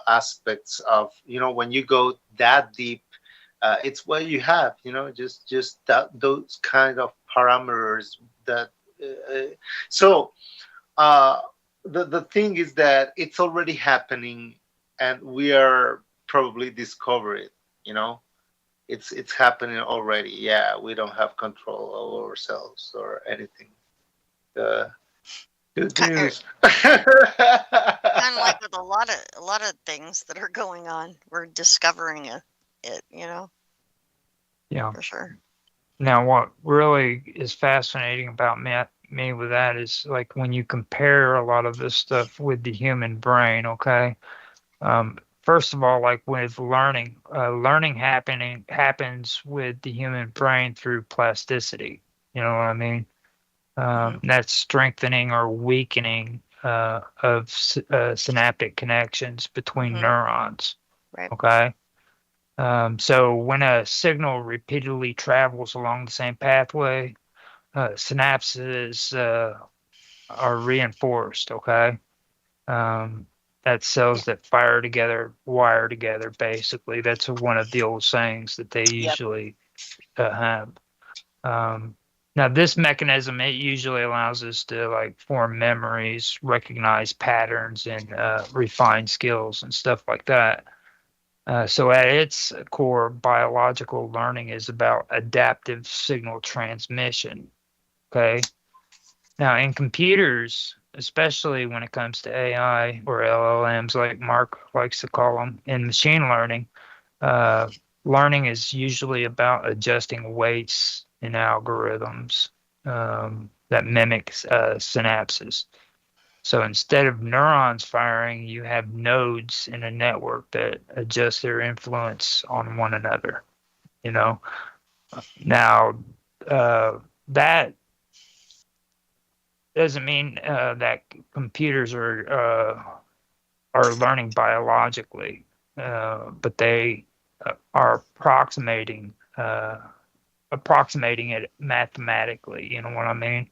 H: aspects of when you go that deep, it's what you have, just those kind of parameters that so the thing is that it's already happening, and we are probably discover it. It's happening already. Yeah, we don't have control over ourselves or anything. Good news.
G: Kind of like with a lot of things that are going on, we're discovering it.
B: Yeah.
G: For sure.
B: Now, what really is fascinating about me with that is like when you compare a lot of this stuff with the human brain. Okay. First of all, like with learning, learning happens with the human brain through plasticity. You know what I mean? That's strengthening or weakening of synaptic connections between neurons.
G: Right.
B: Okay. So when a signal repeatedly travels along the same pathway, synapses are reinforced. Okay. That cells that fire together wire together. Basically, that's one of the old sayings that they
G: Yep.
B: usually have. Um, Now, this mechanism, it usually allows us to like form memories, recognize patterns, and refine skills and stuff like that. So, at its core, biological learning is about adaptive signal transmission. Okay. Now, in computers, especially when it comes to AI or LLMs, like Mark likes to call them, in machine learning, uh, learning is usually about adjusting weights in algorithms that mimic synapses. So instead of neurons firing, you have nodes in a network that adjust their influence on one another. You know, now that doesn't mean that computers are learning biologically, but they are approximating it mathematically. You know what I mean?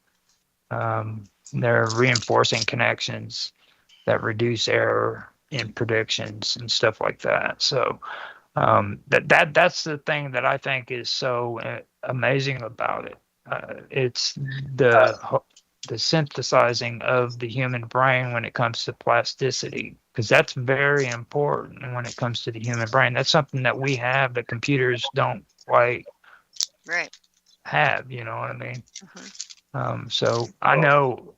B: They're reinforcing connections that reduce error in predictions and stuff like that. So that's the thing that I think is so amazing about it. It's the synthesizing of the human brain when it comes to plasticity, because that's very important when it comes to the human brain. That's something that we have that computers don't quite
G: Right.
B: have. You know what I mean?
G: Hmm.
B: So I know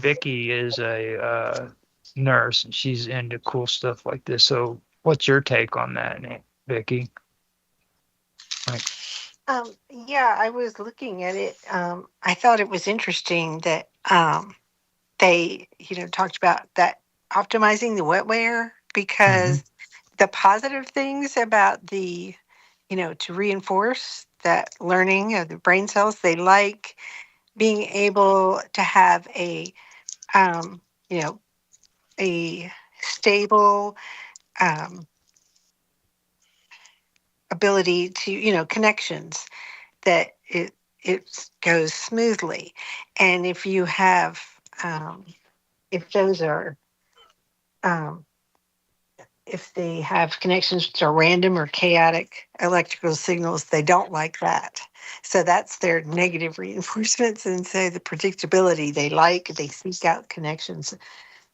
B: Vicky is a nurse and she's into cool stuff like this. So what's your take on that, Vicky? Like,
D: Yeah, I was looking at it. I thought it was interesting that they, talked about that optimizing the wetware
B: mhm.
D: because the positive things about the, to reinforce that learning of the brain cells, they like being able to have um, you know, a stable um, ability to, connections that it goes smoothly. And if you have, if those are, um, if they have connections which are random or chaotic electrical signals, they don't like that. So that's their negative reinforcements. And so the predictability they seek out connections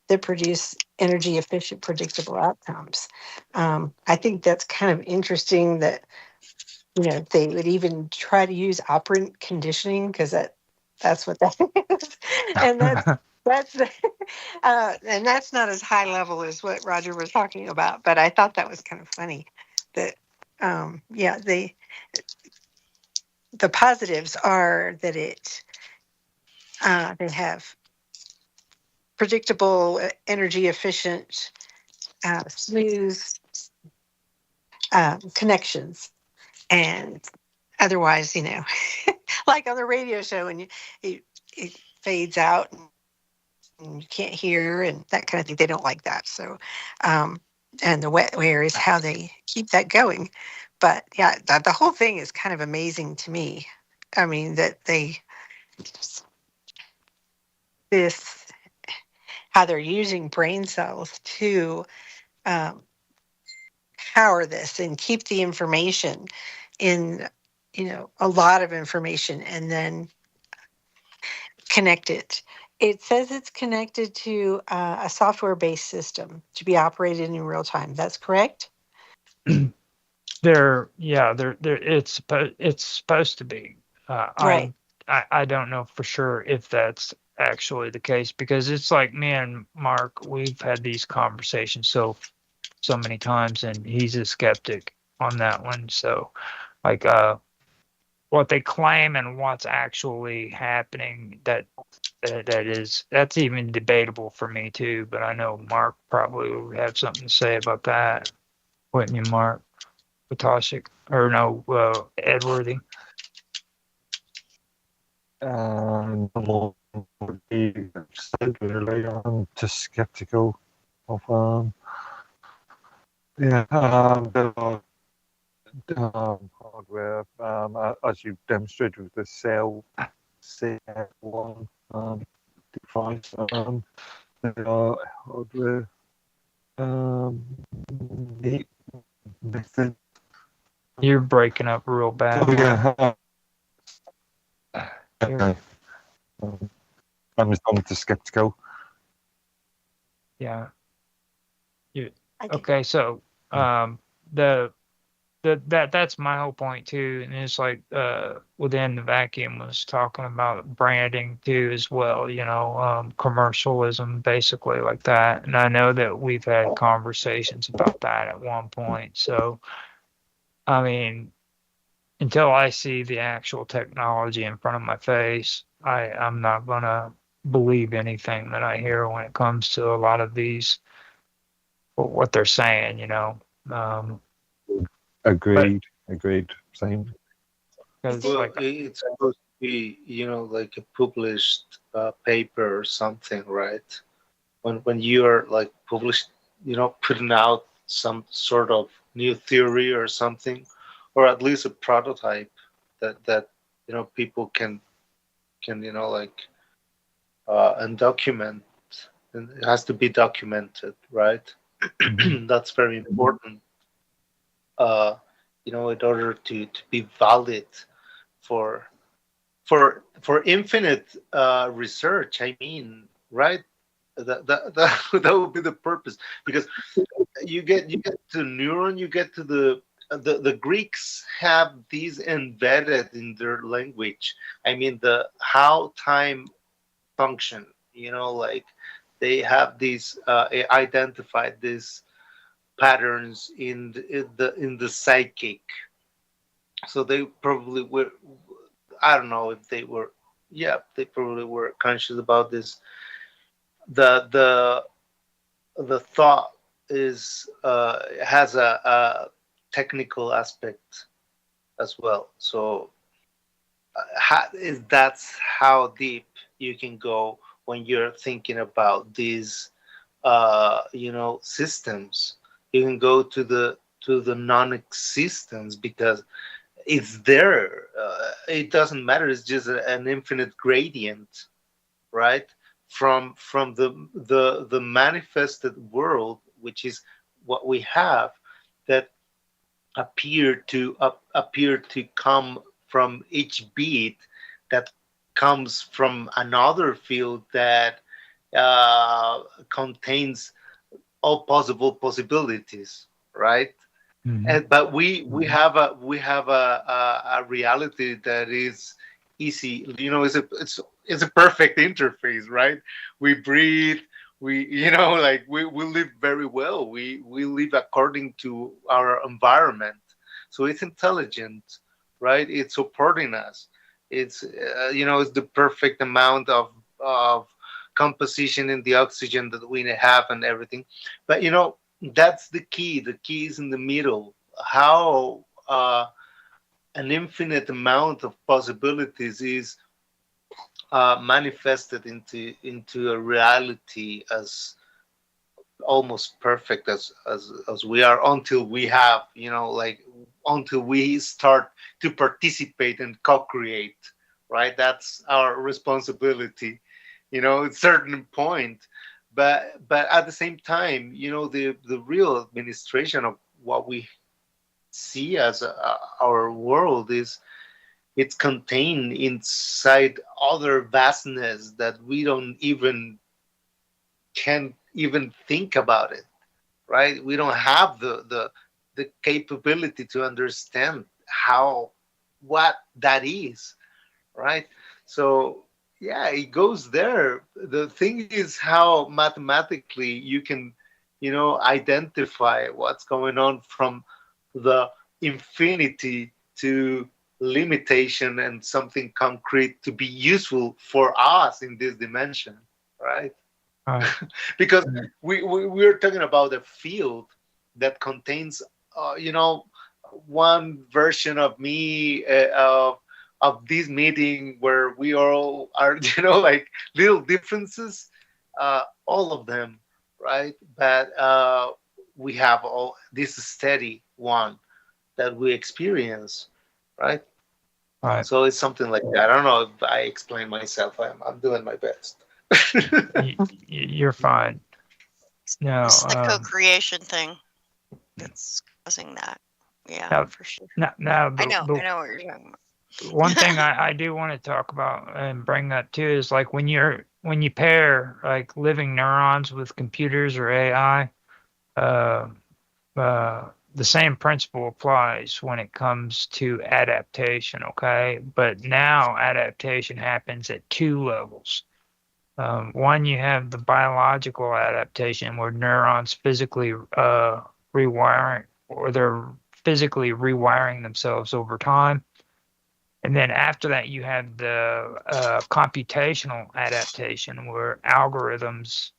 D: that produce energy efficient, predictable outcomes. I think that's kind of interesting that they would even try to use operant conditioning because that's what that is, and that's and that's not as high level as what Roger was talking about. But I thought that was kind of funny that yeah, the positives are that they have predictable, energy efficient, smooth connections, and otherwise, like on the radio show, and it fades out and you can't hear and that kind of thing. They don't like that. So, and the wetware is how they keep that going. But yeah, the whole thing is kind of amazing to me. I mean, that this, how they're using brain cells to um, power this and keep the information in, a lot of information and then connect it. It says it's connected to a software based system to be operated in real time. That's correct?
B: it's supposed to be. Uh,
D: Right.
B: I, I don't know for sure if that's actually the case because it's like me and Mark, we've had these conversations so many times, and he's a skeptic on that one. So, like, what they claim and what's actually happening, that's even debatable for me too. But I know Mark probably would have something to say about that, wouldn't you, Mark? Potashik, or no, Edworthy.
E: More would be said really. I'm just skeptical of there are hardware as you demonstrated with the cell CF1 device. There are hardware. The method.
B: You're breaking up real bad.
E: Oh yeah.
B: You're-
E: Okay. I'm responding to skeptical.
B: yeah.
D: I do.
B: Okay, so that's my whole point too, and it's like within the vacuum was talking about branding too as well, commercialism basically like that. And I know that we've had conversations about that at one point. So I mean, until I see the actual technology in front of my face, I'm not gonna believe anything that I hear when it comes to a lot of these what they're saying. Um,
E: Agreed. Same.
B: because
H: Well,
B: like
H: it's supposed to be, like a published paper or something, right? When you are like published, putting out some sort of new theory or something, or at least a prototype that people can like and document, and it has to be documented, right? That's very important. Uh, in order to be valid for for infinite research. I mean, right? That would be the purpose, because you get to neuron, you get to the Greeks have these embedded in their language. I mean, the how time function. Like they have these identified these patterns in the psychic. So they probably were. I don't know if they were. Yeah, they probably were conscious about this. The thought is has a technical aspect as well. So that's how deep you can go when you're thinking about these systems. You can go to the non-existence, because it's there. It doesn't matter. It's just an infinite gradient, right? From the manifested world, which is what we have, that appear to come from each beat that comes from another field that contains all possible possibilities, right? But we have a reality that is easy. It's a perfect interface, right? We breathe. We live very well. We live according to our environment, so it's intelligent, right? It's supporting us. It's the perfect amount of composition in the oxygen that we have and everything. But that's the key. The key is in the middle. How an infinite amount of possibilities is manifested into a reality as almost perfect as we are, until we have, like, until we start to participate and co-create, right? That's our responsibility, at a certain point. But at the same time, the real administration of what we see as our world is, it's contained inside other vastness that we don't even can't even think about it, right? We don't have the capability to understand what that is, right? So yeah, it goes there. The thing is how mathematically you can, identify what's going on from the infinity to limitation and something concrete to be useful for us in this dimension, right? Because we're talking about a field that contains, one version of me, of this meeting, where we all are, like little differences, all of them, right? But we have all this steady one that we experience, right?
B: Right.
H: So it's something like that. I don't know if I explain myself. I'm doing my best.
B: You're fine. No,
G: It's the co-creation thing that's causing that. Yeah,
B: now,
G: for sure.
B: now
G: I know
B: the
G: what you're talking
B: one thing
G: about.
B: I do want to talk about and bring that too is like when you pair like living neurons with computers or AI, uh, the same principle applies when it comes to adaptation. Okay, but now adaptation happens at two levels. One, you have the biological adaptation where neurons physically rewiring, or they're physically rewiring themselves over time. And then after that, you have the computational adaptation where algorithms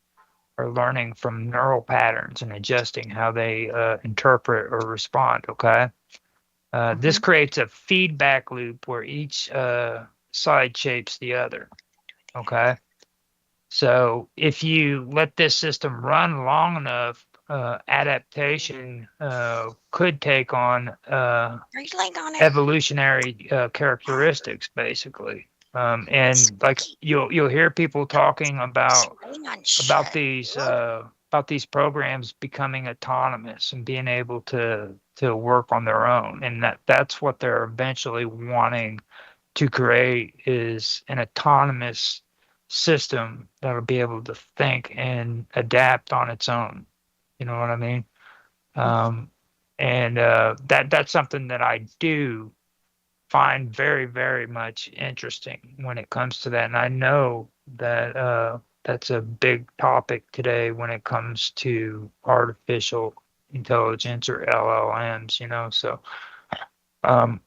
B: are learning from neural patterns and adjusting how they interpret or respond. Okay. This creates a feedback loop where each side shapes the other. Okay. So if you let this system run long enough, adaptation could take on
G: Are you laying on it?
B: evolutionary characteristics, basically. And like you'll hear people talking about
G: Laying on
B: about
G: shit.
B: these about these programs becoming autonomous and being able to work on their own, and that's what they're eventually wanting to create is an autonomous system that'll be able to think and adapt on its own. You know what I mean? And that's something that I do find very, very much interesting when it comes to that. And I know that that's a big topic today when it comes to artificial intelligence or LLMs, you know. So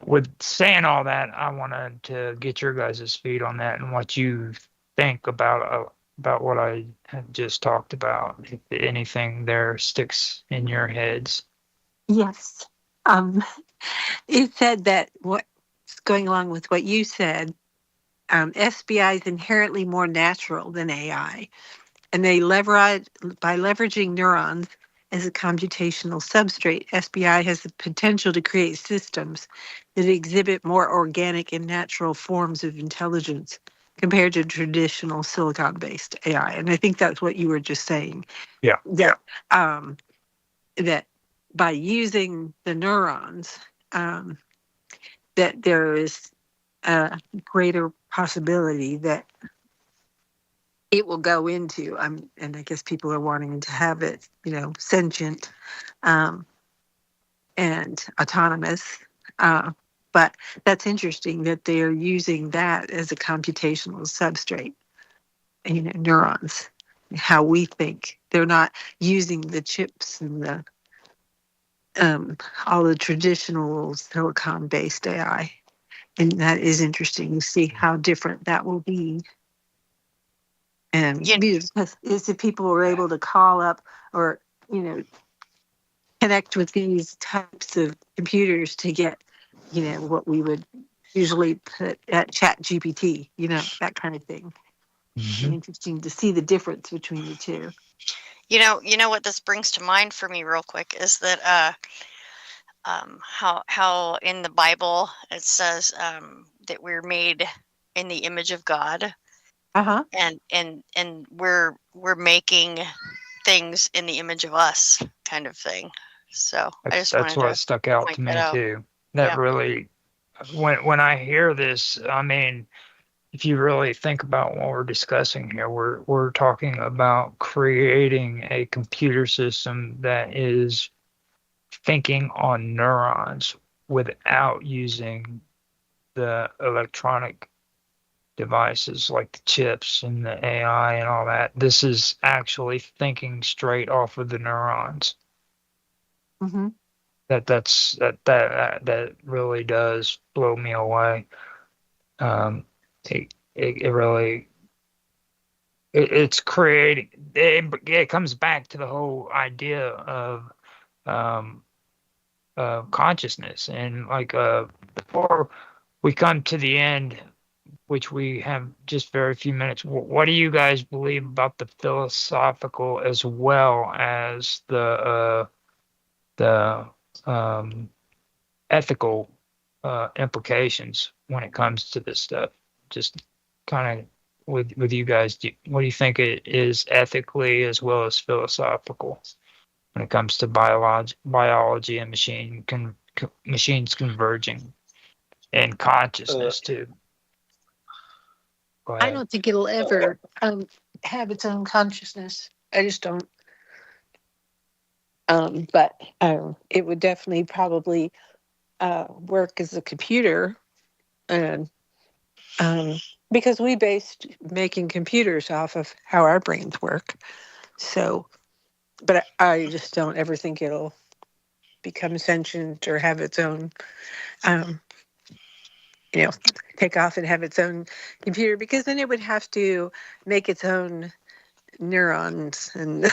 B: with saying all that, I wanted to get your guys' feed on that and what you think about what I had just talked about. If anything there sticks in your heads.
D: Yes. It said that what's going along with what you said, SBI is inherently more natural than AI, and they leverage by leveraging neurons as a computational substrate. SBI has the potential to create systems that exhibit more organic and natural forms of intelligence compared to traditional silicon-based AI. And I think that's what you were just saying.
B: Yeah.
D: That, that by using the neurons, that there is a greater possibility that it will go into, and I guess people are wanting to have it, sentient and autonomous. But that's interesting that they're using that as a computational substrate, neurons, how we think. They're not using the chips and the all the traditional silicon-based AI. And that is interesting to see how different that will be. And because if people were able to call up or, connect with these types of computers to get, what we would usually put at Chat GPT, that kind of thing. It'd be interesting to see the difference between the two.
G: You know what this brings to mind for me real quick is that how in the Bible it says that we're made in the image of God. And we're making things in the image of us, kind of thing. So
B: that's what stuck out to me too. That really, when I hear this, I mean, if you really think about what we're discussing here, we're talking about creating a computer system that is thinking on neurons without using the electronic devices like the chips and the AI and all that. This is actually thinking straight off of the neurons. That really does blow me away. It really it's creating it comes back to the whole idea of consciousness, and like before we come to the end, which we have just very few minutes, what do you guys believe about the philosophical as well as the ethical implications when it comes to this stuff? Just kind of with you guys? What do you think it is ethically as well as philosophical when it comes to biology and machines converging and consciousness too? Go
D: I
B: ahead.
D: don't think it'll ever have its own consciousness. I just don't. But it would definitely probably work as a computer, and because we based making computers off of how our brains work. So, but I just don't ever think it'll become sentient or have its own, um, take off and have its own computer, because then it would have to make its own neurons and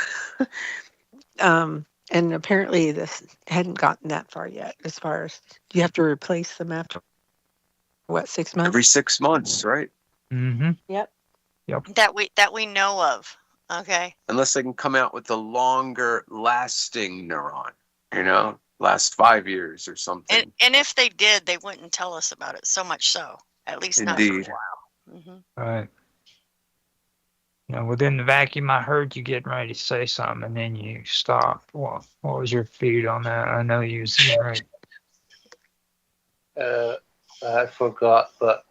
D: and apparently this hadn't gotten that far yet, as far as you have to replace them after 6 months?
C: Every 6 months, right?
B: Mm-hmm.
D: Yep.
G: That we know of. Okay.
C: Unless they can come out with a longer lasting neuron, last 5 years or something.
G: And if they did, they wouldn't tell us about it. So much so, at least not for a
C: Indeed.
G: while. Mm-hmm.
B: Right. Within the vacuum, I heard you getting ready to say something, and then you stopped. What was your feed on that? I know you was right.
H: I forgot, but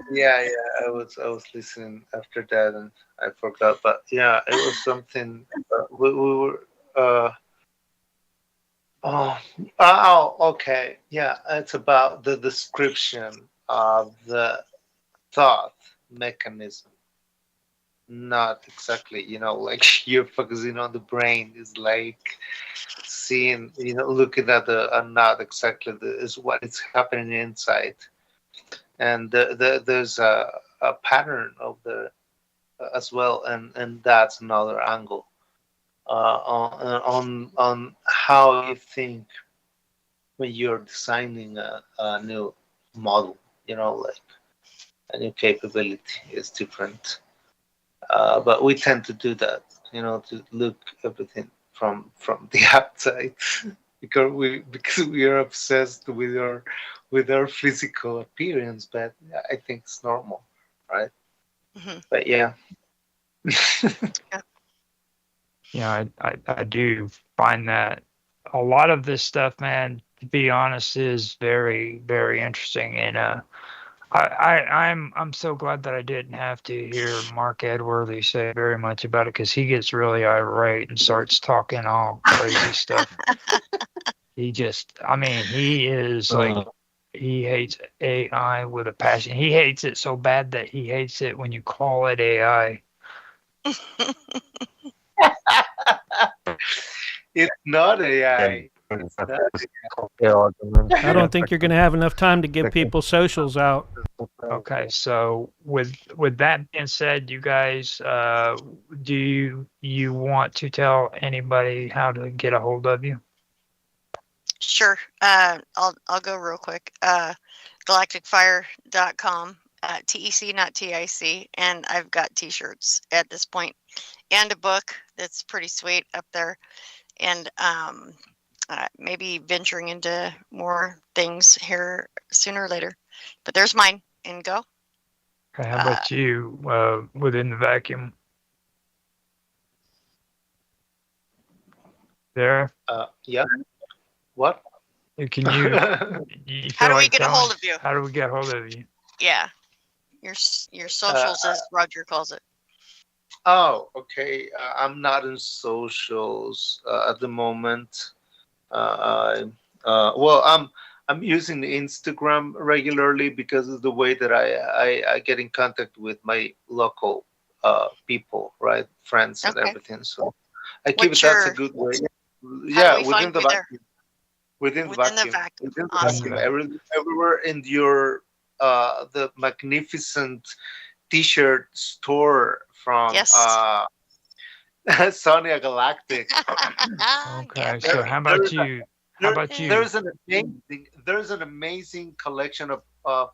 H: yeah, I was listening after that, and I forgot. But yeah, it was something. We were. Okay. Yeah, it's about the description of the thought mechanism. Not exactly, like you're focusing on the brain is like seeing, looking at not exactly is what is happening inside, and there's a pattern of the as well, and that's another angle on how you think when you're designing a new model, like a new capability is different. But we tend to do that, to look everything from the outside because we are obsessed with our physical appearance. But I think it's normal, right?
G: Mm-hmm.
H: But yeah.
B: Yeah, I do find that a lot of this stuff, man, to be honest, is very, very interesting. And I'm so glad that I didn't have to hear Mark Edworthy say very much about it, because he gets really irate and starts talking all crazy stuff. He is like, he hates AI with a passion. He hates it so bad that he hates it when you call it AI.
H: It's not AI.
A: I don't think you're going to have enough time to give people socials out.
B: Okay, so with that being said, you guys, do you want to tell anybody how to get a hold of you?
G: Sure. I'll go real quick. galacticfire.com, TEC, not TIC, and I've got t-shirts at this point, and a book that's pretty sweet up there, and maybe venturing into more things here sooner or later. But there's mine, and go.
B: Okay, how about you, within the vacuum? There?
H: Yeah. What?
B: Can you
G: How do we get a hold of you?
B: How do we get a hold of you?
G: Yeah. Your socials, as Roger calls it.
H: Oh, okay. I'm not in socials at the moment. Well, I'm using Instagram regularly because of the way that I get in contact with my local people, right, friends and everything. So I keep it. That's a good way. Yeah, within the vacuum. Within the vacuum. Everywhere in your the magnificent T-shirt store from Sonia Galactic.
B: Okay, so how about you?
H: There's an amazing collection of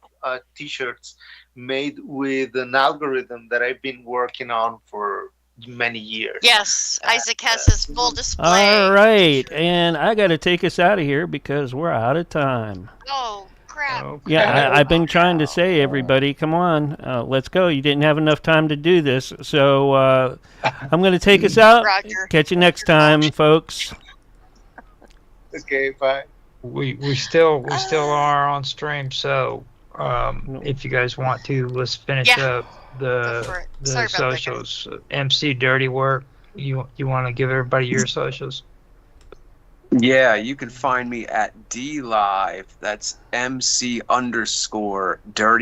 H: T-shirts made with an algorithm that I've been working on for many years.
G: Yes, Isaac has his full display.
A: All right, and I got to take us out of here because we're out of time.
G: Oh, crap.
B: Okay.
A: Yeah, I've been trying to say, everybody, come on, let's go. You didn't have enough time to do this, so I'm going to take us out.
G: Roger.
A: Catch you next time, folks.
H: Okay, bye.
B: We still are on stream, so if you guys want to, let's finish
G: Yeah.
B: up
G: Go for it.
B: the
G: Sorry about that, guys.
B: socials. MC Dirty Work. You want to give everybody your socials?
C: Yeah, you can find me at DLive. That's MC_Dirty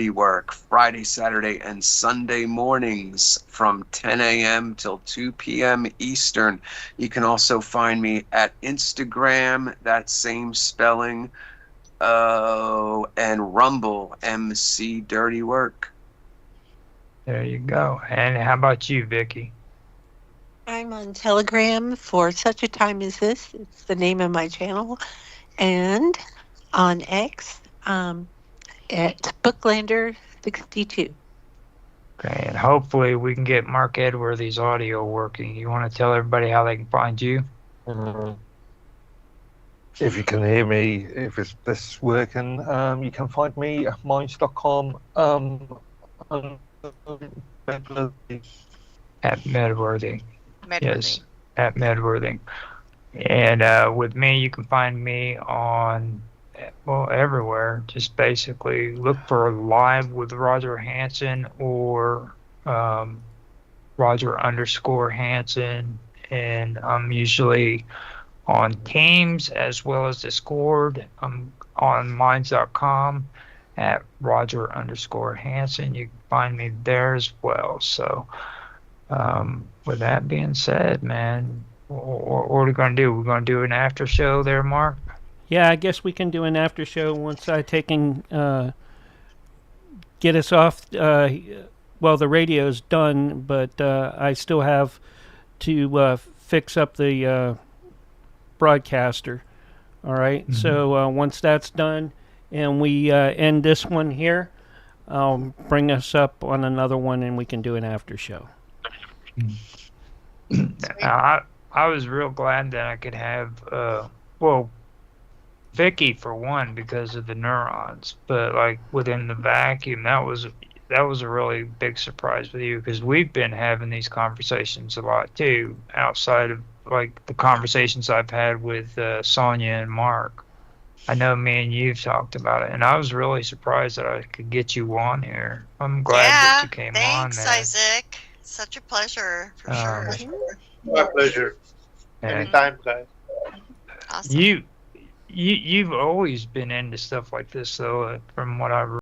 C: Work. Friday, Saturday, and Sunday mornings from 10 a.m. till 2 p.m. Eastern. You can also find me at Instagram, that same spelling, and Rumble, MC Dirty Work.
B: There you go. And how about you, Vicky?
D: I'm on Telegram for such a time as this. It's the name of my channel. And on X at Booklander62.
B: Okay, and hopefully we can get Mark Edworthy's audio working. You want to tell everybody how they can find you?
E: If you can hear me, if it's this working, you can find me at minds.com.
B: At Medworthy.
G: Medworthy.
B: Yes, at Medworthy. And with me, you can find me on, well, everywhere. Just basically look for Live with Roger Hansen or Roger_Hansen. And I'm usually on Teams as well as Discord. I'm on minds.com at Roger_Hansen. You can find me there as well. So with that being said, man, what are we going to do? We're going to do an after show there, Mark?
A: Yeah, I guess we can do an after show once I get us off. Well, the radio's done, but I still have to fix up the broadcaster. All right.
B: Mm-hmm.
A: So once that's done and we end this one here, I'll bring us up on another one and we can do an after show.
B: I was real glad that I could have, Vicky for one because of the neurons, but like within the vacuum, that was a really big surprise with you because we've been having these conversations a lot too, outside of like the conversations I've had with Sonia and Mark. I know me and you've talked about it, and I was really surprised that I could get you on here. I'm glad that you came
G: thanks,
B: on there.
G: Isaac. Such a pleasure, for sure.
H: My pleasure.
B: And
H: Anytime, guys.
G: Awesome.
B: you've always been into stuff like this, though, from what I've